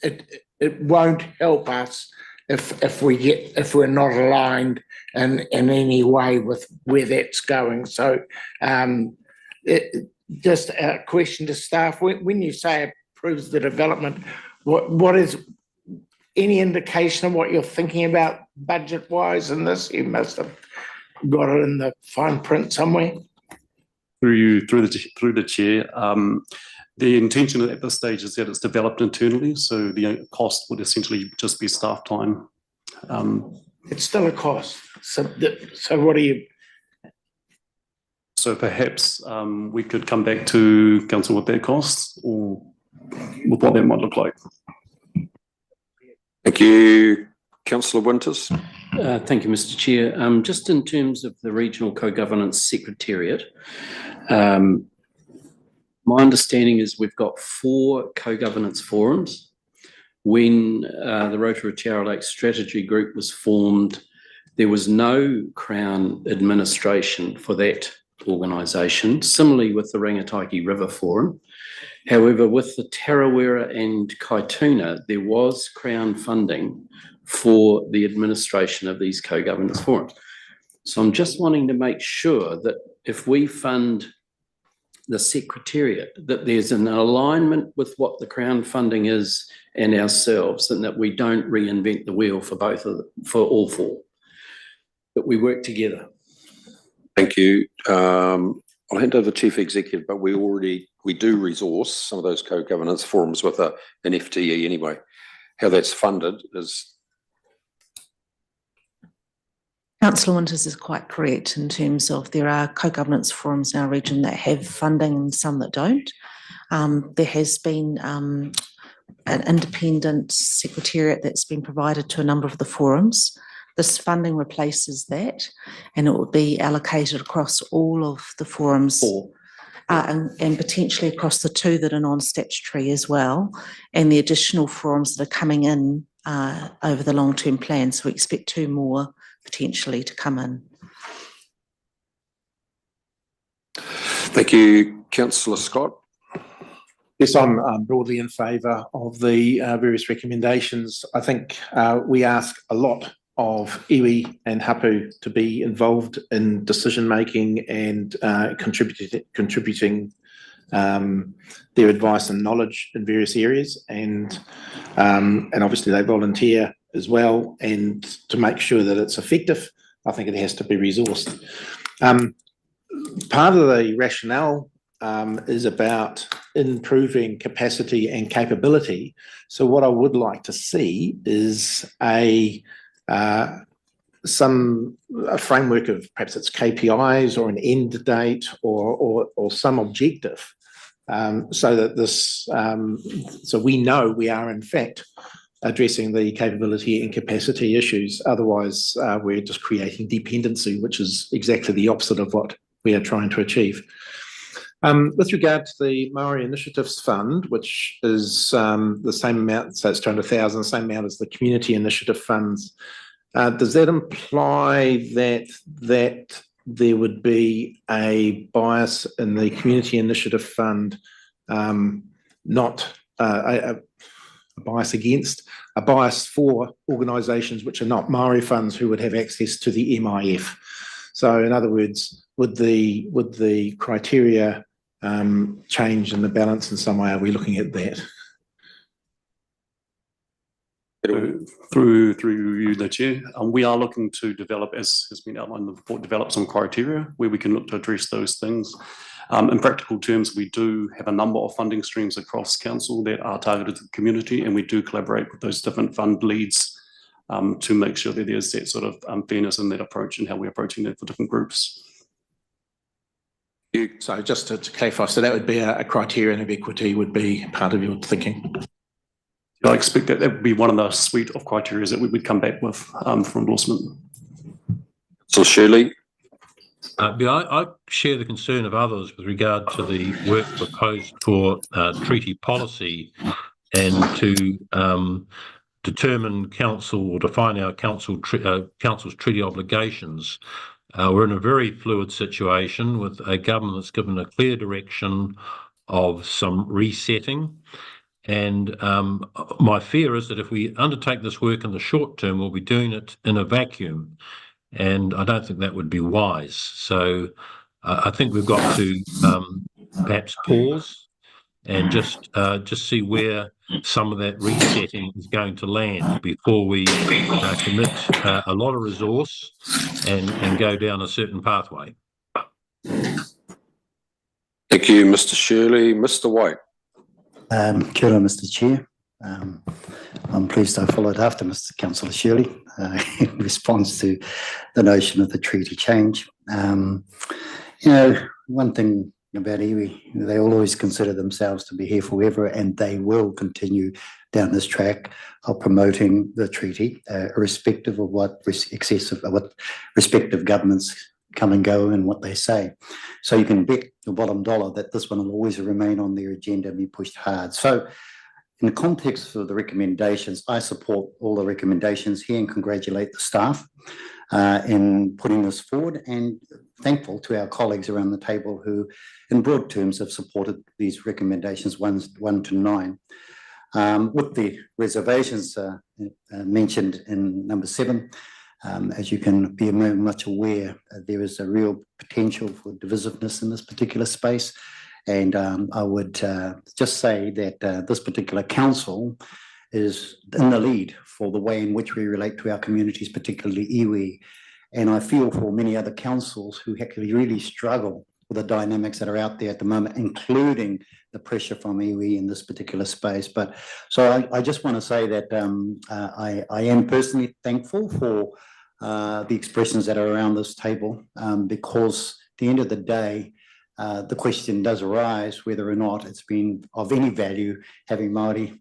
it won't help us if we're not aligned in any way with where that's going. So just a question to staff, when you say it proves the development, what is any indication of what you're thinking about budget wise in this? You must have got it in the fine print somewhere. Through the chair, the intention at this stage is that it's developed internally, so the cost would essentially just be staff time. It's still a cost. So what do you? So perhaps we could come back to council with that cost, or with what that might look like. Thank you, Councillor Winters. Thank you, Mr. Chair. Just in terms of the Regional Co-Governance Secretariat, my understanding is we've got 4 co-governance forums. When the Rotorua Lake Strategy Group was formed, there was no Crown administration for that organisation, similarly with the Rangataiki River Forum. However, with the Tarawera and Kaituna, there was Crown funding for the administration of these co-governance forums. So I'm just wanting to make sure that if we fund the Secretariat, that there's an alignment with what the Crown funding is and ourselves, and that we don't reinvent the wheel for all 4, that we work together. Thank you. I'll hand over to Chief Executive, but we do resource some of those co-governance forums with an FTE anyway. How that's funded is. Councillor Winters is quite correct in terms of there are co-governance forums in our region that have funding and some that don't. There has been an independent secretariat that's been provided to a number of the forums. This funding replaces that, and it would be allocated across all of the forums. And potentially across the 2 that are non-statutory as well, and the additional forums that are coming in over the long-term plan. So we expect 2 more potentially to come in. Thank you, Councillor Scott. Yes, I'm broadly in favour of the various recommendations. I think we ask a lot of iwi and hapu to be involved in decision making and contributing their advice and knowledge in various areas, and obviously they volunteer as well. And to make sure that it's effective, I think it has to be resourced. Part of the rationale is about improving capacity and capability. So what I would like to see is a framework of perhaps it's KPIs or an end date or some objective, so that this so we know we are in fact addressing the capability and capacity issues. Otherwise, we're just creating dependency, which is exactly the opposite of what we are trying to achieve. With regard to the Maori Initiatives Fund, which is the same amount, so it's 200,000, the same amount as the community initiative funds, does that imply that there would be a bias in the community initiative fund, not a bias against, a bias for organisations which are not Maori funds who would have access to the MIF? So in other words, would the criteria change in the balance in some way? Are we looking at that? Through you, the Chair, we are looking to develop, as has been outlined in the report, develop some criteria where we can look to address those things. In practical terms, we do have a number of funding streams across council that are targeted to the community, and we do collaborate with those different fund leads to make sure that there's that sort of fairness in that approach and how we're approaching that for different groups. So just to clarify, so that would be a criterion of equity would be part of your thinking? I expect that would be one of the suite of criteria that we would come back with for endorsement. So Shirley? I share the concern of others with regard to the work proposed for treaty policy and to determine council or define our council's treaty obligations. We're in a very fluid situation with a government that's given a clear direction of some resetting. And my fear is that if we undertake this work in the short term, we'll be doing it in a vacuum. And I don't think that would be wise. So I think we've got to perhaps pause and just see where some of that resetting is going to land before we commit a lot of resource and go down a certain pathway. Thank you, Mr. Shirley. Mr. White. Kia ora, Mr. Chair. I'm pleased I followed after Mr. Councillor Shirley in response to the notion of the treaty change. You know, one thing about iwi, they will always consider themselves to be here forever, and they will continue down this track of promoting the treaty, irrespective of what respective governments come and go and what they say. So you can bet your bottom dollar that this one will always remain on their agenda and be pushed hard. So in the context of the recommendations, I support all the recommendations here and congratulate the staff in putting this forward, and thankful to our colleagues around the table who, in broad terms, have supported these recommendations 1 to 9. With the reservations mentioned in number 7, as you can be very much aware, there is a real potential for divisiveness in this particular space. And I would just say that this particular council is in the lead for the way in which we relate to our communities, particularly iwi. And I feel for many other councils who actually really struggle with the dynamics that are out there at the moment, including the pressure from iwi in this particular space. But so I just want to say that I am personally thankful for the expressions that are around this table, because at the end of the day, the question does arise whether or not it's been of any value having Māori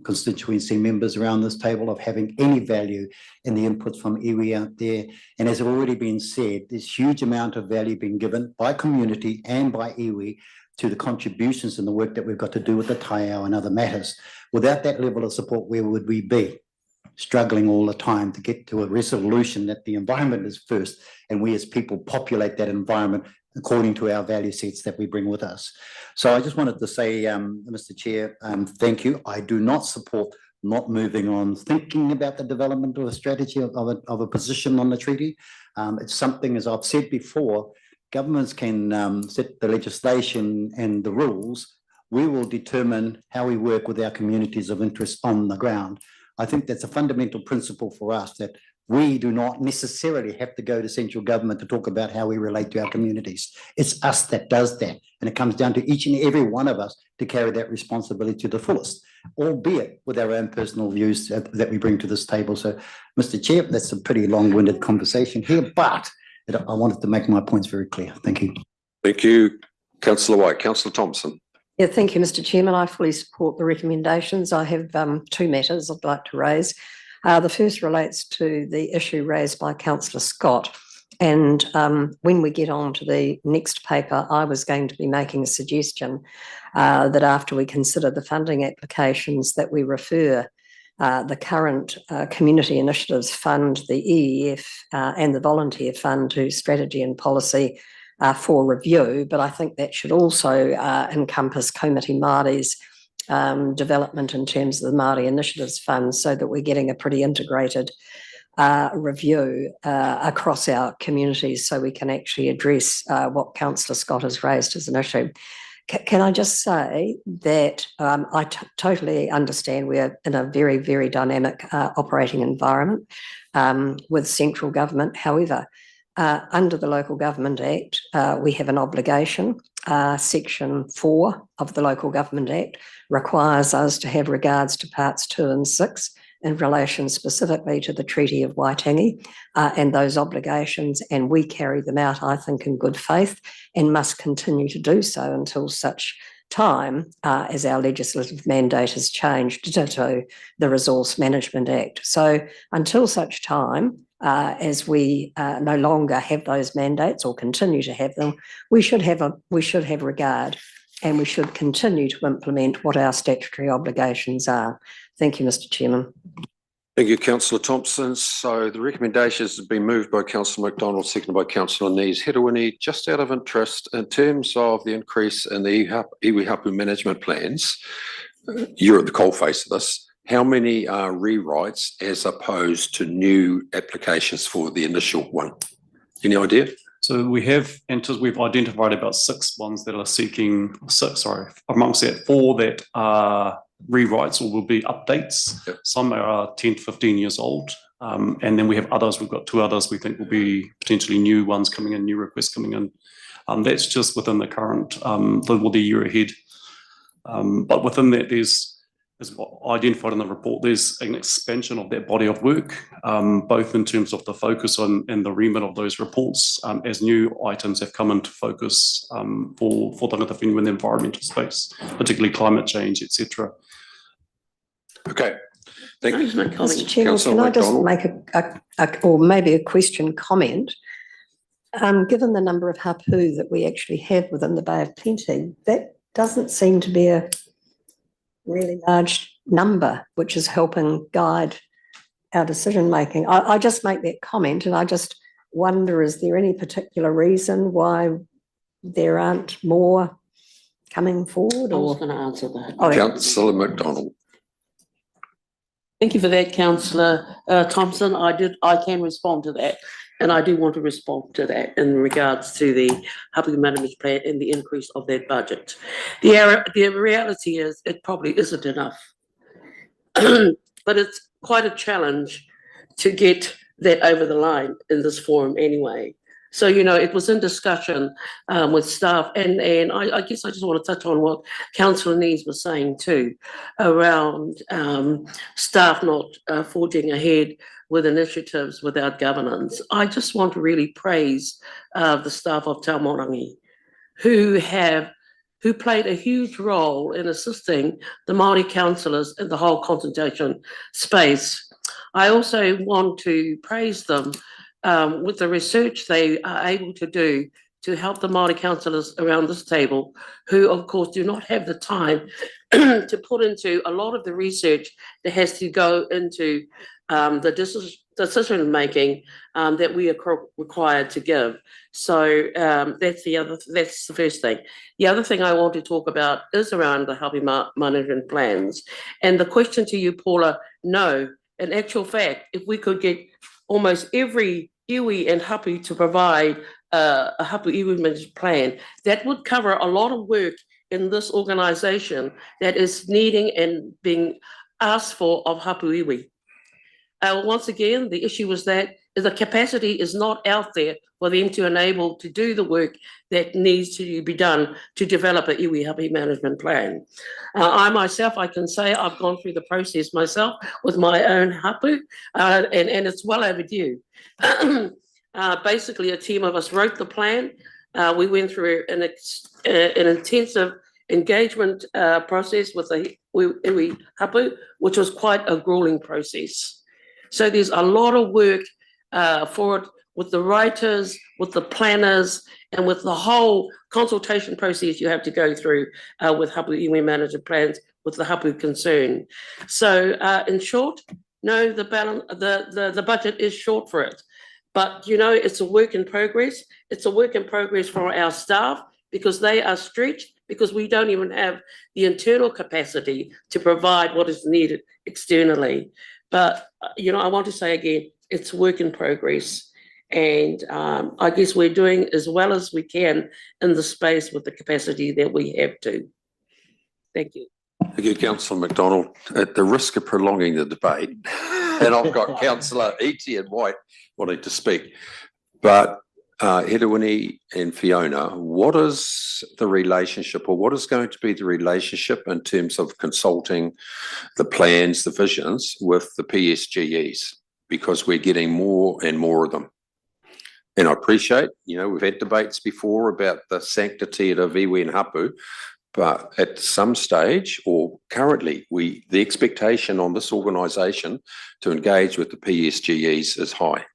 constituency members around this table, of having any value in the input from iwi out there. And as already been said, there's huge amount of value being given by community and by iwi to the contributions and the work that we've got to do with the taiao and other matters. Without that level of support, where would we be? Struggling all the time to get to a resolution that the environment is first, and we as people populate that environment according to our value sets that we bring with us. So I just wanted to say, Mr. Chair, thank you. I do not support not moving on, thinking about the development of a strategy of a position on the treaty. It's something, as I've said before, governments can set the legislation and the rules. We will determine how we work with our communities of interest on the ground. I think that's a fundamental principle for us, that we do not necessarily have to go to central government to talk about how we relate to our communities. It's us that does that. And it comes down to each and every one of us to carry that responsibility to the fullest, albeit with our own personal views that we bring to this table. So, Mr. Chair, that's a pretty long-winded conversation here, but I wanted to make my points very clear. Thank you. Thank you, Councillor White. Councillor Thompson. Yeah, thank you, Mr. Chairman. I fully support the recommendations. I have two matters I'd like to raise. The first relates to the issue raised by Councillor Scott. And when we get on to the next paper, I was going to be making a suggestion that after we consider the funding applications, that we refer the current Community Initiatives Fund, the EEF and the Volunteer Fund to Strategy and Policy for review. But I think that should also encompass Kaumati Māori's development in terms of the Māori Initiatives Fund, so that we're getting a pretty integrated review across our communities, so we can actually address what Councillor Scott has raised as an issue. Can I just say that I totally understand we're in a very, very dynamic operating environment with central government. However, under the Local Government Act, we have an obligation. Section 4 of the Local Government Act requires us to have regards to parts 2 and 6 in relation specifically to the Treaty of Waitangi and those obligations, and we carry them out, I think, in good faith, and must continue to do so until such time as our legislative mandate has changed to the Resource Management Act. So until such time as we no longer have those mandates or continue to have them, we should have regard, and we should continue to implement what our statutory obligations are. Thank you, Mr. Chairman. Thank you, Councillor Thompson. So the recommendations have been moved by Councillor McDonald, seconded by Councillor Nees. Hedawini, just out of interest, in terms of the increase in the iwi hapu management plans, you're at the coalface of this. How many are rewrites as opposed to new applications for the initial one? Any idea? So we've identified about 6 ones that are seeking, amongst that 4 that are rewrites or will be updates. Yep. Some are 10 to 15 years old. And then we have others, we've got 2 others we think will be potentially new ones coming in, new requests coming in. That's just within the current, the year ahead. But within that, there's, as identified in the report, there's an expansion of that body of work, both in terms of the focus on and the remit of those reports, as new items have come into focus for tangata whenua in the environmental space, particularly climate change, etc. Okay. Thank you. Mr. Chairman, can I just make or maybe a question comment? Given the number of hapu that we actually have within the Bay of Plenty, that doesn't seem to be a really large number, which is helping guide our decision making. I just make that comment, and I just wonder, is there any particular reason why there aren't more coming forward? I was going to answer that. Councillor McDonald. Thank you for that, Councillor Thompson. I can respond to that, and I do want to respond to that in regards to the public management plan and the increase of that budget. The reality is it probably isn't enough, but it's quite a challenge to get that over the line in this forum anyway. So, you know, it was in discussion with staff, and I guess I just want to touch on what Councillor Nees was saying too, around staff not forging ahead with initiatives without governance. I just want to really praise the staff of Taumarangi who played a huge role in assisting the Māori councillors in the whole consultation space. I also want to praise them with the research they are able to do to help the Māori councillors around this table, who of course do not have the time to put into a lot of the research that has to go into the decision making that we are required to give. So that's the first thing. The other thing I want to talk about is around the hapu management plans. And the question to you, Paula, no, in actual fact, if we could get almost every iwi and hapu to provide a hapu iwi management plan, that would cover a lot of work in this organisation that is needing and being asked for of hapu iwi. Once again, the issue is that the capacity is not out there for them to enable to do the work that needs to be done to develop a iwi hapu management plan. I myself, I can say I've gone through the process myself with my own hapu, and it's well overdue. Basically, a team of us wrote the plan. We went through an intensive engagement process with the iwi hapu, which was quite a grueling process. So there's a lot of work for it with the writers, with the planners, and with the whole consultation process you have to go through with hapu iwi management plans with the hapu concern. So in short, no, the budget is short for it. But, you know, it's a work in progress. It's a work in progress for our staff because they are stretched because we don't even have the internal capacity to provide what is needed externally. But, you know, I want to say again, it's work in progress. And I guess we're doing as well as we can in the space with the capacity that we have to. Thank you. Thank you, Councillor McDonald. At the risk of prolonging the debate, and I've got Councillor Iti and White wanting to speak, but Hedewini and Fiona, what is the relationship, or what is going to be the relationship in terms of consulting the plans, the visions with the PSGEs? Because we're getting more and more of them. And I appreciate, you know, we've had debates before about the sanctity of iwi and hapu, but at some stage, or currently, the expectation on this organisation to engage with the PSGEs is high.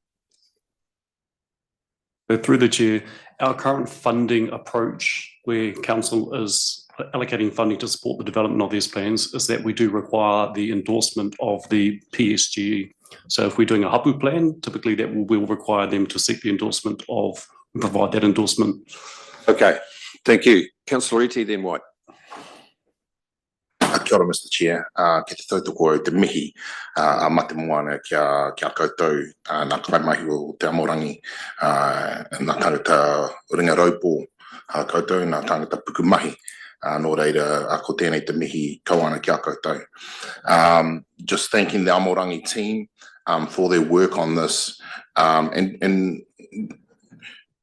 Through the chair, our current funding approach, where council is allocating funding to support the development of these plans, is that we do require the endorsement of the PSGE. So if we're doing a hapu plan, typically that will require them to seek the endorsement of, provide that endorsement. Okay, thank you. Councillor Iti, then White. Kia ora, Mr. Chair. Ki te tautoko o te mihi a mate moana kia koutou nā kaimahi o te Amorangi, nā tangata ringa raupo koutou, nā tangata pukumahi, nō reira ko tēnei te mihi kauana kia koutou. Just thanking the Amorangi team for their work on this, and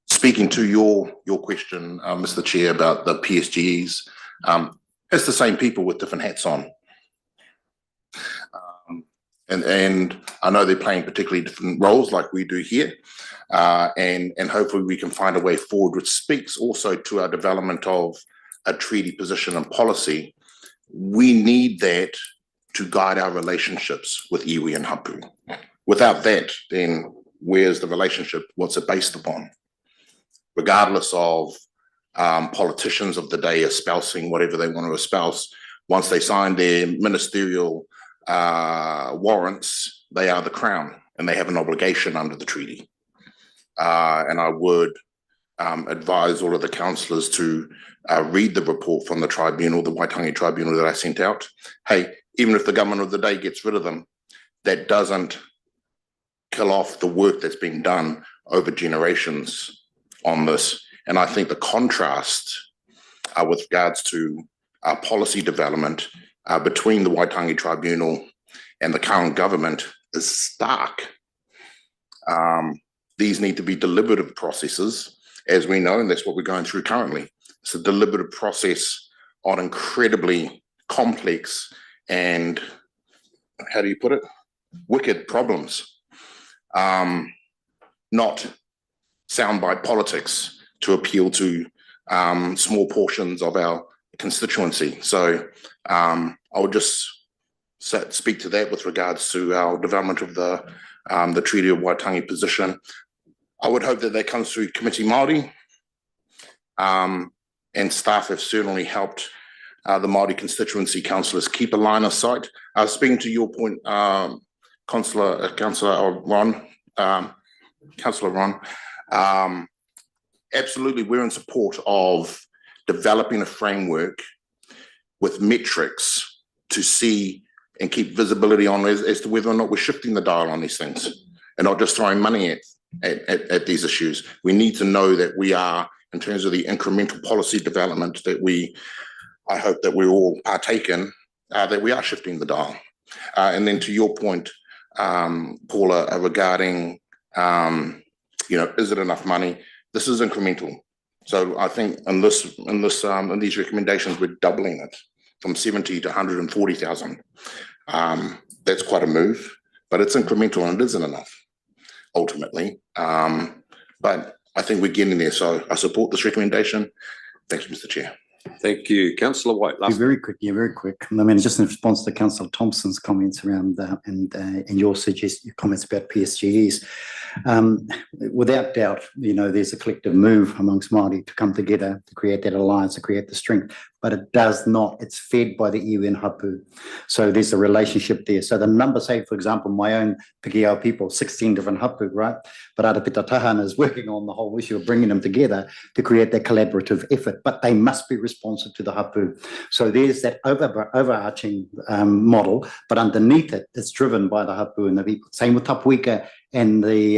speaking to your question, Mr. Chair, about the PSGEs, it's the same people with different hats on. And I know they're playing particularly different roles like we do here, and hopefully we can find a way forward, which speaks also to our development of a treaty position and policy. We need that to guide our relationships with iwi and hapu. Without that, then where's the relationship? What's it based upon? Regardless of politicians of the day espousing whatever they want to espouse, once they sign their ministerial warrants, they are the crown and they have an obligation under the treaty. And I would advise all of the councillors to read the report from the tribunal, the Waitangi Tribunal that I sent out. Hey, even if the government of the day gets rid of them, that doesn't kill off the work that's been done over generations on this. And I think the contrast with regards to policy development between the Waitangi Tribunal and the current government is stark. These need to be deliberative processes, as we know, and that's what we're going through currently. It's a deliberative process on incredibly complex and, how do you put it, wicked problems, not soundbite politics to appeal to small portions of our constituency. So I would just speak to that with regards to our development of the Treaty of Waitangi position. I would hope that that comes through Committee Māori, and staff have certainly helped the Māori constituency councillors keep a line of sight. Speaking to your point, Councillor Ron, absolutely, we're in support of developing a framework with metrics to see and keep visibility on as to whether or not we're shifting the dial on these things and not just throwing money at these issues. We need to know that we are, in terms of the incremental policy development that I hope that we all partake in, that we are shifting the dial. And then to your point, Paula, regarding, is it enough money? This is incremental. So I think in these recommendations, we're doubling it from 70 to 140,000. That's quite a move, but it's incremental and it isn't enough ultimately. But I think we're getting there. So I support this recommendation. Thank you, Mr. Chair. Thank you. Councillor White. Very quick. I mean, just in response to Councillor Thompson's comments around that and your comments about PSGEs. Without doubt, there's a collective move amongst Māori to come together to create that alliance, to create the strength, but it does not, it's fed by the iwi and hapu. So there's a relationship there. So the number, say, for example, my own Pikiao people, 16 different hapu, right? But Arapita Tahana is working on the whole issue of bringing them together to create that collaborative effort, but they must be responsive to the hapu. So there's that overarching model, but underneath it, it's driven by the hapu and the people. Same with Tapuika and the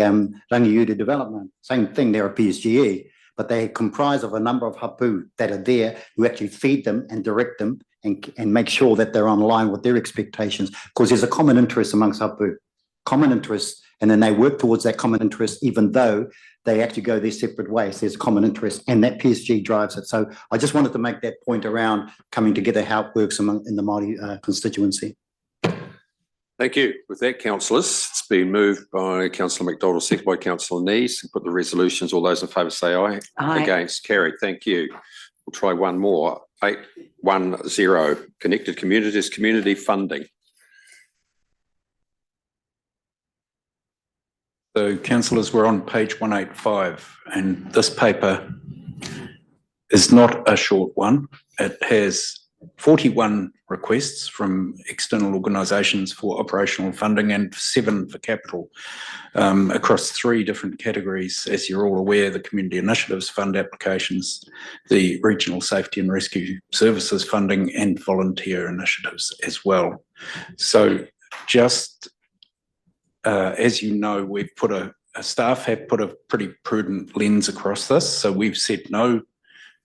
Rangiuri development. Same thing, they're a PSGE, but they comprise of a number of hapu that are there who actually feed them and direct them and make sure that they're on line with their expectations, because there's a common interest amongst hapu, common interest, and then they work towards that common interest even though they actually go their separate ways. There's common interest and that PSG drives it. So I just wanted to make that point around coming together, how it works in the Māori constituency. Thank you. With that, councillors, it's been moved by Councillor McDonald, seconded by Councillor Nees. Put the resolutions. All those in favour say aye. Aye. Against, carried. Thank you. We'll try one more. 810, Connected Communities, community funding. So councillors, we're on page 185, and this paper is not a short one. It has 41 requests from external organisations for operational funding and 7 for capital across 3 different categories. As you're all aware, the community initiatives fund applications, the regional safety and rescue services funding, and volunteer initiatives as well. So just as you know, we've put staff have put a pretty prudent lens across this. So we've said no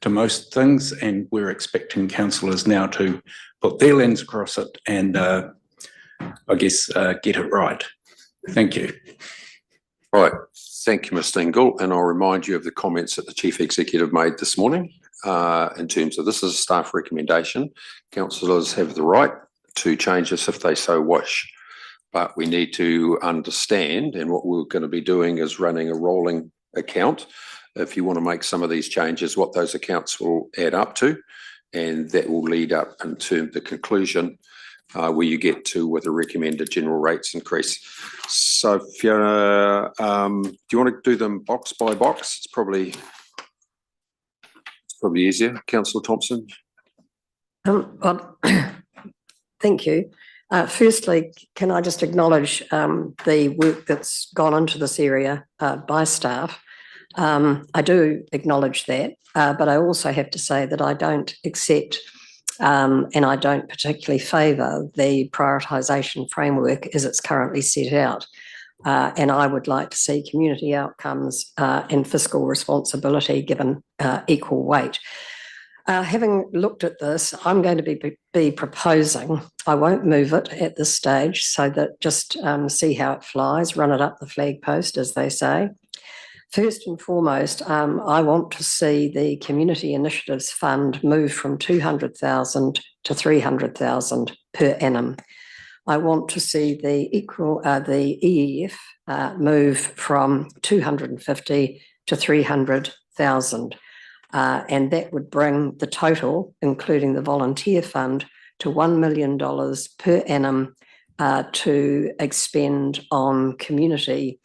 to most things, and we're expecting councillors now to put their lens across it and I guess get it right. Thank you. Right. Thank you, Mr. Ingle. And I'll remind you of the comments that the Chief Executive made this morning in terms of this is a staff recommendation. Councillors have the right to change this if they so wish. But we need to understand, and what we're going to be doing is running a rolling account. If you want to make some of these changes, what those accounts will add up to, and that will lead up into the conclusion where you get to with a recommended general rates increase. So Fiona, do you want to do them box by box? It's probably easier. Councillor Thompson. Well, thank you. Firstly, can I just acknowledge the work that's gone into this area by staff? I do acknowledge that, but I also have to say that I don't accept and I don't particularly favour the prioritisation framework as it's currently set out. And I would like to see community outcomes and fiscal responsibility given equal weight. Having looked at this, I'm going to be proposing, I won't move it at this stage, so that just see how it flies, run it up the flag post, as they say. First and foremost, I want to see the Community Initiatives Fund move from 200,000 to 300,000 per annum. I want to see the EEF move from 250 to 300,000. And that would bring the total, including the volunteer fund, to $1 million per annum to expend on community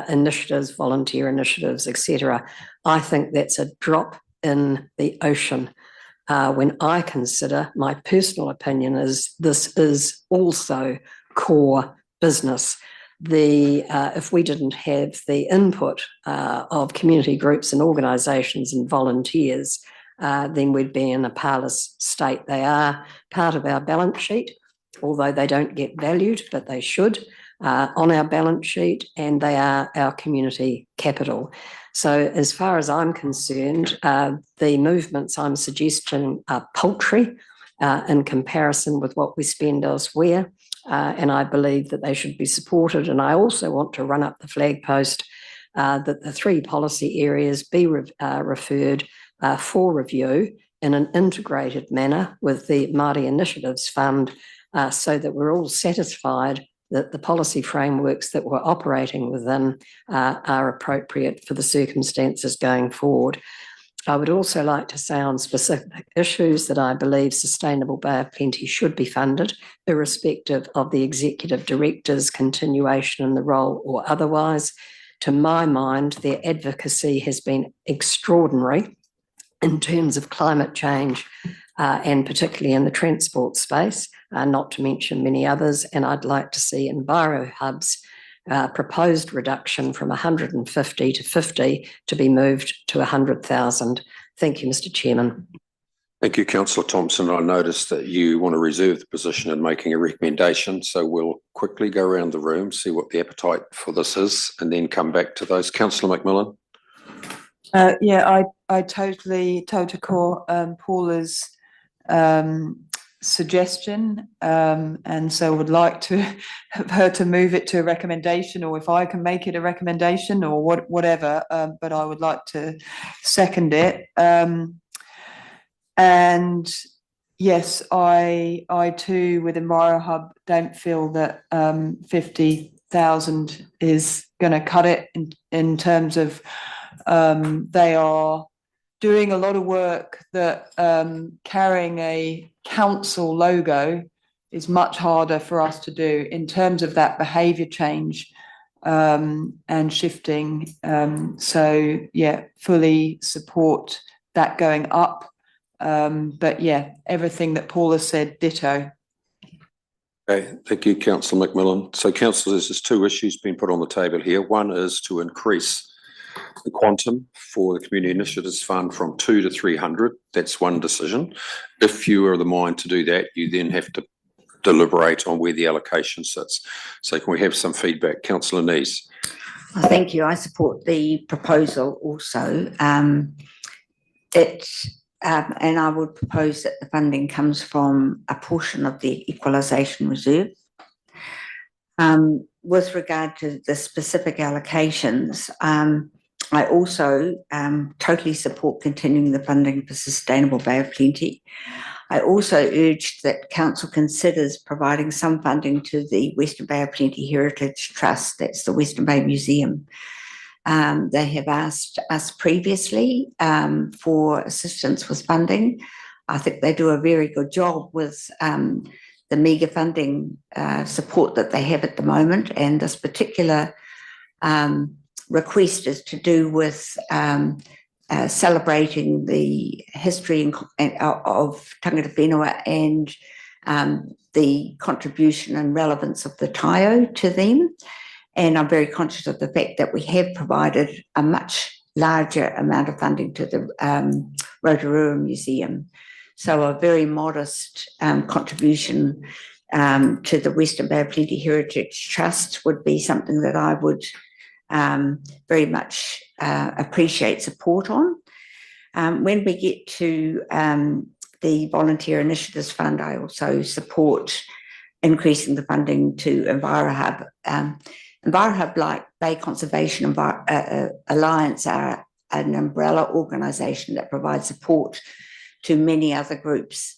initiatives, volunteer initiatives, etc. I think that's a drop in the ocean. When I consider, my personal opinion is this is also core business. If we didn't have the input of community groups and organisations and volunteers, then we'd be in a powerless state. They are part of our balance sheet, although they don't get valued, but they should on our balance sheet, and they are our community capital. So as far as I'm concerned, the movements I'm suggesting are paltry in comparison with what we spend elsewhere, and I believe that they should be supported. And I also want to run up the flag post that the 3 policy areas be referred for review in an integrated manner with the Māori Initiatives Fund, so that we're all satisfied that the policy frameworks that we're operating within are appropriate for the circumstances going forward. I would also like to say on specific issues that I believe Sustainable Bay of Plenty should be funded, irrespective of the executive director's continuation in the role or otherwise. To my mind, their advocacy has been extraordinary in terms of climate change, and particularly in the transport space, not to mention many others. And I'd like to see EnviroHub's proposed reduction from 150 to 50 to be moved to 100,000. Thank you, Mr. Chairman. Thank you, Councillor Thompson. I noticed that you want to reserve the position in making a recommendation, so we'll quickly go around the room, see what the appetite for this is, and then come back to those. Councillor McMillan. I totally core Paula's suggestion, and so would like to have her to move it to a recommendation, or if I can make it a recommendation or whatever, but I would like to second it. And yes, I too with EnviroHub don't feel that 50,000 is going to cut it in terms of they are doing a lot of work that carrying a council logo is much harder for us to do in terms of that behaviour change and shifting. So yeah, fully support that going up. But yeah, everything that Paula said, ditto. Okay, thank you, Councillor McMillan. So, councillors, there's 2 issues being put on the table here. One is to increase the quantum for the Community Initiatives Fund from 2 to 300. That's one decision. If you are of the mind to do that, you then have to deliberate on where the allocation sits. So can we have some feedback? Councillor Nees. Thank you. I support the proposal also. And I would propose that the funding comes from a portion of the equalisation reserve. With regard to the specific allocations, I also totally support continuing the funding for Sustainable Bay of Plenty. I also urge that Council considers providing some funding to the Western Bay of Plenty Heritage Trust, that's the Western Bay Museum. They have asked us previously for assistance with funding. I think they do a very good job with the meagre funding support that they have at the moment, and this particular request is to do with celebrating the history of tangata whenua and the contribution and relevance of the taio to them. And I'm very conscious of the fact that we have provided a much larger amount of funding to the Rotorua Museum. So a very modest contribution to the Western Bay of Plenty Heritage Trust would be something that I would very much appreciate support on. When we get to the Volunteer Initiatives Fund, I also support increasing the funding to EnviroHub. EnviroHub, like Bay Conservation Alliance, are an umbrella organisation that provides support to many other groups.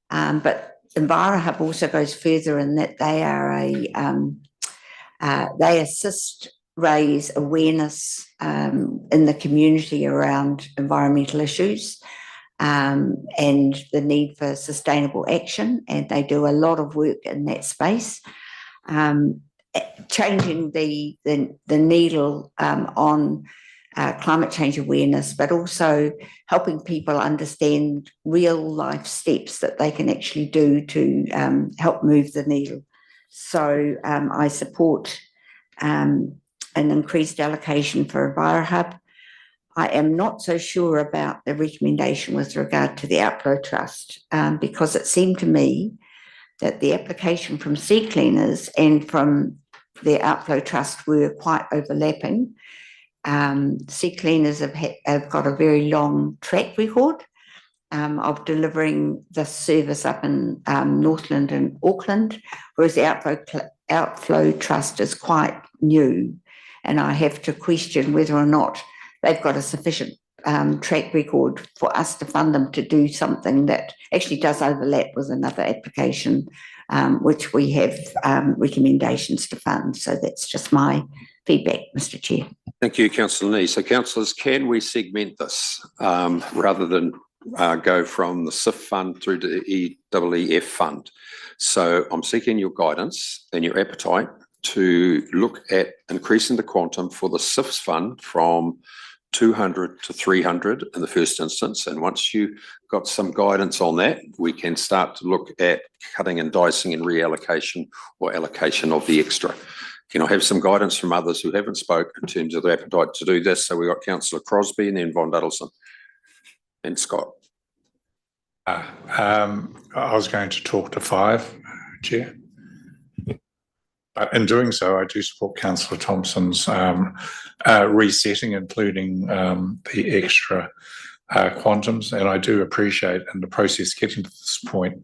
But EnviroHub also goes further in that they are they assist raise awareness in the community around environmental issues and the need for sustainable action, and they do a lot of work in that space. Changing the needle on climate change awareness, but also helping people understand real life steps that they can actually do to help move the needle. So I support an increased allocation for a BioHub. I am not so sure about the recommendation with regard to the Outflow Trust, because it seemed to me that the application from Sea Cleaners and from the Outflow Trust were quite overlapping. Sea Cleaners have got a very long track record of delivering the service up in Northland and Auckland, whereas the Outflow Trust is quite new, and I have to question whether or not they've got a sufficient track record for us to fund them to do something that actually does overlap with another application, which we have recommendations to fund. So that's just my feedback, Mr. Chair. Thank you, Councillor Nee. So councillors, can we segment this rather than go from the SIF fund through to the EEF fund? So I'm seeking your guidance and your appetite to look at increasing the quantum for the SIFs fund from 200 to 300 in the first instance. And once you got some guidance on that, we can start to look at cutting and dicing and reallocation or allocation of the extra. Can I have some guidance from others who haven't spoken in terms of their appetite to do this? So we've got Councillor Crosby and then Von Duddleson and Scott. I was going to talk to 5, Chair. In doing so, I do support Councillor Thompson's resetting, including the extra quantums, and I do appreciate in the process getting to this point,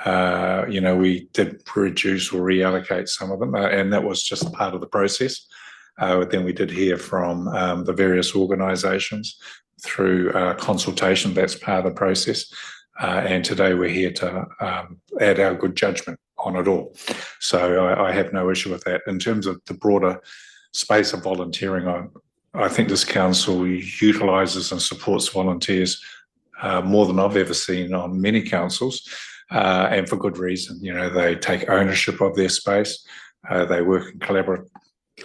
we did reduce or reallocate some of them, and that was just part of the process. Then we did hear from the various organisations through consultation. That's part of the process. And today we're here to add our good judgment on it all. So I have no issue with that. In terms of the broader space of volunteering, I think this council utilises and supports volunteers more than I've ever seen on many councils, and for good reason. They take ownership of their space. They work in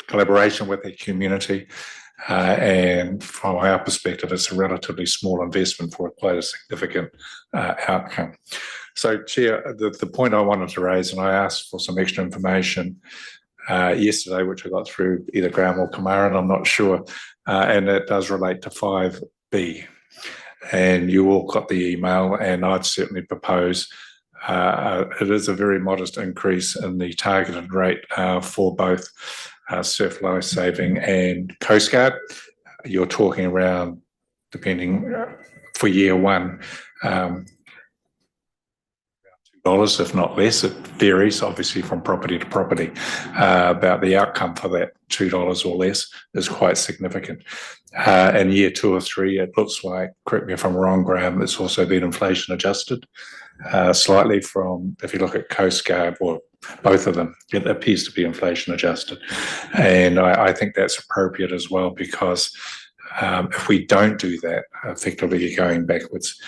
collaboration with their community. And from our perspective, it's a relatively small investment for quite a significant outcome. So, Chair, the point I wanted to raise, and I asked for some extra information yesterday, which I got through either Graham or Kamaran, I'm not sure, and it does relate to 5B. And you all got the email, and I'd certainly propose it is a very modest increase in the targeted rate for both surf life saving and Coast Guard. You're talking around, depending for year one, $2, if not less. It varies obviously from property to property. About the outcome for that $2 or less is quite significant. In year 2 or 3, it looks like, correct me if I'm wrong, Graham, it's also been inflation adjusted slightly from, if you look at Coast Guard or both of them, it appears to be inflation adjusted. And I think that's appropriate as well, because if we don't do that, effectively you're going backwards.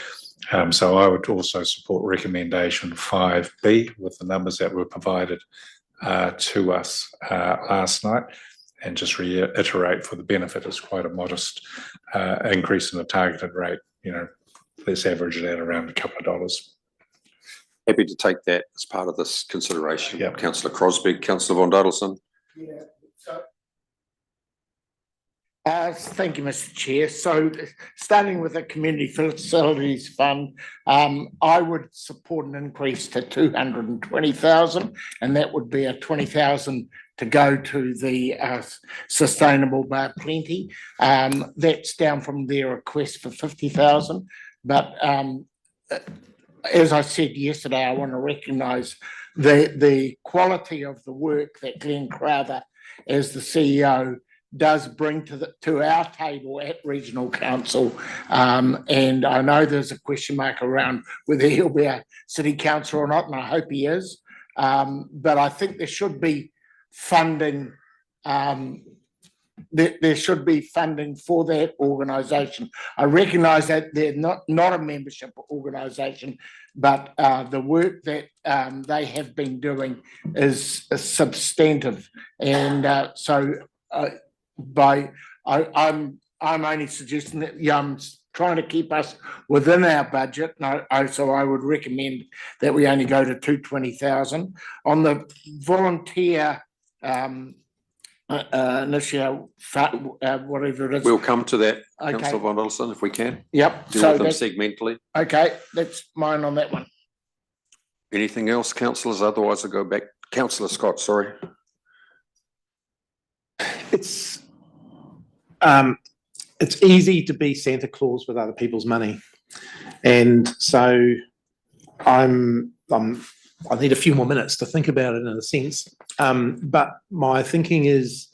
So I would also support recommendation 5B with the numbers that were provided to us last night, and just reiterate for the benefit, it's quite a modest increase in the targeted rate. Let's average it at around a couple of dollars. Happy to take that as part of this consideration. Yeah. Councillor Crosby, Councillor Von Duddleson. Yeah. Thank you, Mr. Chair. So, starting with the Community Facilities Fund, I would support an increase to 220,000, and that would be a 20,000 to go to the Sustainable Bar Plenty. That's down from their request for 50,000, but as I said yesterday, I want to recognise the quality of the work that Glenn Crowther, as the CEO, does bring to our table at Regional Council. And I know there's a question mark around whether he'll be a city councillor or not, and I hope he is. But I think there should be funding there should be funding for that organisation. I recognise that they're not a membership organisation, but the work that they have been doing is substantive, and I'm only suggesting that I'm trying to keep us within our budget. So I would recommend that we only go to 220,000 on the volunteer initiative, whatever it is. We'll come to that, Okay. Councillor Von Wilson, if we can. Yep. Deal So with them that's segmentally. okay. That's mine on that one. Anything else, councillors? Otherwise, I'll go back. Councillor Scott, sorry. It's easy to be Santa Claus with other people's money, and so I need a few more minutes to think about it in a sense. But my thinking is,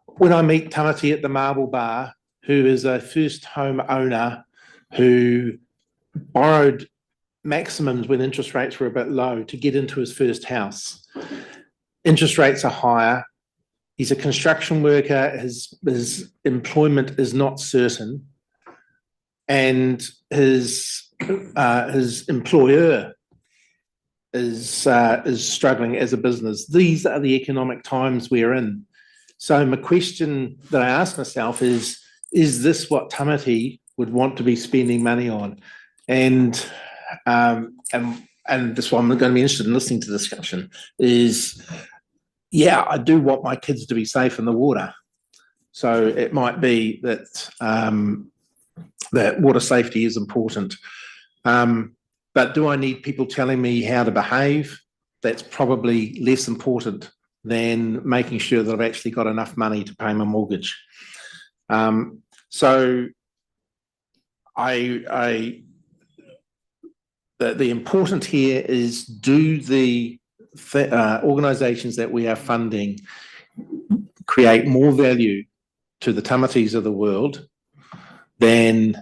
when I meet Tamati at the Marble Bar, who is a first home owner who borrowed maximums when interest rates were a bit low to get into his first house. Interest rates are higher. He's a construction worker. His employment is not certain, and his employer is struggling as a business. These are the economic times we're in. So my question that I ask myself is this what Tamati would want to be spending money on? And that's why I'm going to be interested in listening to the discussion is, yeah, I do want my kids to be safe in the water. So it might be that that water safety is important. But do I need people telling me how to behave? That's probably less important than making sure that I've actually got enough money to pay my mortgage. So the important here is, do the organisations that we are funding create more value to the tamatis of the world than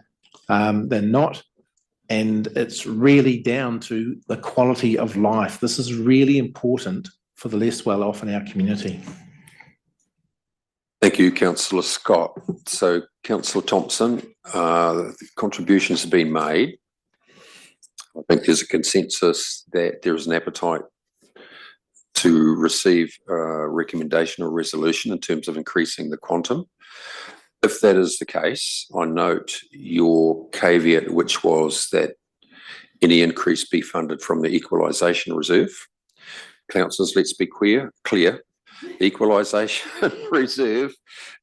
not? And it's really down to the quality of life. This is really important for the less well-off in our community. Thank you, Councillor Scott. So, Councillor Thompson, contributions have been made. I think there's a consensus that there is an appetite to receive a recommendation or resolution in terms of increasing the quantum. If that is the case, I note your caveat, which was that any increase be funded from the equalisation reserve. Councillors, let's be clear. The equalisation reserve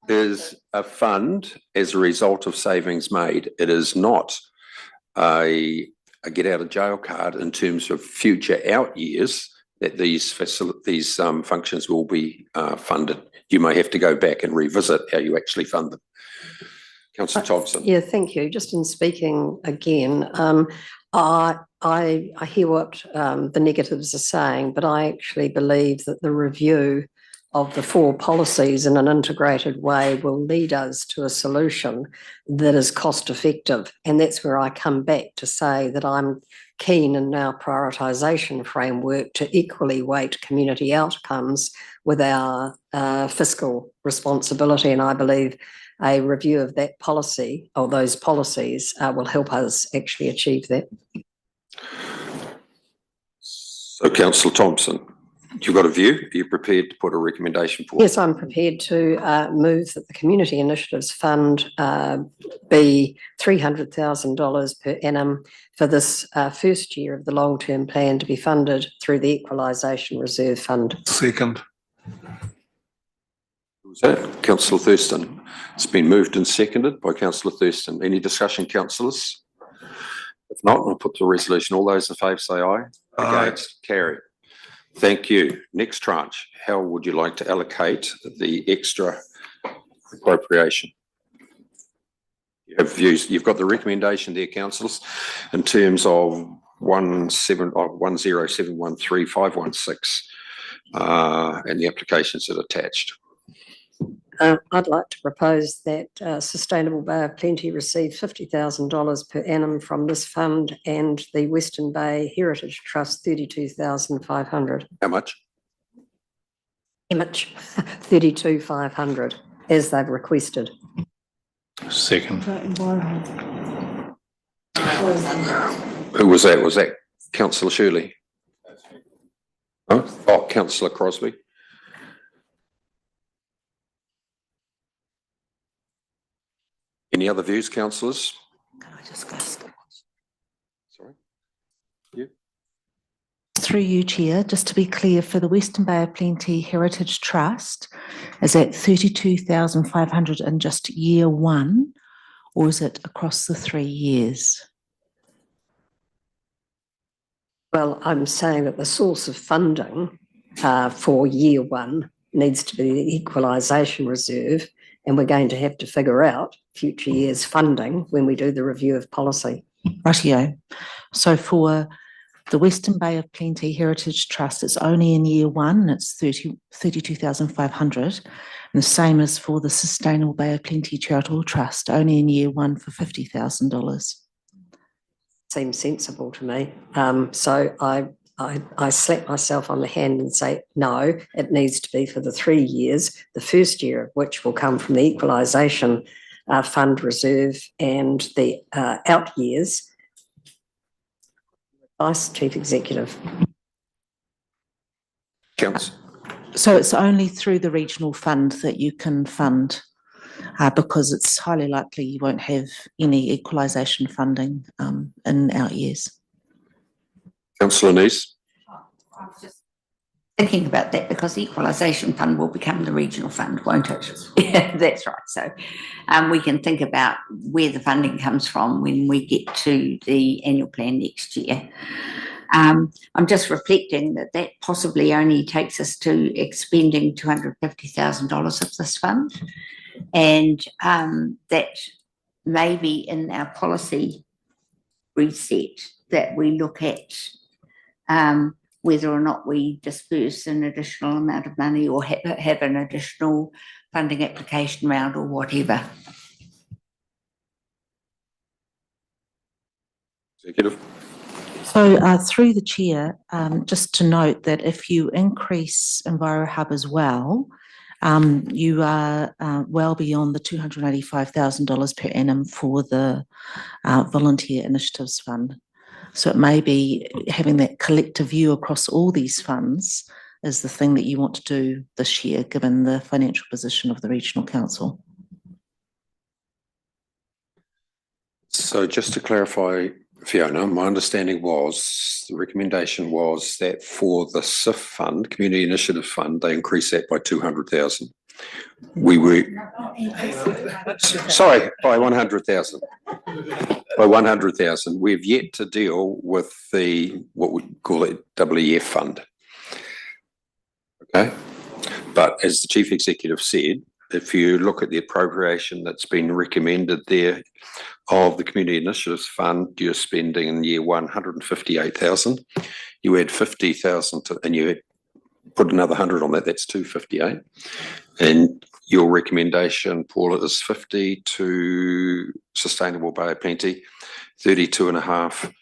is a fund as a result of savings made. It is not a get out of jail card in terms of future out years that these functions will be funded. You may have to go back and revisit how you actually fund them. Councillor Thompson. Yeah, thank you. Just in speaking again, I hear what the negatives are saying, but I actually believe that the review of the 4 policies in an integrated way will lead us to a solution that is cost effective. And that's where I come back to say that I'm keen in our prioritisation framework to equally weight community outcomes with our fiscal responsibility. And I believe a review of that policy or those policies will help us actually achieve that. So, Councillor Thompson, you've got a view? Are you prepared to put a recommendation forward? Yes, I'm prepared to move that the Community Initiatives Fund be $300,000 per annum for this first year of the long-term plan to be funded through the Equalisation Reserve Fund. Second. Who's that? Councillor Thurston. It's been moved and seconded by Councillor Thurston. Any discussion, councillors? If not, I'll put the resolution. All those in favour say aye. Against? Carry. Thank you. Next tranche. How would you like to allocate the extra appropriation? You have views. You've got the recommendation there, councillors, in terms of 10713,516 and the applications that are attached. I'd like to propose that Sustainable Bay of Plenty receive $50,000 per annum from this fund, and the Western Bay Heritage Trust $32,500. How much? How much? $32,500. as they've requested. Second. Who was that? Was that councillor Shirley? Oh, councillor Crosby. Any other views, councillors? Can I just go? Sorry. You? Through you, Chair, just to be clear, for the Western Bay of Plenty Heritage Trust, is that 32,500 in just year one, or is it across the 3 years? Well, I'm saying that the source of funding for year one needs to be the equalisation reserve, and we're going to have to figure out future years' funding when we do the review of policy. Rightio. So for the Western Bay of Plenty Heritage Trust, it's only in year one, it's 32,500. And the same as for the Sustainable Bay of Plenty Charitable Trust, only in year one for $50,000. Seems sensible to me. So I slap myself on the hand and say, no, it needs to be for the 3 years, the first year of which will come from the equalisation fund reserve, and the out years. Vice Chief Executive. So it's only through the regional fund that you can fund, because it's highly likely you won't have any equalisation funding in out years. Councillor Neese. I was just thinking about that, because the equalisation fund will become the regional fund, won't it? Yeah, that's right. So we can think about where the funding comes from when we get to the annual plan next year. I'm just reflecting that that possibly only takes us to expending $250,000 of this fund, and that maybe in our policy reset that we look at whether or not we disperse an additional amount of money or have an additional funding application round or whatever. Executive. So through the chair, just to note that if you increase EnviroHub as well, you are well beyond the $285,000 per annum for the Volunteer Initiatives Fund. So it may be having that collective view across all these funds is the thing that you want to do this year, given the financial position of the Regional Council. So just to clarify, Fiona, my understanding was, the recommendation was that for the CIF fund, Community Initiative Fund, they increased that by 200,000. We were, sorry, by 100,000. By 100,000. We've yet to deal with the, what we call it, WEF fund. Okay. But as the Chief Executive said, if you look at the appropriation that's been recommended there of the Community Initiatives Fund, you're spending in year one 158,000. You add 50,000 to, and you put another 100 on that, that's 258. And your recommendation, Paula, is 50 to Sustainable Bay of Plenty, 32.5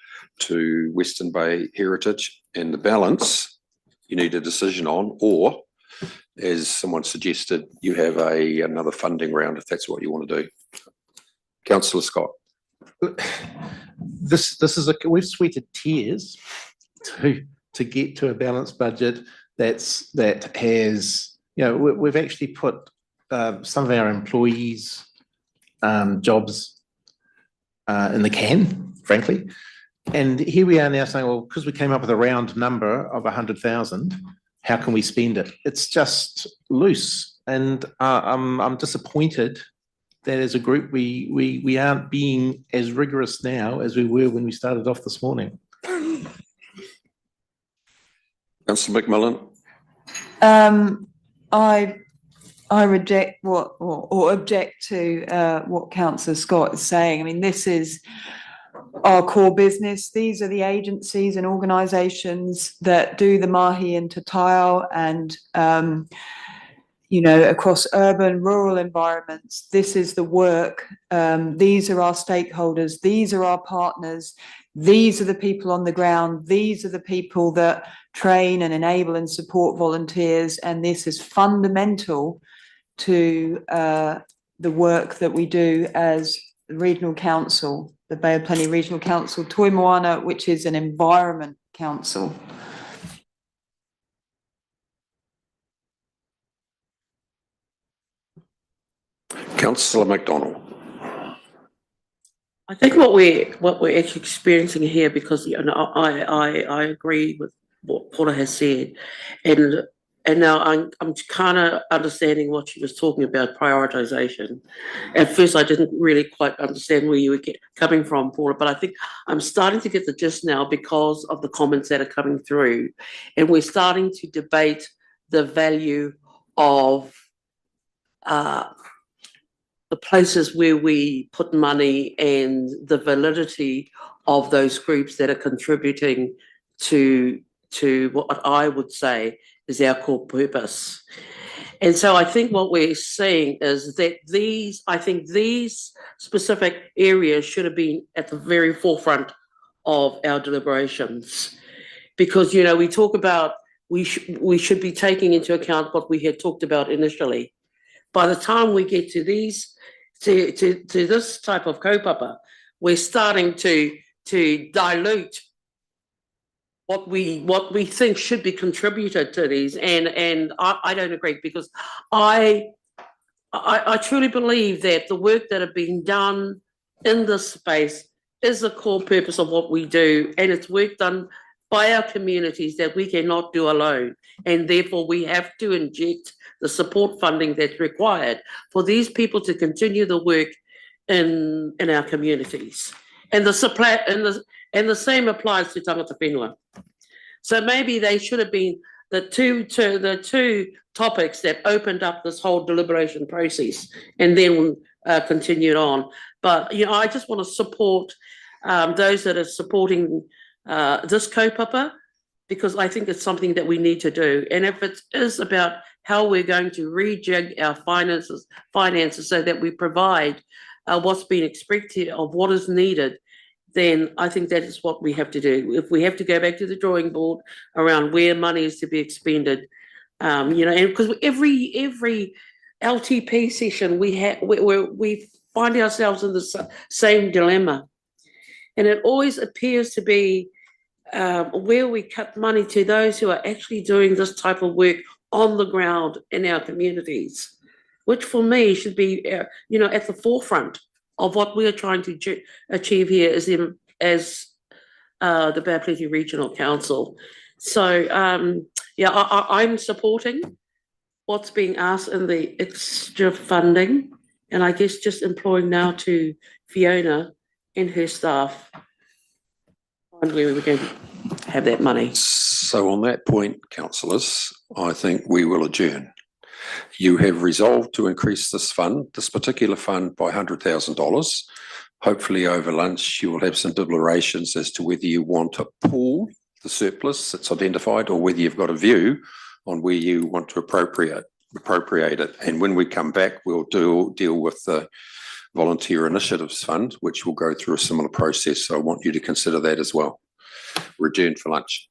to Western Bay Heritage, and the balance you need a decision on, or as someone suggested, you have another funding round if that's what you want to do. Councillor Scott. This is we've sweated tears to get to a balanced budget that has, you know, we've actually put some of our employees' jobs in the can, frankly. And here we are now saying, well, because we came up with a round number of 100,000, how can we spend it? It's just loose, and I'm disappointed that as a group we aren't being as rigorous now as we were when we started off this morning. Councillor McMillan. I reject or object to what Councillor Scott is saying. I mean, this is our core business. These are the agencies and organisations that do the mahi and tatao, and you know, across urban, rural environments. This is the work. These are our stakeholders. These are our partners. These are the people on the ground. These are the people that train and enable and support volunteers. And this is fundamental to the work that we do as the Regional Council, the Bay of Plenty Regional Council, Toi Moana, which is an environment council. Councillor MacDonald. I think what we're actually experiencing here, because I agree with what Paula has said, and now I'm kind of understanding what she was talking about, prioritization. At first, I didn't really quite understand where you were coming from, Paula, but I think I'm starting to get the gist now because of the comments that are coming through, and we're starting to debate the value of the places where we put money and the validity of those groups that are contributing to what I would say is our core purpose. And so I think what we're seeing is that these specific areas should have been at the very forefront of our deliberations, because we talk about we should be taking into account what we had talked about initially. By the time we get to these to this type of kaupapa, we're starting to dilute what we think should be contributed to these, and I don't agree, because I truly believe that the work that have been done in this space is the core purpose of what we do, and it's work done by our communities that we cannot do alone, and therefore we have to inject the support funding that's required for these people to continue the work in our communities. And the same applies to tangata whenua. So maybe they should have been the two topics that opened up this whole deliberation process, and then continued on. But I just want to support those that are supporting this kaupapa, because I think it's something that we need to do. And if it is about how we're going to rejig our finances so that we provide what's been expected of what is needed, then I think that is what we have to do. If we have to go back to the drawing board around where money is to be expended, and because every LTP session we find ourselves in the same dilemma, and it always appears to be where we cut money to those who are actually doing this type of work on the ground in our communities, which for me should be, at the forefront of what we are trying to achieve here as the Bay of Plenty Regional Council. So, I'm supporting what's being asked in the extra funding, and I guess just employing now to Fiona and her staff find where we can have that money. So on that point, councillors, I think we will adjourn. You have resolved to increase this particular fund by $100,000. Hopefully over lunch you will have some deliberations as to whether you want to pool the surplus that's identified, or whether you've got a view on where you want to appropriate it. And when we come back, we'll deal with the Volunteer Initiatives Fund, which will go through a similar process. So I want you to consider that as well. We're adjourned for lunch.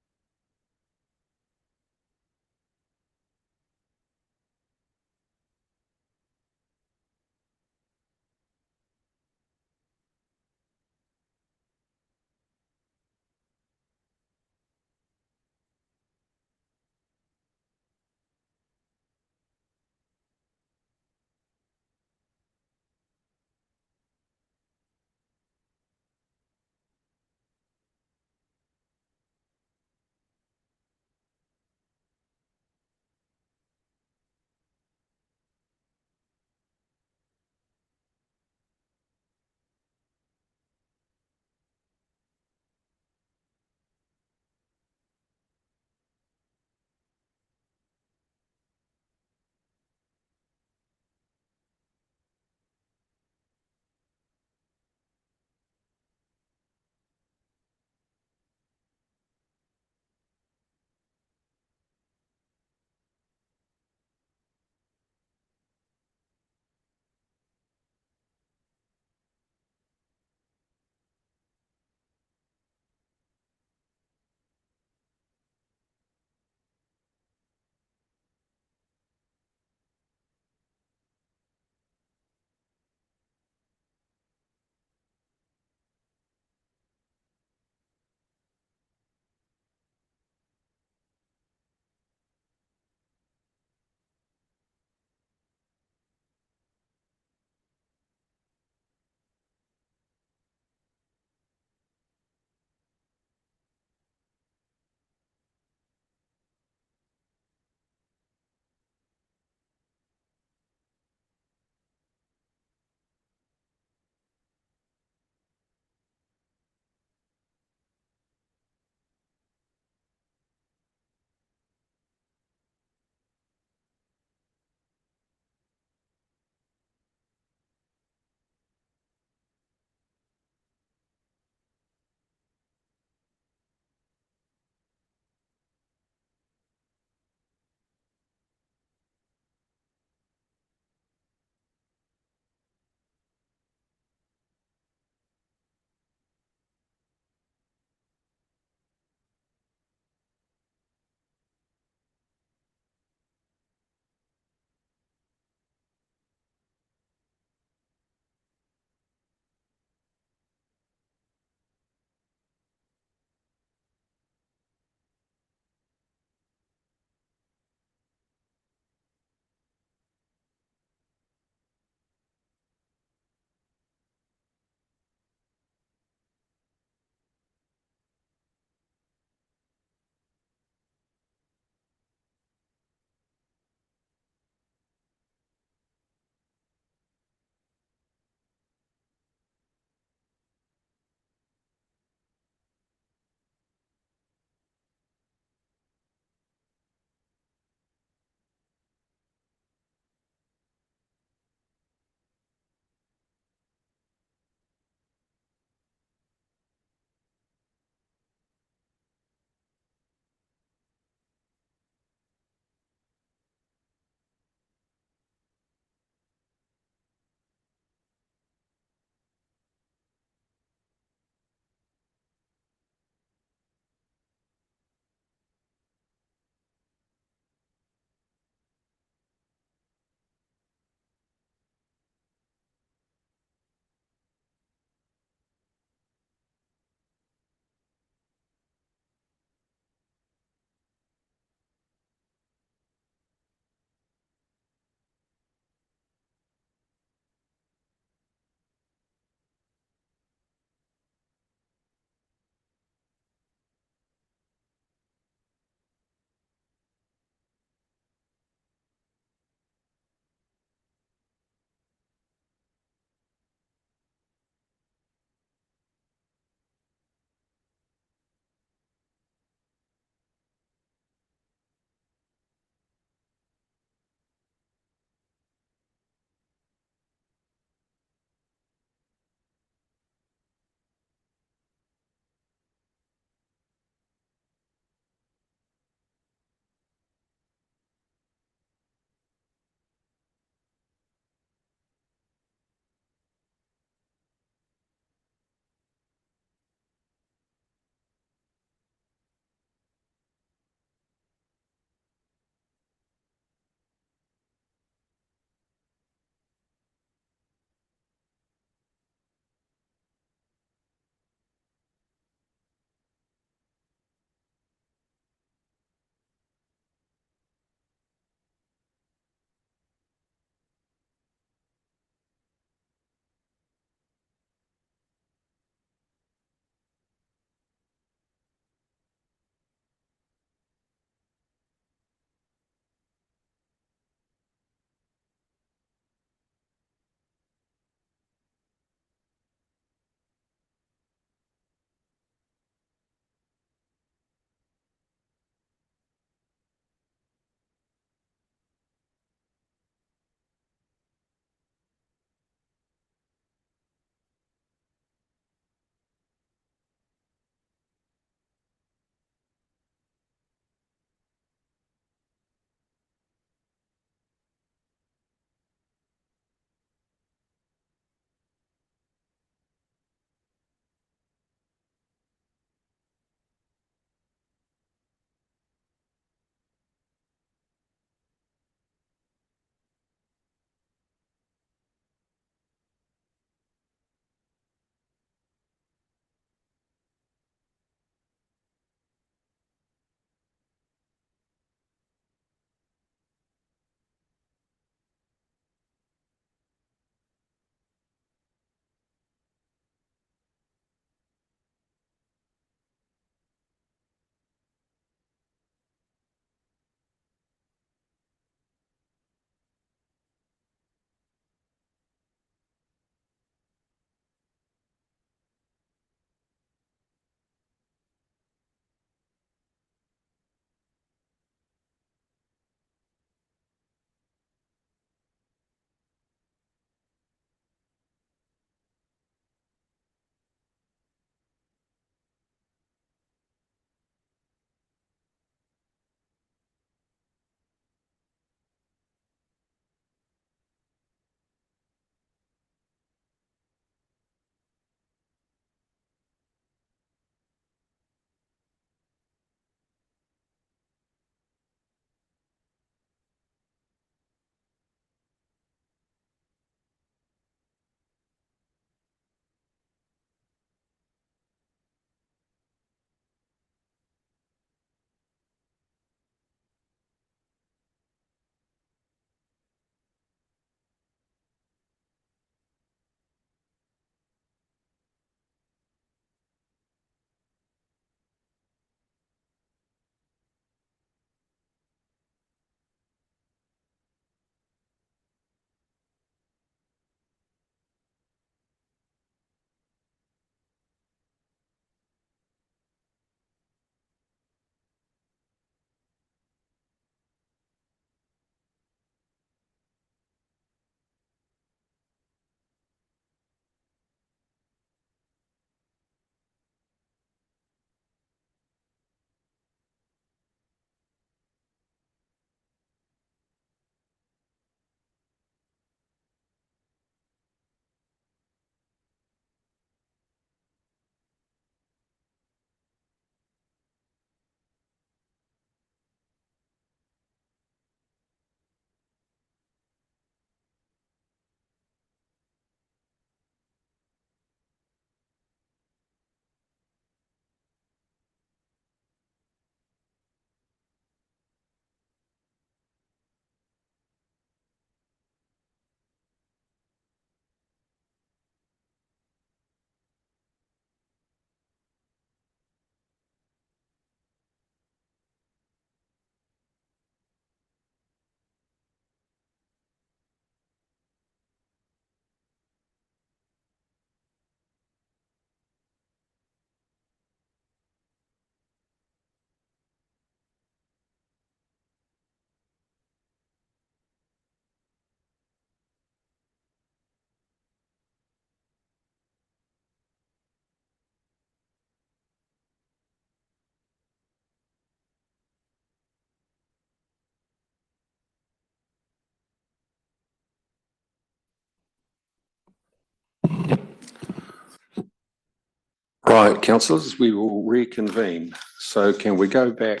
Right, councillors, we will reconvene. So can we go back?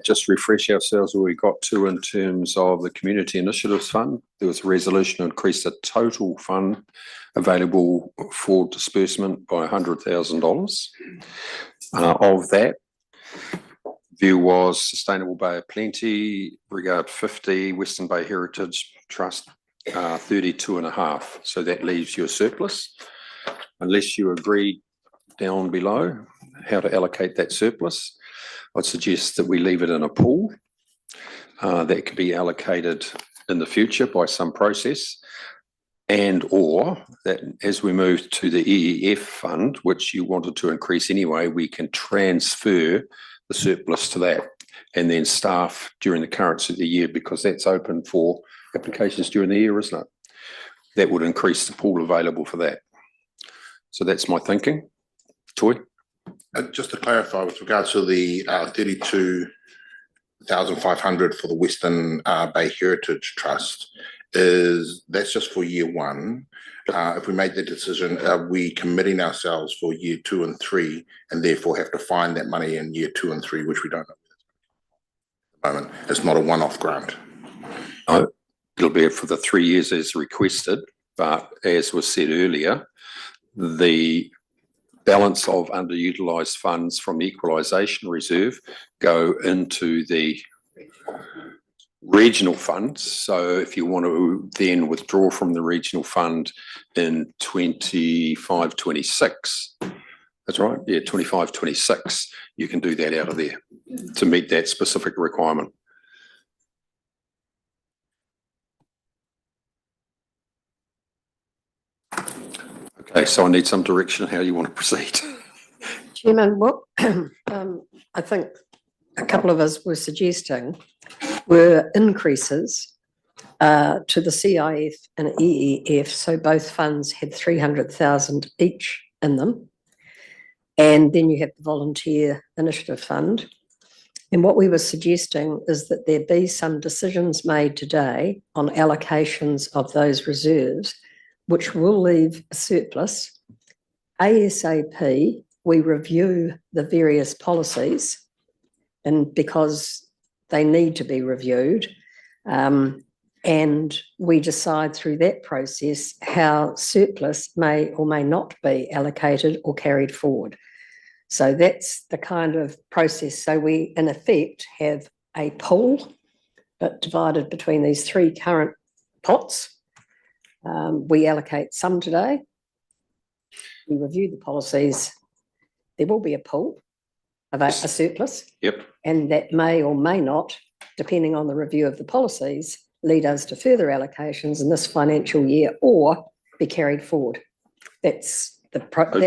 Just refresh ourselves where we got to in terms of the Community Initiatives Fund. There was a resolution to increase the total fund available for disbursement by $100,000. Of that, view was Sustainable Bay of Plenty, Regard 50, Western Bay Heritage Trust 32.5. So that leaves you a surplus. Unless you agree down below how to allocate that surplus, I'd suggest that we leave it in a pool that can be allocated in the future by some process, and or that as we move to the EEF fund, which you wanted to increase anyway, we can transfer the surplus to that and then staff during the currency of the year, because that's open for applications during the year, isn't it? That would increase the pool available for that. So that's my thinking. Toy? Just to clarify, with regards to the 32,500 for the Western Bay Heritage Trust, that's just for year one. If we made the decision, are we committing ourselves for year 2 and 3, and therefore have to find that money in year 2 and 3, which we don't know at the moment? It's not a one-off grant. No, it'll be for the 3 years as requested, but as was said earlier, the balance of underutilised funds from the equalisation reserve go into the regional funds. So if you want to then withdraw from the regional fund in 25-26, that's right, yeah, 25-26, you can do that out of there to meet that specific requirement. Okay, so I need some direction on how you want to proceed. Chairman, what I think a couple of us were suggesting were increases to the CIF and EEF, so both funds had 300,000 each in them. And then you have the Volunteer Initiative Fund. And what we were suggesting is that there be some decisions made today on allocations of those reserves, which will leave a surplus. ASAP, we review the various policies, and because they need to be reviewed, and we decide through that process how surplus may or may not be allocated or carried forward. So that's the kind of process. So we, in effect, have a pool, but divided between these 3 current pots. We allocate some today. We review the policies. There will be a pool of a surplus. Yep. And that may or may not, depending on the review of the policies, lead us to further allocations in this financial year or be carried forward. That's the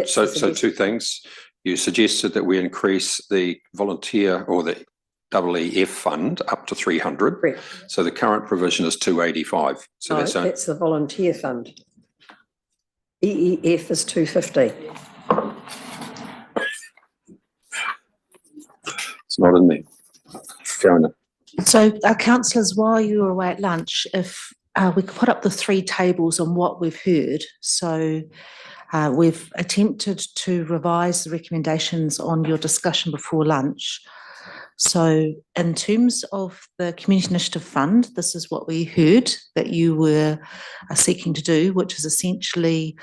So 2 things. You suggested that we increase the volunteer or the EEF fund up to 300. Correct. So the current provision is 285. So No, that's the volunteer fund. EEF is 250. It's not in there. Fair enough. So, councillors, while you were away at lunch, if we could put up the 3 tables on what we've heard. So we've attempted to revise the recommendations on your discussion before lunch. So in terms of the Community Initiative Fund, this is what we heard that you were seeking to do, which is essentially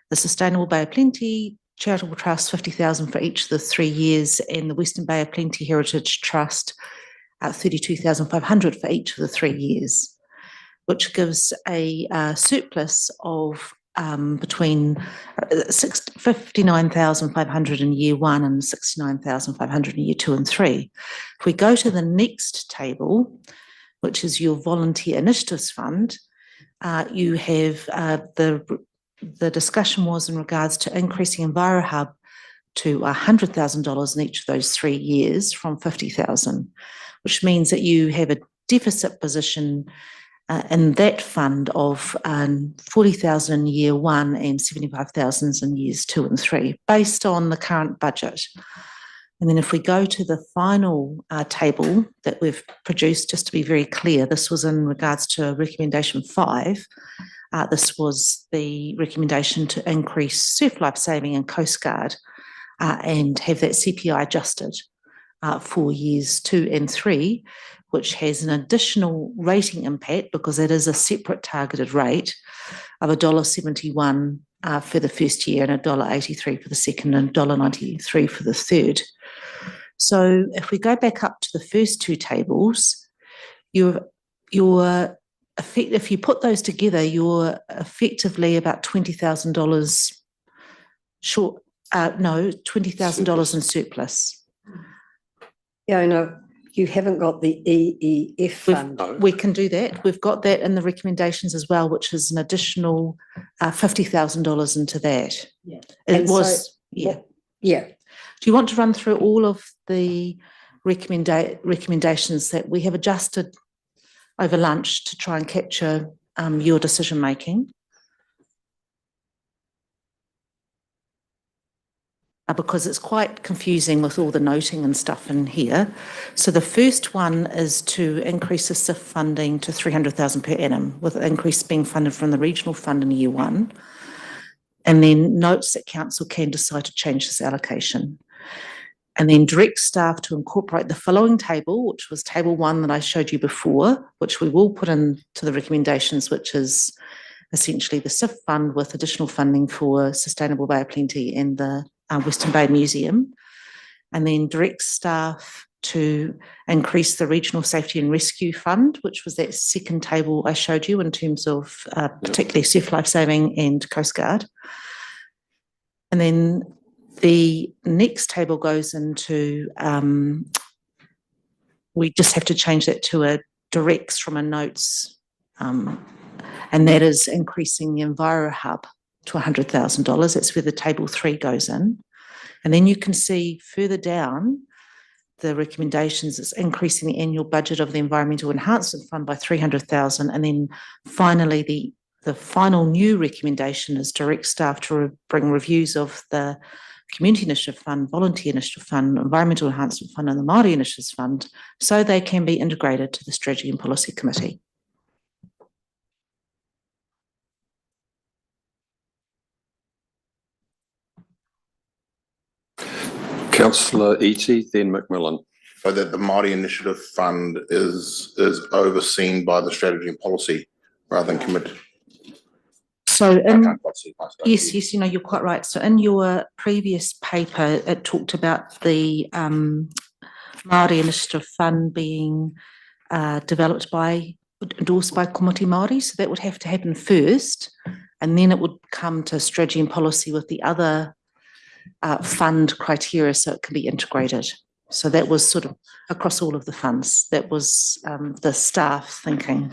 the Sustainable Bay of Plenty Charitable Trust, 50,000 for each of the 3 years, and the Western Bay of Plenty Heritage Trust, 32,500 for each of the 3 years, which gives a surplus of between 59,500 in year 1 and 69,500 in year 2 and 3. If we go to the next table, which is your Volunteer Initiatives Fund, you have the discussion was in regards to increasing EnviroHub to $100,000 in each of those 3 years from 50,000, which means that you have a deficit position in that fund of 40,000 in year 1 and 75,000 in years 2 and 3, based on the current budget. And then if we go to the final table that we've produced, just to be very clear, this was in regards to recommendation 5, This was the recommendation to increase surf life saving and Coast Guard and have that CPI adjusted for years 2 and 3, which has an additional rating impact because it is a separate targeted rate of $1.71 for the first year and $1.83 for the second and $1.93 for the third. So if we go back up to the first two tables, if you put those together, you're effectively about $20,000 short, $20,000 in surplus. Yeah, I know. You haven't got the EEF fund. We can do that. We've got that in the recommendations as well, which is an additional $50,000 into that. Yeah. Yeah. Do you want to run through all of the recommendations that we have adjusted over lunch to try and capture your decision making? Because it's quite confusing with all the noting and stuff in here. So the first one is to increase the SIF funding to $300,000 per annum, with the increase being funded from the regional fund in year 1. And then notes that council can decide to change this allocation. And then direct staff to incorporate the following table, which was table 1 that I showed you before, which we will put into the recommendations, which is essentially the SIF fund with additional funding for Sustainable Bay of Plenty and the Western Bay Museum, and then direct staff to increase the Regional Safety and Rescue Fund, which was that second table I showed you in terms of particularly surf life saving and Coast Guard. And then the next table goes into, we just have to change that to a directs from a notes, and that is increasing the Enviro Hub to $100,000. That's where the table 3 goes in. And then you can see further down the recommendations, it's increasing the annual budget of the Environmental Enhancement Fund by $300,000. And then finally, the final new recommendation is direct staff to bring reviews of the Community Initiative Fund, Volunteer Initiative Fund, Environmental Enhancement Fund and the Māori Initiatives Fund, so they can be integrated to the Strategy and Policy Committee. Councillor Eaty, then McMillan. So that the Māori Initiative Fund is overseen by the Strategy and Policy rather than committed. So yes, you're quite right. So in your previous paper, it talked about the Māori Initiative Fund being endorsed by Komiti Māori. So that would have to happen first, and then it would come to Strategy and Policy with the other fund criteria, so it can be integrated. So that was sort of across all of the funds. That was the staff thinking.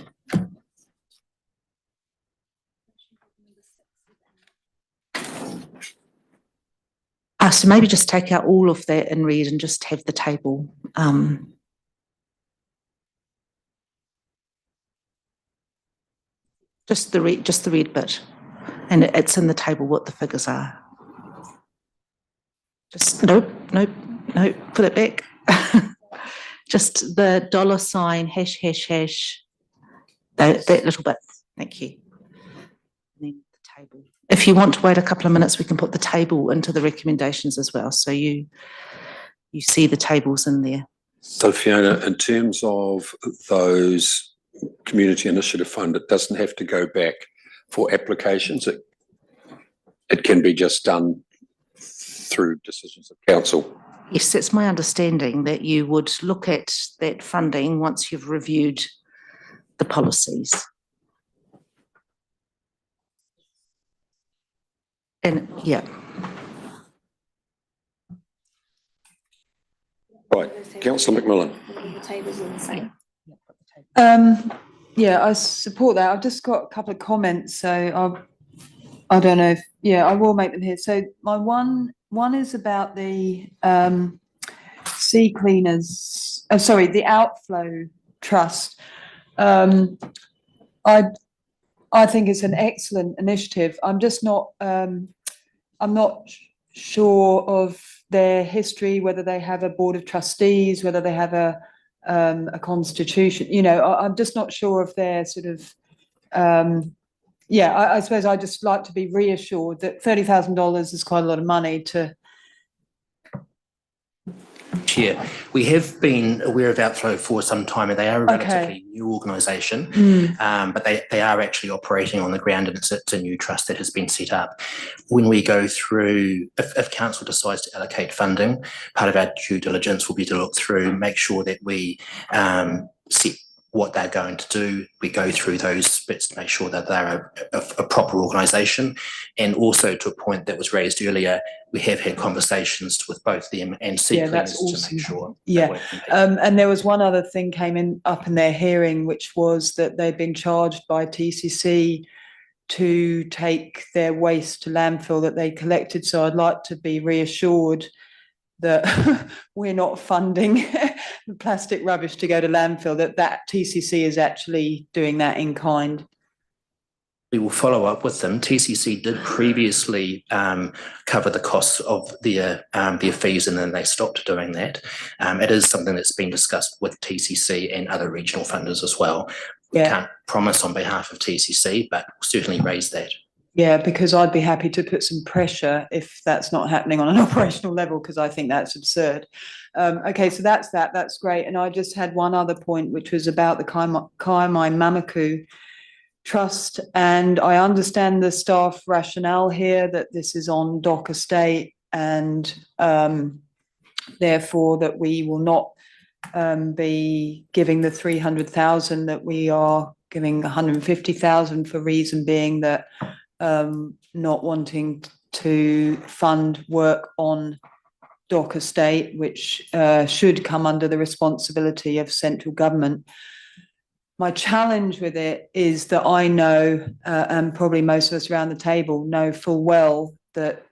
So maybe just take out all of that in red and just have the table. Just the red bit, and it's in the table what the figures are. Just nope, put it back. Just the $, hash, hash, hash, that little bit. Thank you. And then the table. If you want to wait a couple of minutes, we can put the table into the recommendations as well. So you see the tables in there. So Fiona, in terms of those Community Initiative Fund, it doesn't have to go back for applications. It can be just done through decisions of council. Yes, that's my understanding, that you would look at that funding once you've reviewed the policies. And yeah. Right, Councillor McMillan. Yeah, I support that. I've just got a couple of comments, so I don't know if, I will make them here. So my one is about the sea cleaners, the outflow trust. I think it's an excellent initiative. I'm just not, I'm not sure of their history, whether they have a board of trustees, whether they have a constitution. I'm just not sure of their sort of yeah, I suppose I'd just like to be reassured that $30,000 is quite a lot of money to. Chair, we have been aware of outflow for some time, and they are a Okay. relatively new organisation, but they are actually operating on the ground, and it's a new trust that has been set up. When we go through, if council decides to allocate funding, part of our due diligence will be to look through, make sure that we set what they're going to do. We go through those bits to make sure that they're a proper organisation. And also, to a point that was raised earlier, we have had conversations with both them and sea cleaners to make sure. Yeah, and there was one other thing came up in their hearing, which was that they've been charged by TCC to take their waste to landfill that they collected. So I'd like to be reassured that we're not funding the plastic rubbish to go to landfill, that TCC is actually doing that in kind. We will follow up with them. TCC did previously cover the costs of their fees, and then they stopped doing that. It is something that's been discussed with TCC and other regional funders as well. We can't promise on behalf of TCC, but we'll certainly raise that. Yeah, because I'd be happy to put some pressure if that's not happening on an operational level, because I think that's absurd. Okay, so that's great. And I just had one other point, which was about the Kaimai Mamaku Trust. And I understand the staff rationale here that this is on Dock Estate, and therefore that we will not be giving the 300,000, that we are giving 150,000, for reason being that not wanting to fund work on Dock Estate, which should come under the responsibility of central government. My challenge with it is that I know, and probably most of us around the table know full well, that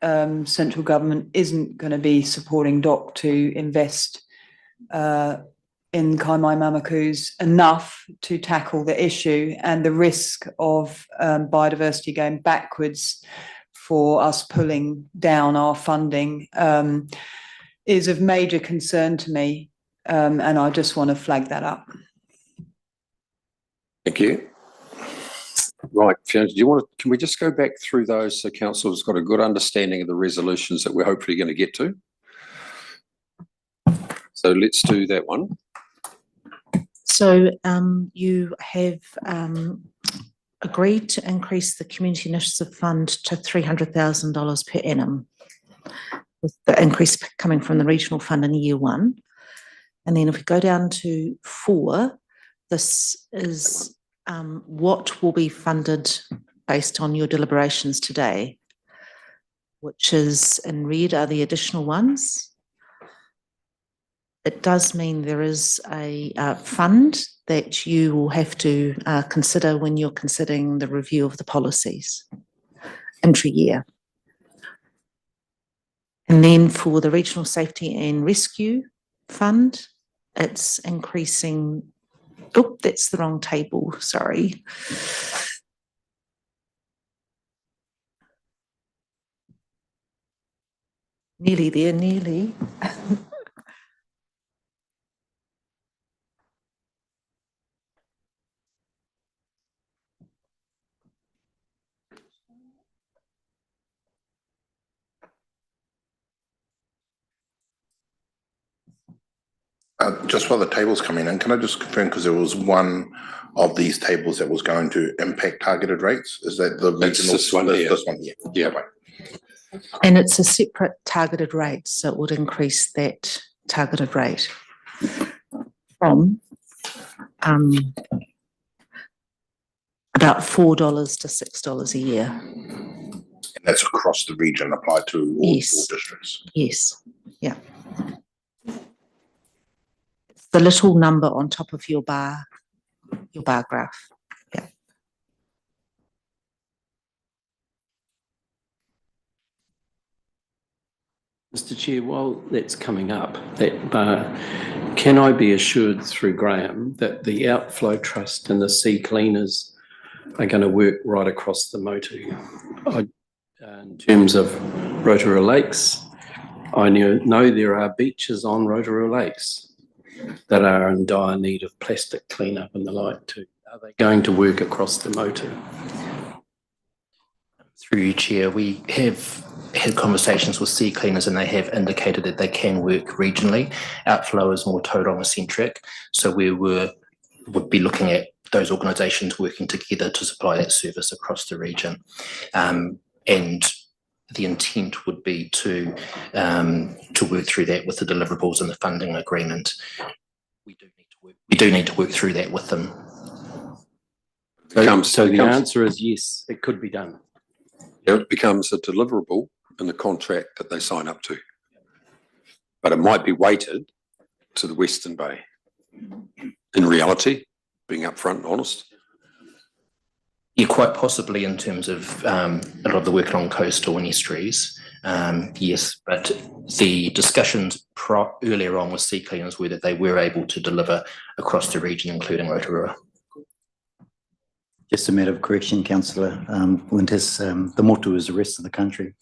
central government isn't going to be supporting Dock to invest in Kaimai Mamakus enough to tackle the issue, and the risk of biodiversity going backwards for us pulling down our funding is of major concern to me, and I just want to flag that up. Thank you. Right, Fiona, can we just go back through those so council's got a good understanding of the resolutions that we're hopefully going to get to? So let's do that one. So you have agreed to increase the Community Initiative Fund to $300,000 per annum, with the increase coming from the regional fund in year one. And then if we go down to 4, this is what will be funded based on your deliberations today, which is in red are the additional ones. It does mean there is a fund that you will have to consider when you're considering the review of the policies intra-year. And then for the Regional Safety and Rescue Fund, it's increasing. Oh, that's the wrong table, sorry. Nearly there, nearly. Just while the table's coming in, can I just confirm, because there was one of these tables that was going to impact targeted rates? Is that the regional? This one here. This one here. Yeah, right. And it's a separate targeted rate, so it would increase that targeted rate from about $4 to $6 a year. And that's across the region, applied to all districts? Yes, yeah. It's the little number on top of your bar graph. Yeah. Mr. Chair, while that's coming up, can I be assured through Graham that the Outflow Trust and the Sea Cleaners are going to work right across the Motu? In terms of Rotorua Lakes, I know there are beaches on Rotorua Lakes that are in dire need of plastic cleanup and the like too. Are they going to work across the Motu? Through you, Chair, we have had conversations with sea cleaners and they have indicated that they can work regionally. Outflow is more Tauranga centric, so we would be looking at those organisations working together to supply that service across the region. And the intent would be to work through that with the deliverables and the funding agreement. We do need to work through that with them. So the answer is yes, it could be done. It becomes a deliverable in the contract that they sign up to. But it might be weighted to the Western Bay. In reality, being upfront and honest. Yeah, quite possibly in terms of a lot of the work along coastal and estuaries. Yes, but the discussions earlier on with sea cleaners were that they were able to deliver across the region, including Rotorua. Just a matter of correction, Councillor Winters, the motu is the rest of the country.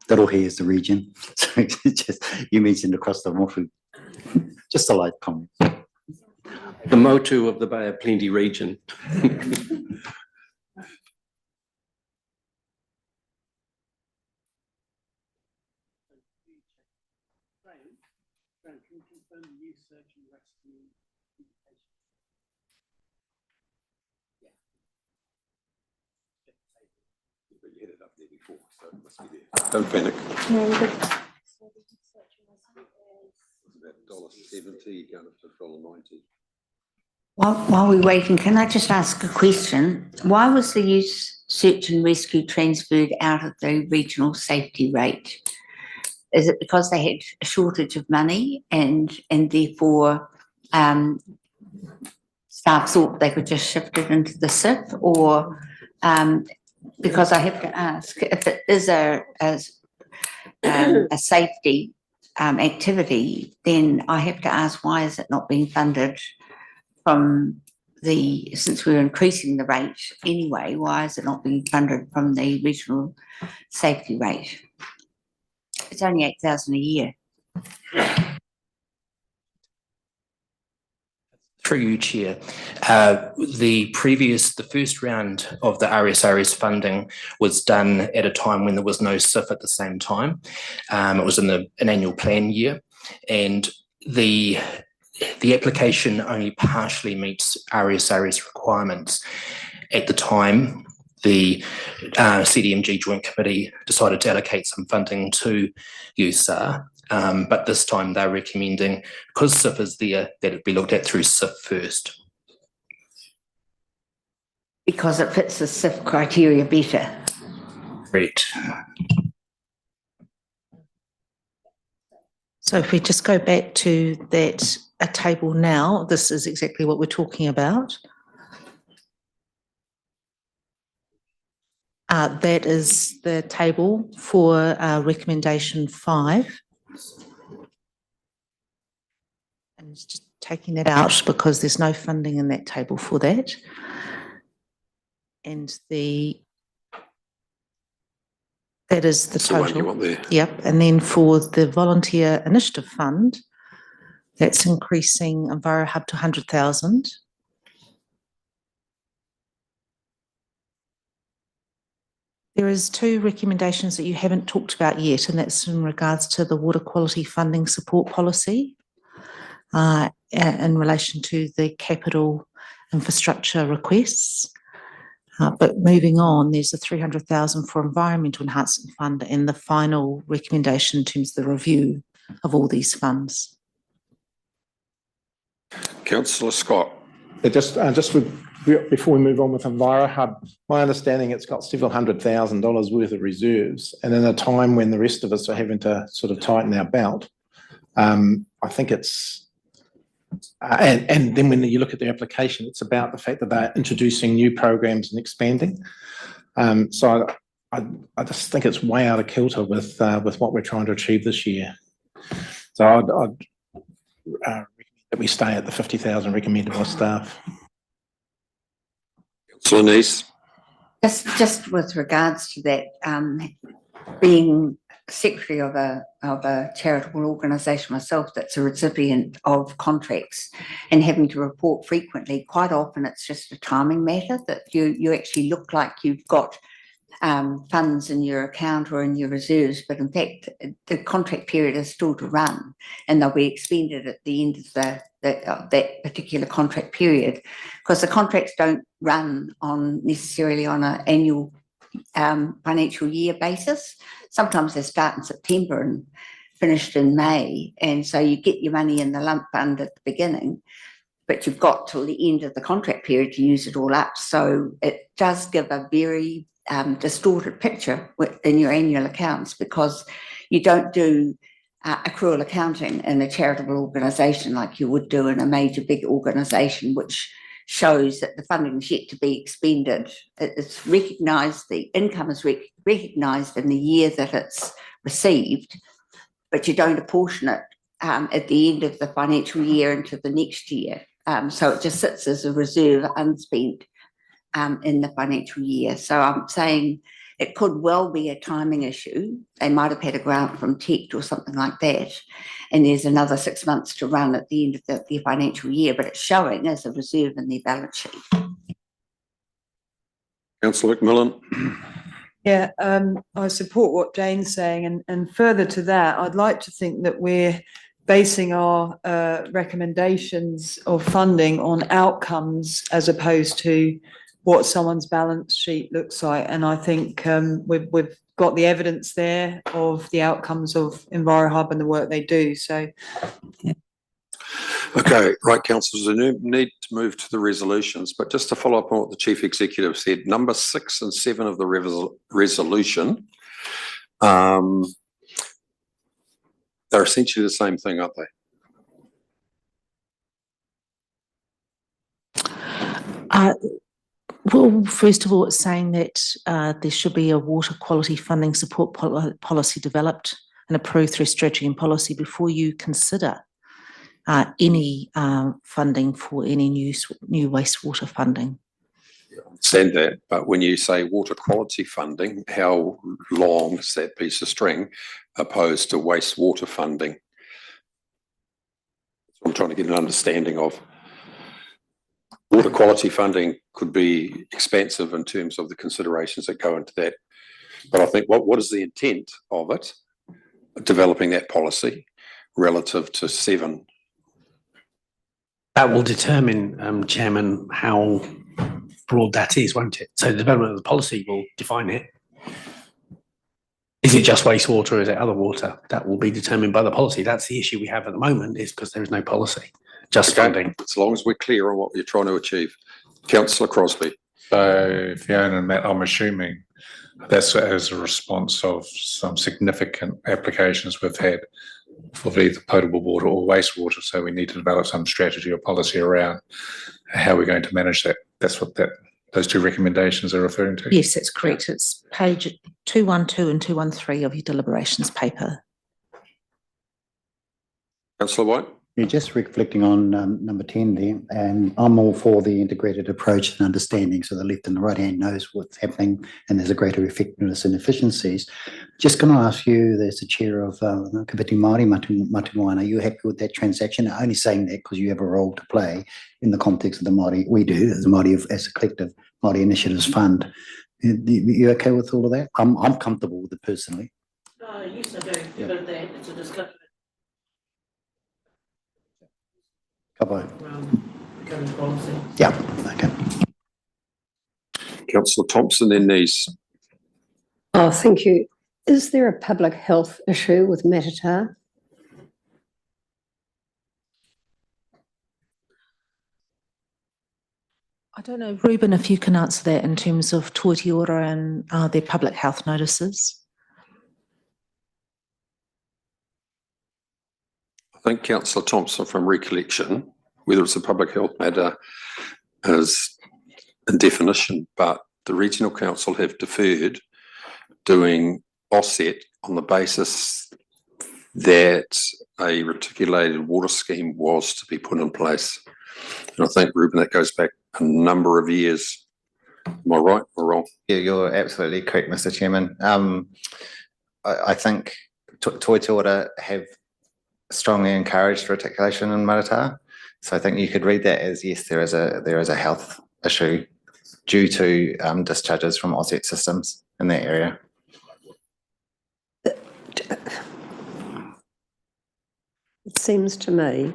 Tarohe is the region. So just, you mentioned across the motu. Just a light comment. The motu of the Bay of Plenty region. Don't panic. While we're waiting, can I just ask a question? Why was the youth search and rescue transferred out of the regional safety rate? Is it because they had a shortage of money and therefore staff thought they could just shift it into the SIF, or because I have to ask, if it is a safety activity, then I have to ask, why is it not being funded from since we're increasing the rate anyway, why is it not being funded from the regional safety rate? It's only 8,000 a year. Through you, Chair. The first round of the RSRS funding was done at a time when there was no SIF at the same time. It was in an annual plan year, and the application only partially meets RSRS requirements. At the time, the CDMG Joint Committee decided to allocate some funding to USAR, but this time they're recommending, because SIF is there, that it be looked at through SIF first. Because it fits the SIF criteria better. Correct. So if we just go back to that a table now, this is exactly what we're talking about. That is the table for recommendation 5. And it's just taking that out because there's no funding in that table for that. And that is the total. The one you want there. Yep. And then for the Volunteer Initiative Fund, that's increasing Enviro Hub to 100,000. There is 2 recommendations that you haven't talked about yet, and that's in regards to the water quality funding support policy in relation to the capital infrastructure requests. But moving on, there's a 300,000 for Environmental Enhancement Fund and the final recommendation in terms of the review of all these funds. Councillor Scott. Before we move on with Enviro Hub, my understanding it's got several $100,000 worth of reserves, and in a time when the rest of us are having to sort of tighten our belt, I think it's and then when you look at the application, it's about the fact that they're introducing new programs and expanding. So I just think it's way out of kilter with what we're trying to achieve this year. So I'd recommend that we stay at the 50,000 recommended by staff. Councillor Neese. Just with regards to that, being secretary of a charitable organisation myself that's a recipient of contracts and having to report frequently, quite often it's just a timing matter that you actually look like you've got funds in your account or in your reserves, but in fact, the contract period is still to run, and they'll be expended at the end of that particular contract period, because the contracts don't run necessarily on an annual financial year basis. Sometimes they start in September and finished in May, and so you get your money in the lump fund at the beginning, but you've got till the end of the contract period to use it all up. So it does give a very distorted picture in your annual accounts, because you don't do accrual accounting in a charitable organisation like you would do in a major big organisation, which shows that the funding is yet to be expended. It's recognised, the income is recognised in the year that it's received, but you don't apportion it at the end of the financial year into the next year. So it just sits as a reserve unspent in the financial year. So I'm saying it could well be a timing issue. They might have had a grant from TECT or something like that, and there's another 6 months to run at the end of the financial year, but it's showing as a reserve in their balance sheet. Councillor McMillan. Yeah, I support what Jane's saying, and further to that, I'd like to think that we're basing our recommendations of funding on outcomes as opposed to what someone's balance sheet looks like. And I think we've got the evidence there of the outcomes of EnviroHub and the work they do. So, yeah. Okay, right, councillors, I need to move to the resolutions, but just to follow up on what the Chief Executive said, number 6 and 7 of the resolution, they're essentially the same thing, aren't they? Well, first of all, it's saying that there should be a water quality funding support policy developed and approved through strategy and policy before you consider any funding for any new wastewater funding. I understand that, but when you say water quality funding, how long is that piece of string opposed to wastewater funding? That's what I'm trying to get an understanding of. Water quality funding could be expansive in terms of the considerations that go into that. But I think what is the intent of it, developing that policy relative to 7? That will determine, Chairman, how broad that is, won't it? So the development of the policy will define it. Is it just wastewater or is it other water? That will be determined by the policy. That's the issue we have at the moment, is because there is no policy, just funding. As long as we're clear on what you're trying to achieve. Councillor Crosby. So, Fiona and Matt, I'm assuming that's as a response of some significant applications we've had for either potable water or wastewater. So we need to develop some strategy or policy around how we're going to manage that. That's what those 2 recommendations are referring to. Yes, that's correct. It's page 212 and 213 of your deliberations paper. Councillor White. You're just reflecting on number 10 there, and I'm all for the integrated approach and understanding, so the left and the right hand knows what's happening and there's a greater effectiveness and efficiencies. Just going to ask you, there's the chair of Kabiti Māori, Matumoana, are you happy with that transaction? I'm only saying that because you have a role to play in the context of the Māori, we do, as a Māori, as a collective Māori Initiatives Fund. You okay with all of that? I'm comfortable with it personally. Yes, I do, but it's a discussion. Yeah, okay. Councillor Thompson, then these. Oh, thank you. Is there a public health issue with Matata? I don't know, Ruben, if you can answer that in terms of Toiti Ora and their public health notices. I think Councillor Thompson, from recollection, whether it's a public health matter is a definition, but the Regional Council have deferred doing offset on the basis that a reticulated water scheme was to be put in place. And I think, Ruben, that goes back a number of years. Am I right or wrong? Yeah, you're absolutely correct, Mr. Chairman. I think Toiti Ora have strongly encouraged reticulation in Marata. So I think you could read that as, yes, there is a health issue due to discharges from offset systems. in that area. It seems to me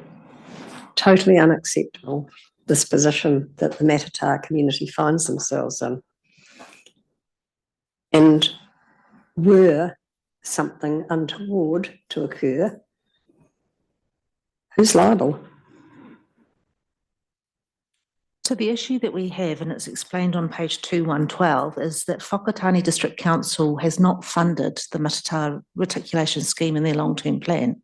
totally unacceptable, this position that the Matata community finds themselves in. And were something untoward to occur, who's liable? So the issue that we have, and it's explained on page 2112, is that Whakatane District Council has not funded the Matata reticulation scheme in their long-term plan.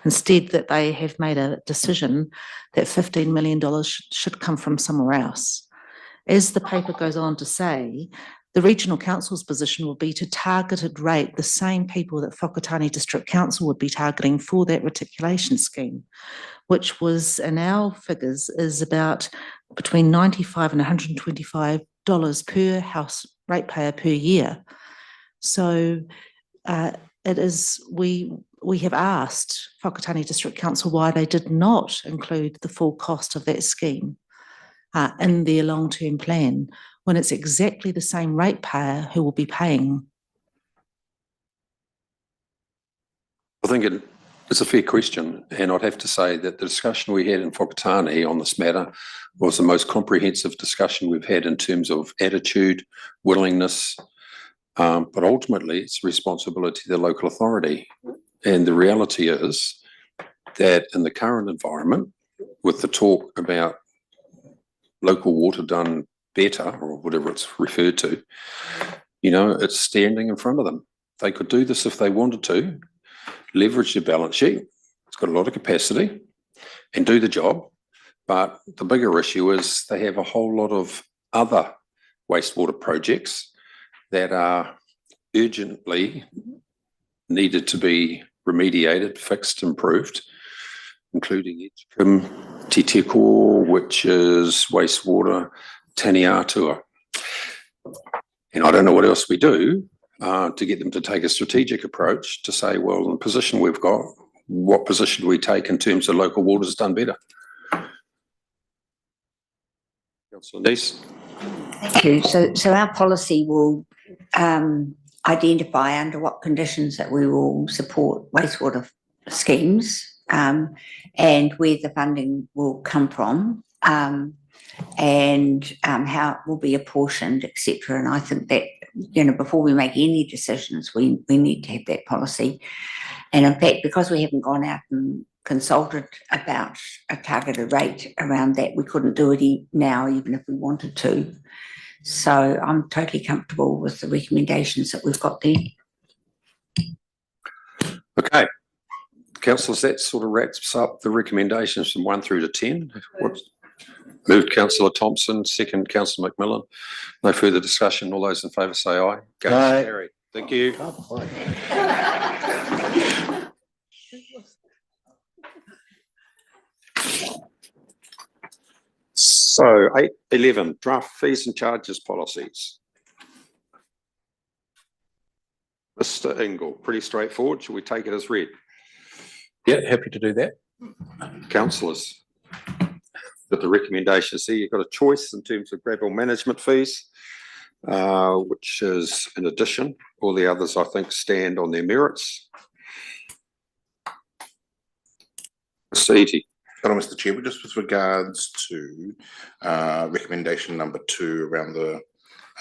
Instead, that they have made a decision that $15 million should come from somewhere else. As the paper goes on to say, the regional council's position will be to targeted rate the same people that Whakatane District Council would be targeting for that reticulation scheme, which was, in our figures, is about between $95 and $125 per house ratepayer per year. So it is, we have asked Whakatane District Council why they did not include the full cost of that scheme in their long-term plan, when it's exactly the same ratepayer who will be paying. I think it's a fair question, and I'd have to say that the discussion we had in Whakatane on this matter was the most comprehensive discussion we've had in terms of attitude, willingness, but ultimately it's the responsibility of the local authority. And the reality is that in the current environment, with the talk about local water done better, or whatever it's referred to, you know, it's standing in front of them. They could do this if they wanted to, leverage their balance sheet, it's got a lot of capacity, and do the job. But the bigger issue is they have a whole lot of other wastewater projects that are urgently needed to be remediated, fixed, improved, including Te Teko, which is wastewater, Taniatua. And I don't know what else we do to get them to take a strategic approach to say, well, in the position we've got, what position do we take in terms of local waters done better? Councillor Neese. Thank you. So our policy will identify under what conditions that we will support wastewater schemes and where the funding will come from and how it will be apportioned, etc. And I think that, you know, before we make any decisions, we need to have that policy. And in fact, because we haven't gone out and consulted about a targeted rate around that, we couldn't do it now, even if we wanted to. So I'm totally comfortable with the recommendations that we've got there. Okay. Councillors, that sort of wraps up the recommendations from 1 through to 10. Moved Councillor Thompson, second Councillor McMillan. No further discussion. All those in favour say aye. Aye. Carried. Thank you. So 8.11, draft fees and charges policies. Mr. Ingle, pretty straightforward. Shall we take it as read? Yeah, happy to do that. Councillors, got the recommendations here. You've got a choice in terms of gravel management fees, which is an addition. All the others, I think, stand on their merits. Mr. Eadie. Hello, Mr. Chair, but just with regards to recommendation number 2 around the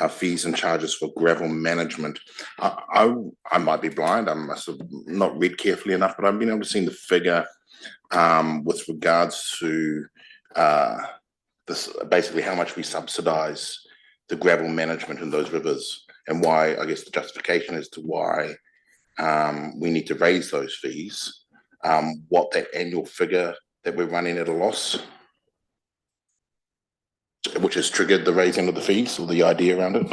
fees and charges for gravel management. I might be blind, I must have not read carefully enough, but I've been able to see the figure with regards to this, basically how much we subsidise the gravel management in those rivers, and why, I guess the justification as to why we need to raise those fees, what that annual figure that we're running at a loss, which has triggered the raising of the fees, or the idea around it.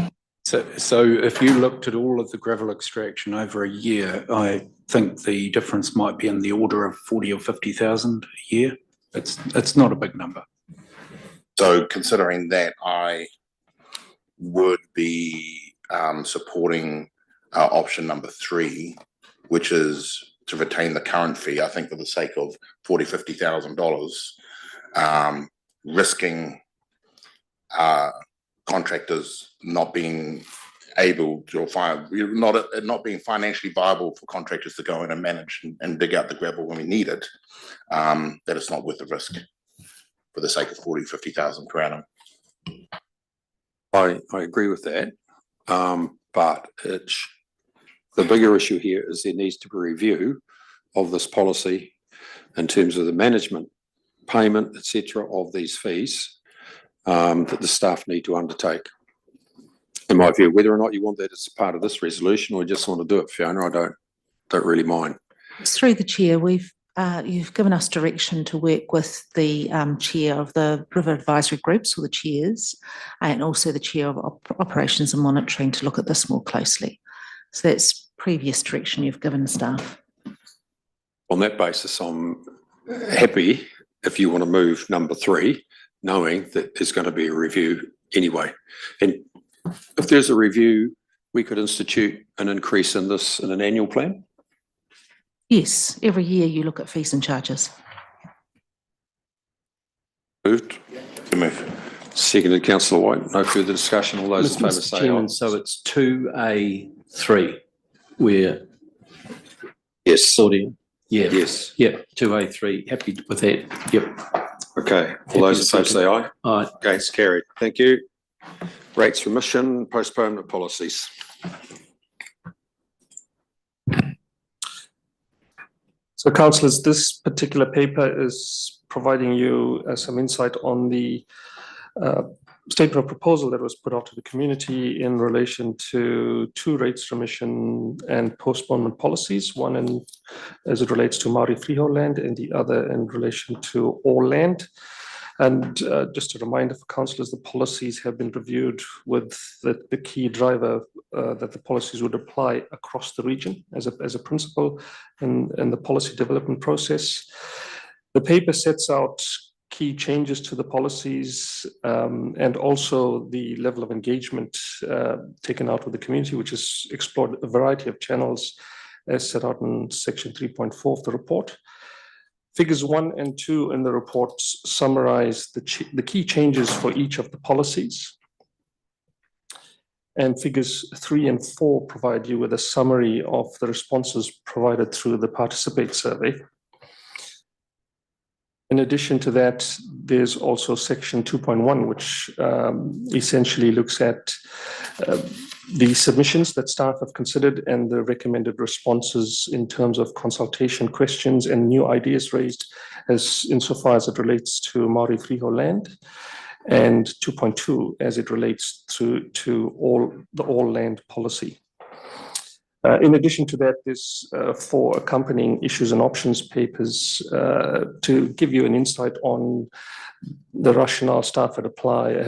So if you looked at all of the gravel extraction over a year, I think the difference might be in the order of 40 or 50,000 a year. It's not a big number. So considering that, I would be supporting option number 3, which is to retain the current fee. I think for the sake of $40,000-50,000, risking contractors not being able to, not being financially viable for contractors to go in and manage and dig out the gravel when we need it, that it's not worth the risk for the sake of 40,000-50,000 per annum. I agree with that. But the bigger issue here is there needs to be a review of this policy in terms of the management, payment, etc., of these fees that the staff need to undertake. In my view, whether or not you want that as part of this resolution or just want to do it, Fiona, I don't really mind. Through the chair, you've given us direction to work with the chair of the river advisory groups, or the chairs, and also the chair of operations and monitoring to look at this more closely. So that's previous direction you've given staff. On that basis, I'm happy if you want to move number 3, knowing that there's going to be a review anyway. And if there's a review, we could institute an increase in this in an annual plan. Yes, every year you look at fees and charges. Moved. Seconded, Councillor White. No further discussion. All those in favour Mr. say Chairman, aye. so it's 2A3 where. Yes. Audio. Yeah. Yes. Yep. 2A3. Happy with that. Yep. Okay. All those in favour say aye. Aye. Okay, it's carried. Thank you. Rates remission, postponement policies. So councillors, this particular paper is providing you some insight on the statement of proposal that was put out to the community in relation to 2 rates remission and postponement policies, one as it relates to Maori freehold land and the other in relation to all land. And just a reminder for councillors, the policies have been reviewed with the key driver that the policies would apply across the region as a principle in the policy development process. The paper sets out key changes to the policies and also the level of engagement taken out with the community, which has explored a variety of channels as set out in section 3.4 of the report. Figures 1 and 2 in the report summarize the key changes for each of the policies. And figures 3 and 4 provide you with a summary of the responses provided through the Participate survey. In addition to that, there's also section 2.1, which essentially looks at the submissions that staff have considered and the recommended responses in terms of consultation questions and new ideas raised insofar as it relates to Maori freehold land, and 2.2 as it relates to the all land policy. In addition to that, there's 4 accompanying issues and options papers to give you an insight on the rationale staff have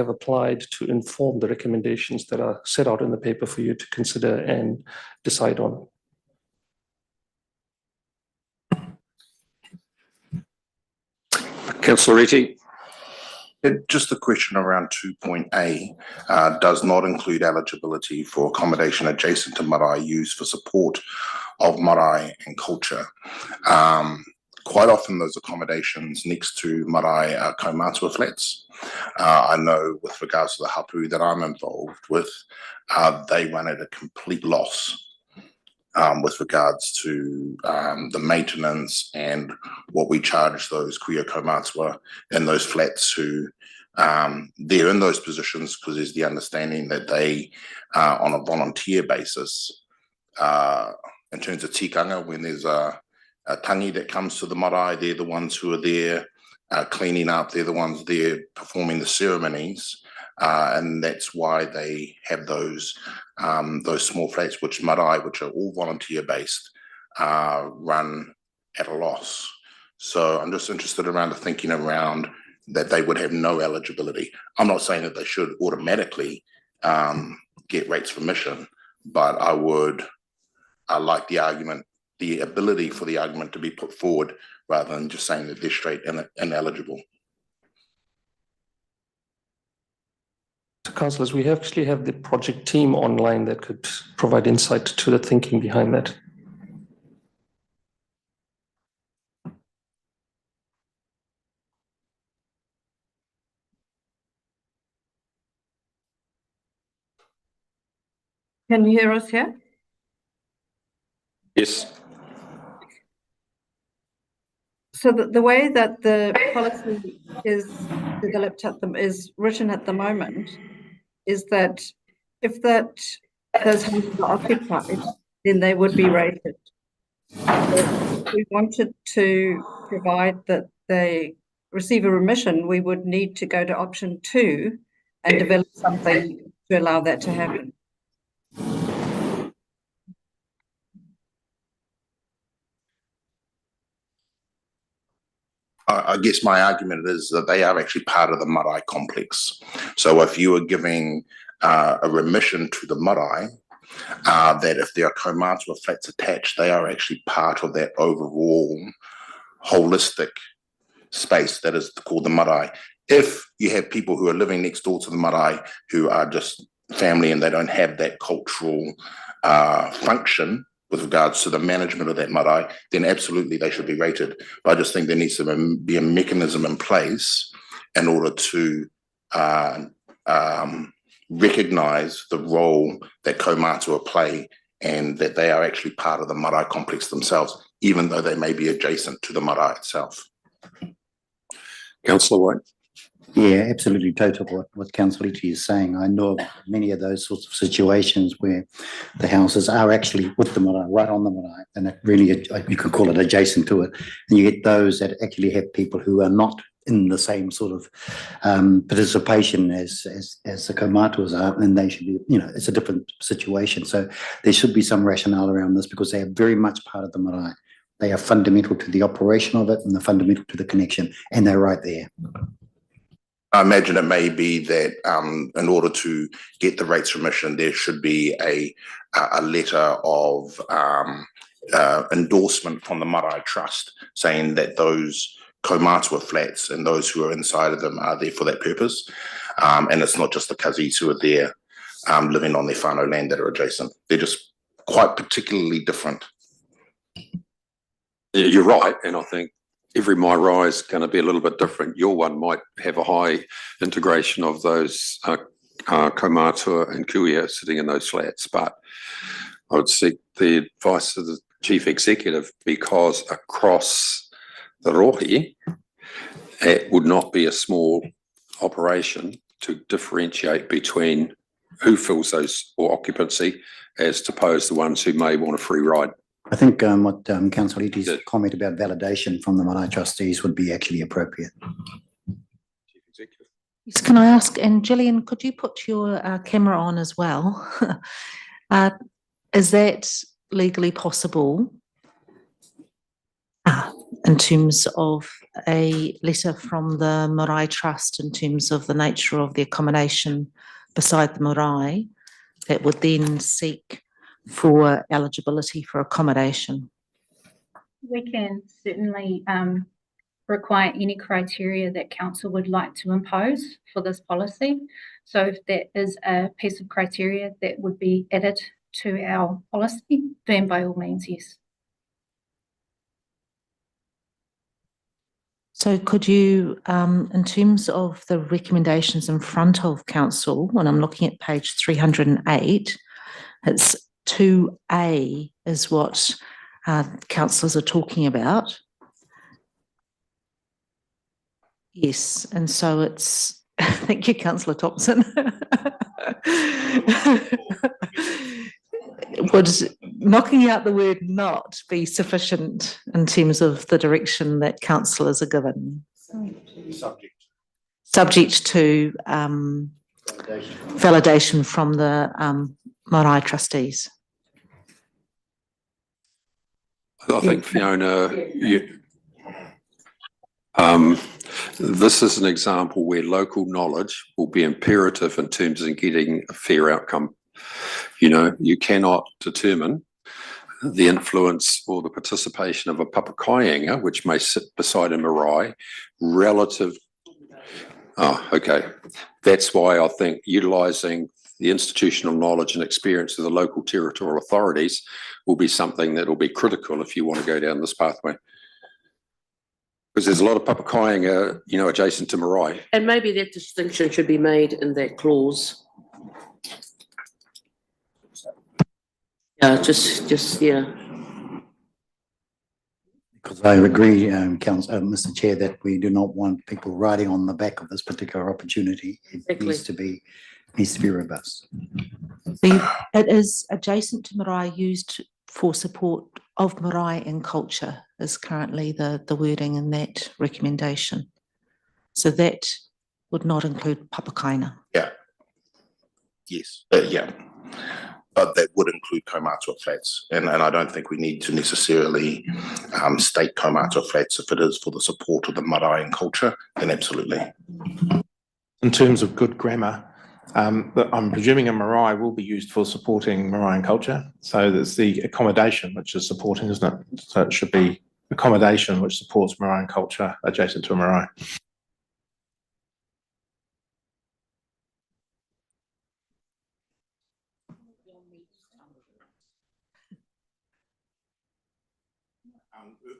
applied to inform the recommendations that are set out in the paper for you to consider and decide on. Councillor Reti. Just a question around 2.A does not include eligibility for accommodation adjacent to marae used for support of marae and culture. Quite often those accommodations next to marae are kaumātua flats. I know with regards to the hapu that I'm involved with, they run at a complete loss with regards to the maintenance and what we charge those kuia kaumātua in those flats who they're in those positions because there's the understanding that they on a volunteer basis in terms of tikanga, when there's a tangi that comes to the marae, they're the ones who are there cleaning up, they're the ones there performing the ceremonies, and that's why they have those small flats, which marae, which are all volunteer based, run at a loss. So I'm just interested around the thinking around that they would have no eligibility. I'm not saying that they should automatically get rates for mission, but I like the argument, the ability for the argument to be put forward rather than just saying that they're straight ineligible. So councillors, we actually have the project team online that could provide insight to the thinking behind that. Can you hear us here? Yes. So the way that the policy is developed is written at the moment is that if those homes are occupied, then they would be rated. If we wanted to provide that they receive a remission, we would need to go to option 2 and develop something to allow that to happen. I guess my argument is that they are actually part of the marae complex. So if you are giving a remission to the marae, that if there are kaumatua flats attached, they are actually part of that overall holistic space that is called the marae. If you have people who are living next door to the marae who are just family and they don't have that cultural function with regards to the management of that marae, then absolutely they should be rated. But I just think there needs to be a mechanism in place in order to recognise the role that kaumatua play and that they are actually part of the marae complex themselves, even though they may be adjacent to the marae itself. Councillor White. Yeah, absolutely total what Councillor Iti is saying. I know of many of those sorts of situations where the houses are actually with the marae, right on the marae, and it really, you could call it adjacent to it. And you get those that actually have people who are not in the same sort of participation as the kaumatuas are, and they should be, it's a different situation. So there should be some rationale around this because they are very much part of the marae. They are fundamental to the operation of it and they're fundamental to the connection, and they're right there. I imagine it may be that in order to get the rates remission, there should be a letter of endorsement from the Marae Trust saying that those kaumatua flats and those who are inside of them are there for that purpose. And it's not just the kazis who are there living on their whānau land that are adjacent. They're just quite particularly different. Yeah, you're right, and I think every marae is going to be a little bit different. Your one might have a high integration of those kaumatua and kuia sitting in those flats, but I would seek the advice of the chief executive because across the rohi, it would not be a small operation to differentiate between who fills those or occupancy as opposed to the ones who may want a free ride. I think what Councillor Iti's comment about validation from the marae trustees would be actually appropriate. Yes, can I ask, and Gillian, could you put your camera on as well? Is that legally possible in terms of a letter from the Marae Trust in terms of the nature of the accommodation beside the marae that would then seek for eligibility for accommodation? We can certainly require any criteria that council would like to impose for this policy. So if that is a piece of criteria that would be added to our policy, then by all means, yes. So could you, in terms of the recommendations in front of council, when I'm looking at page 308, it's 2A is what councillors are talking about. Yes, and so it's, thank you, Councillor Thompson. Would knocking out the word not be sufficient in terms of the direction that councillors are given? Subject to validation from the marae trustees. I think, Fiona, this is an example where local knowledge will be imperative in terms of getting a fair outcome. You cannot determine the influence or the participation of a papakaienga, which may sit beside a marae, relative. Oh, okay. That's why I think utilising the institutional knowledge and experience of the local territorial authorities will be something that will be critical if you want to go down this pathway. Because there's a lot of papakaienga, adjacent to marae. And maybe that distinction should be made in that clause. Yeah, just, yeah. Because I agree, Mr. Chair, that we do not want people riding on the back of this particular opportunity. It Exactly. needs to be robust. It is adjacent to marae, used for support of marae and culture is currently the wording in that recommendation. So that would not include papakaina. Yeah. Yes, yeah. But that would include kaumātua flats. And I don't think we need to necessarily state kaumātua flats. If it is for the support of the marae and culture, then absolutely. In terms of good grammar, I'm presuming a marae will be used for supporting marae and culture. So there's the accommodation which is supporting, isn't it? So it should be accommodation which supports marae and culture adjacent to a marae.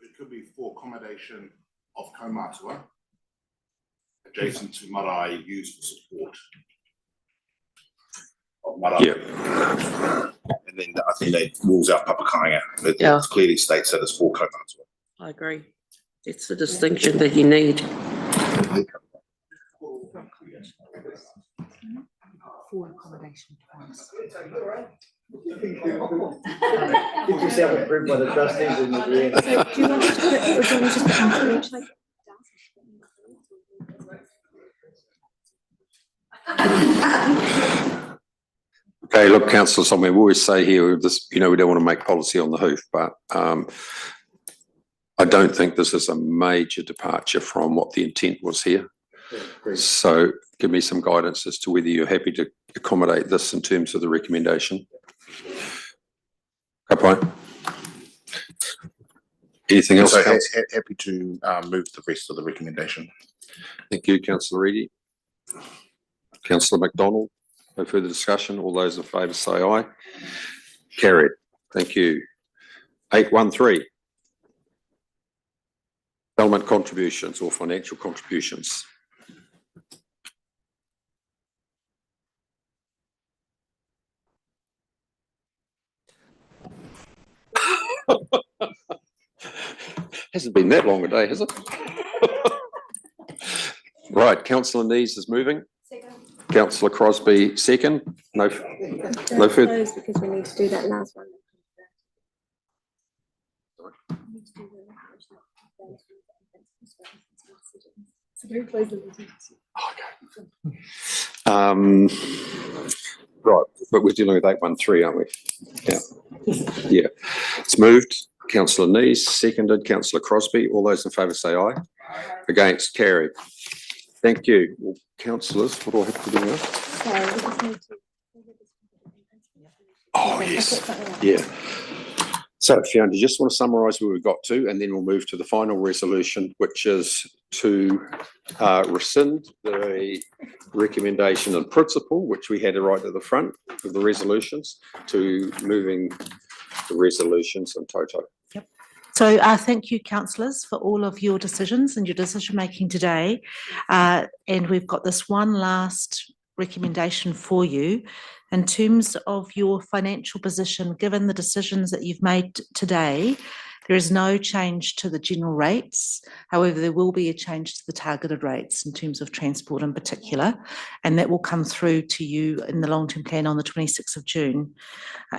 It could be for accommodation of kaumātua adjacent to marae used for support of marae. Yeah. And then I think that rules out papakainga. It clearly states that it's for kaumātua. I agree. It's the distinction that you need. For accommodation. Get yourself approved by the trustees in the end. So do you want to put, or do you want to put encourage? Okay, look, councillor, something we always say here, this, we don't want to make policy on the hoof, but I don't think this is a major departure from what the intent was here. So give me some guidance as to whether you're happy to accommodate this in terms of the recommendation. Good point. Anything else? So happy to move the rest of the recommendation. Thank you, councillor Reedy. Councillor McDonald, no further discussion. All those in favour say aye. Carried. Thank you. 813. Development contributions or financial contributions. Hasn't been that long a day, has it? Right, councillor Nees is moving. Councillor Crosby second. No further. Because we need to do that last one. Right, but we're dealing with 813, aren't we? Yeah. Yeah. It's moved. Councillor Nees, seconded. Councillor Crosby. All those in favour say aye. Against, carried. Thank you. Well, councillors, what do I have to do now? Oh, yes. Yeah. So, Fiona, do you just want to summarise where we got to, and then we'll move to the final resolution, which is to rescind the recommendation in principle, which we had right at the front of the resolutions, to moving the resolutions in toto. Yep. So thank you, councillors, for all of your decisions and your decision making today. And we've got this one last recommendation for you. In terms of your financial position, given the decisions that you've made today, there is no change to the general rates. However, there will be a change to the targeted rates in terms of transport in particular, and that will come through to you in the long-term plan on the 26th of June.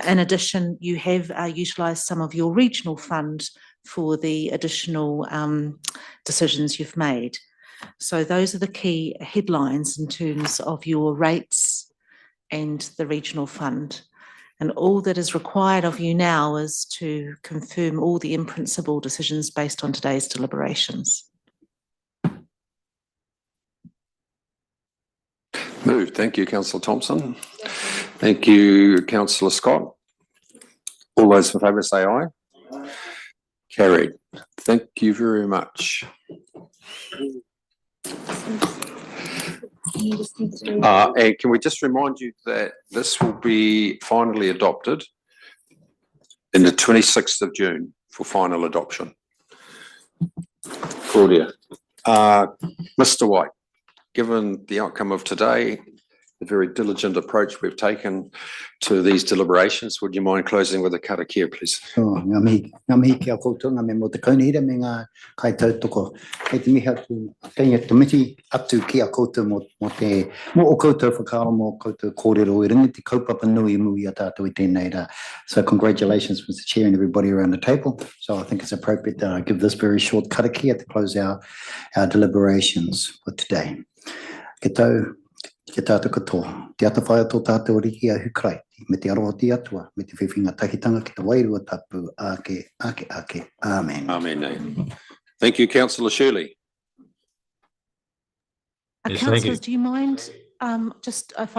In addition, you have utilised some of your regional fund for the additional decisions you've made. So those are the key headlines in terms of your rates and the regional fund. And all that is required of you now is to confirm all the in-principle decisions based on today's deliberations. Moved. Thank you, Councillor Thompson. Thank you, Councillor Scott. All those in favour say aye. Carried. Thank you very much. And can we just remind you that this will be finally adopted in the 26th of June for final adoption. Claudia. Mr. White, given the outcome of today, the very diligent approach we've taken to these deliberations. Would you mind closing with a karakia, please? Ngā mihi kia koutou, ngā me mo te kaunihira me ngā kai tautoko. Kei te mihi atu, kei te miti atu ki a koutou mo o koutou whakaaro mo koutou kōrero I ringi te kaupapa nui mui a tātou I tēnei rā. So congratulations, Mr. Chair, and everybody around the table. So I think it's appropriate that I give this very short karakia to close our deliberations for today. Ke tau, ke tātou katoa, te ata whaia tō tātou riki a hukrai, me te aroa te atua, me te whiwhinga tahitanga ki te wairua tapu, ake, amen. Amen. Thank you, Councillor Shirley. Councillors, do you mind just if I